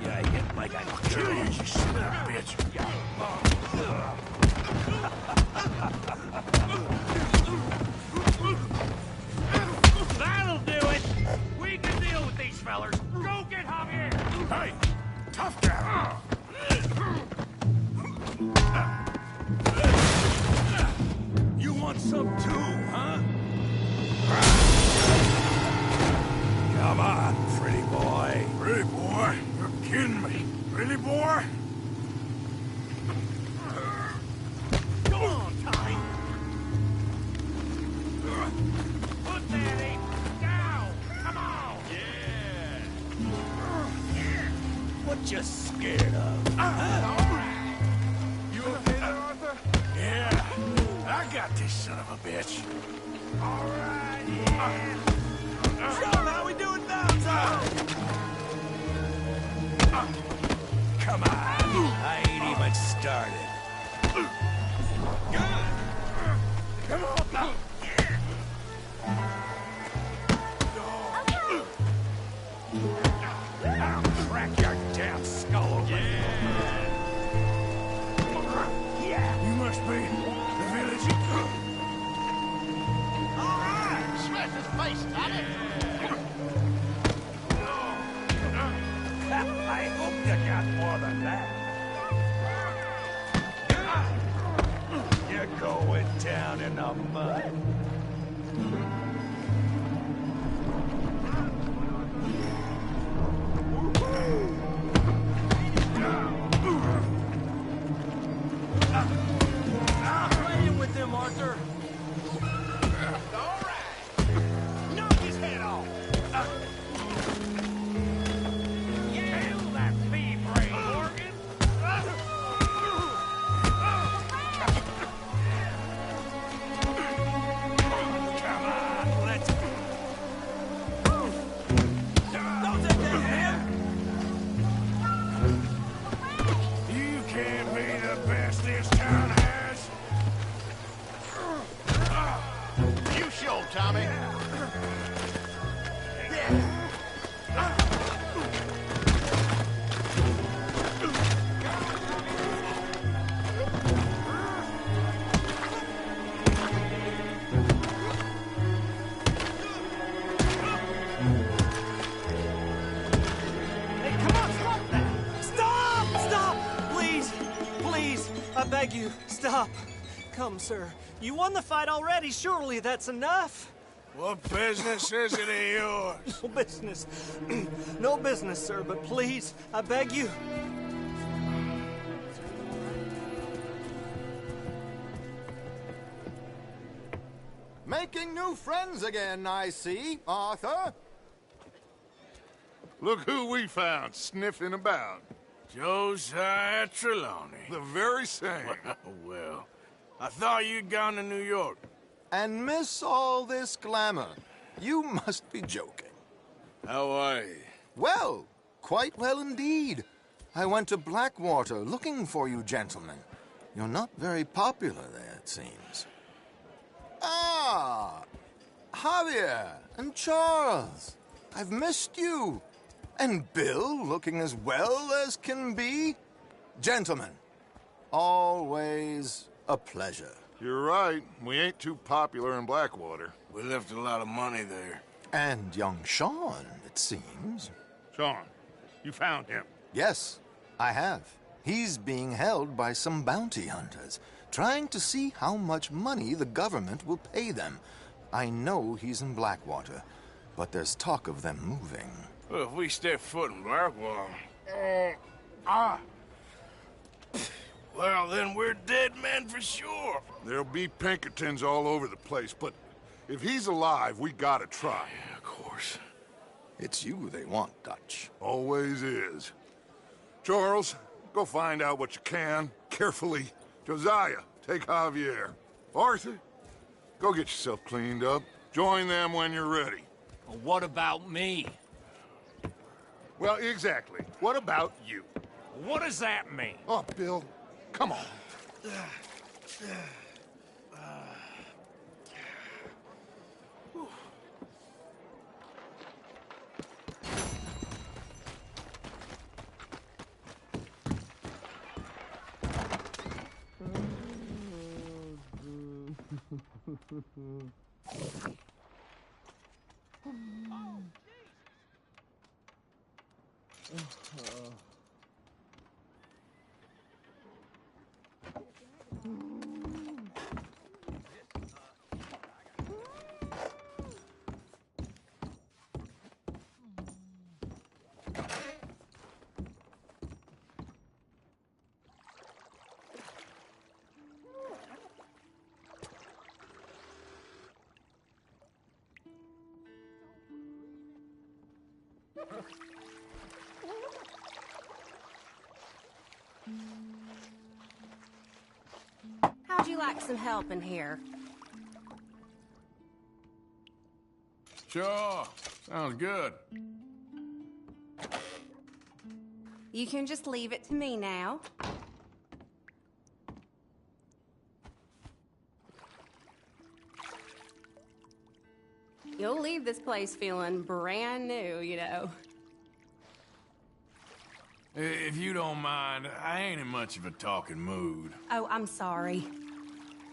Yeah, you hit like a Jeez, you son of a bitch. That'll do it. We can deal with these fellers. Go get Javier. Hey, tough guy. You want some too, huh? Come on, pretty boy. Pretty boy? You're kidding me. Pretty boy? Come on, Tommy. Put that ape down. Come on. Yeah. What you scared of? You okay there, Arthur? Yeah. I got this son of a bitch. All right, yeah. So, how we doing now, Tom? Come on. I ain't even started. Come on now. I'll crack your damn skull open. You must be the village. All right, smash his face, Tommy. I hope you got more than that. Going down in the mud. Playing with them, Arthur. All right. Knock his head off. Kill that pea-brain, Morgan! Come on, let's... Don't take that, man! You can't be the best this town has. You show, Tommy. Hey, come on, stop that! Stop! Stop! Please! Please! I beg you, stop. Come, sir. You won the fight already. Surely that's enough. What business is it of yours? No business. No business, sir, but please, I beg you. Making new friends again, I see, Arthur. Look who we found sniffing about. Josiah Trelawney. The very same. Well, I thought you'd gone to New York. And miss all this glamour. You must be joking. How are you? Well, quite well indeed. I went to Blackwater looking for you gentlemen. You're not very popular there, it seems. Ah, Javier and Charles. I've missed you. And Bill looking as well as can be. Gentlemen, always a pleasure. You're right. We ain't too popular in Blackwater. We left a lot of money there. And young Sean, it seems. Sean, you found him. Yes, I have. He's being held by some bounty hunters, trying to see how much money the government will pay them. I know he's in Blackwater, but there's talk of them moving. Well, if we step foot in Blackwater... Well, then we're dead men for sure. There'll be Pinkertons all over the place, but if he's alive, we gotta try. Yeah, of course. It's you they want, Dutch. Always is. Charles, go find out what you can, carefully. Josiah, take Javier. Arthur, go get yourself cleaned up. Join them when you're ready. Well, what about me? Well, exactly. What about you? What does that mean? Oh, Bill, come on. How'd you like some help in here? Sure. Sounds good. You can just leave it to me now. You'll leave this place feeling brand new, you know. If you don't mind, I ain't in much of a talking mood. Oh, I'm sorry.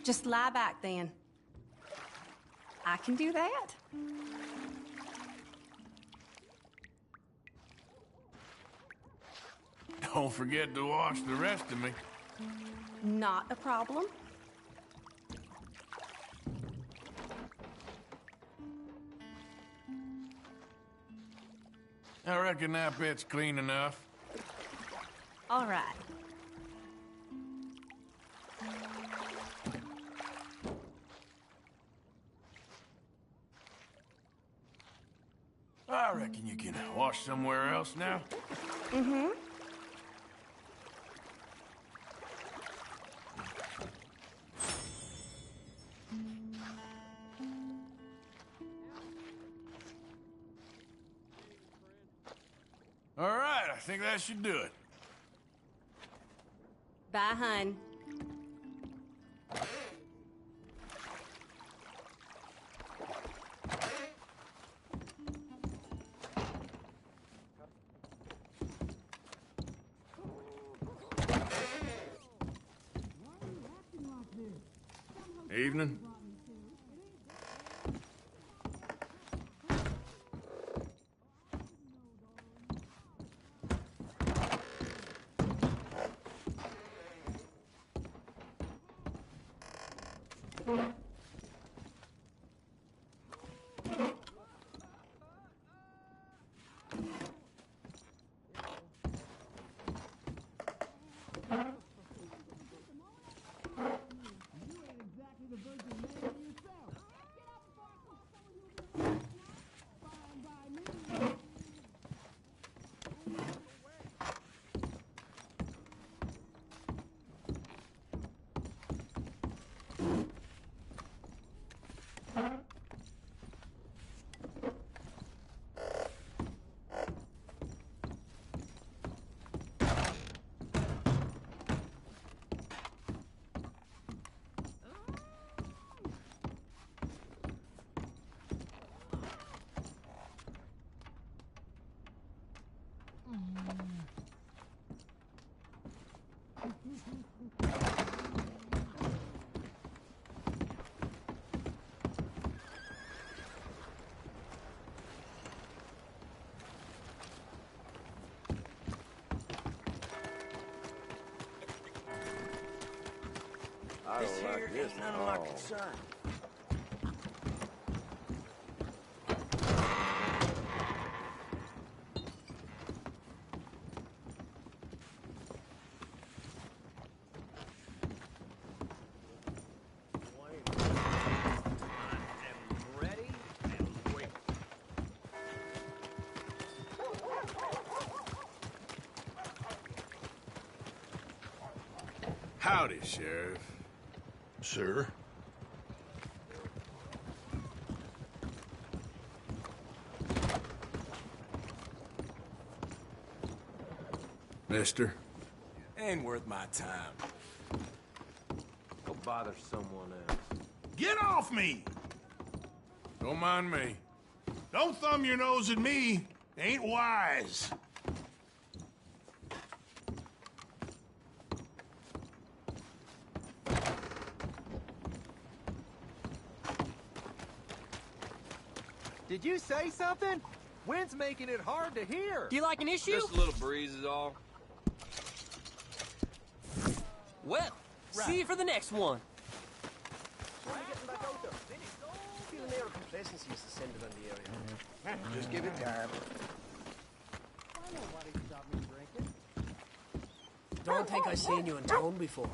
Just lie back then. I can do that. Don't forget to wash the rest of me. Not a problem. I reckon that bit's clean enough. All right. I reckon you can wash somewhere else now. Mm-hmm. All right, I think that should do it. Bye, hun. Evening. I don't like this none of my concern. Howdy, Sheriff. Sir? Mister? Ain't worth my time. Go bother someone else. Get off me! Don't mind me. Don't thumb your nose at me. Ain't wise. Did you say something? Wind's making it hard to hear. Do you like an issue? Just a little breeze is all. Well, see you for the next one. Feeling air of complacency is descended on the area. Just give it time. Don't think I've seen you in town before.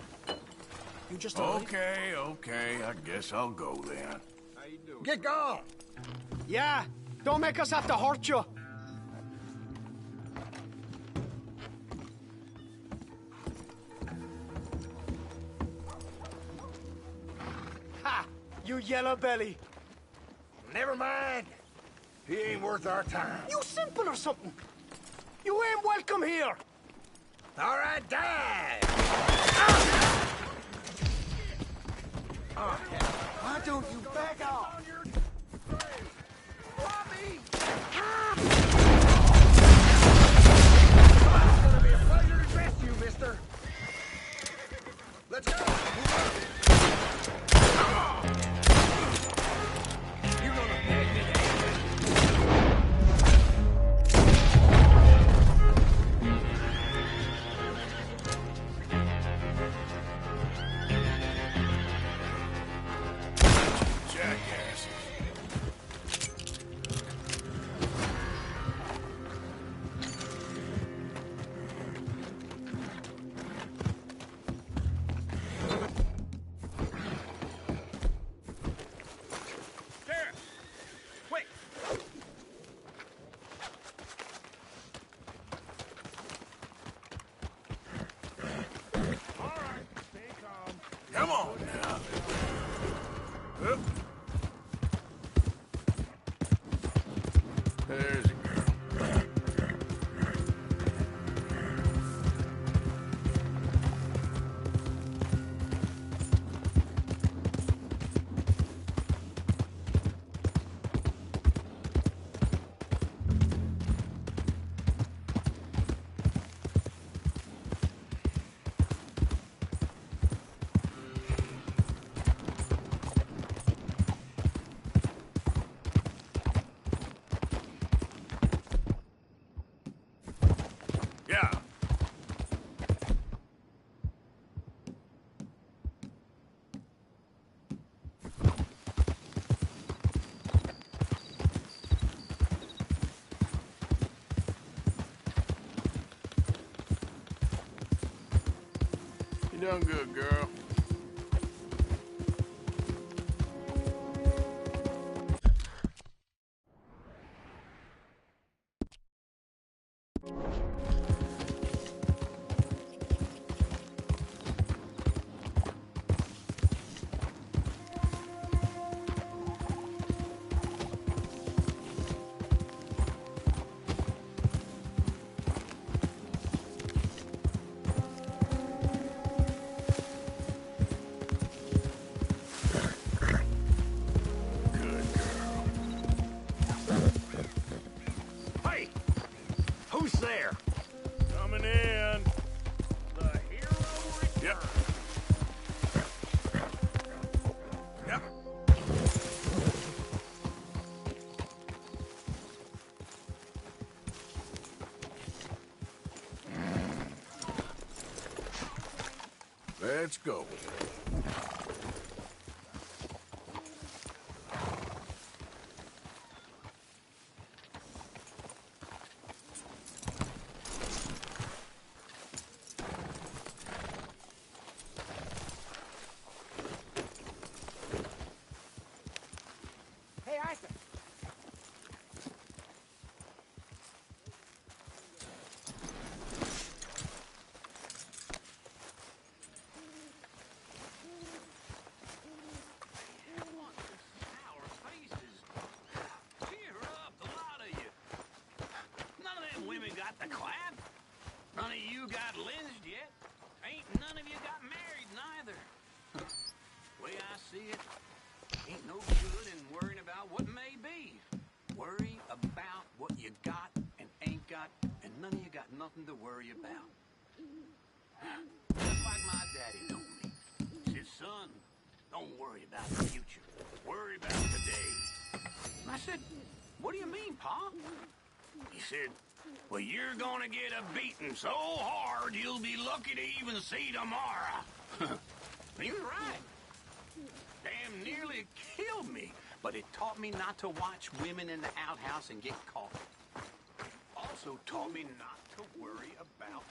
You just Okay, I guess I'll go then. How you doing? Get going. Yeah, don't make us have to hurt you. Ha! You yellow belly. Never mind. He ain't worth our time. You simple or something. You ain't welcome here. All right, dive! Why don't you back off? It's gonna be a pleasure to dress you, mister. Let's go! You're gonna beg me to Jackass. There's a girl. Yeah. You done good, girl. Hey! Who's there? Coming in. The hero returns. Yep. Yep. Let's go. Hey, Arthur. Cheer up, the lot of you. None of them women got the clap. None of you got lynched yet. Ain't none of you got married neither. Way I see it, ain't no good in worrying about what may be. Worry about what you got and ain't got, and none of you got nothing to worry about. Just like my daddy told me. He said, son, don't worry about the future. Worry about today. And I said, what do you mean, Pa? He said, well, you're gonna get a beating so hard you'll be lucky to even see tomorrow. He was right. Damn nearly killed me, but it taught me not to watch women in the outhouse and get caught. Also taught me not to worry about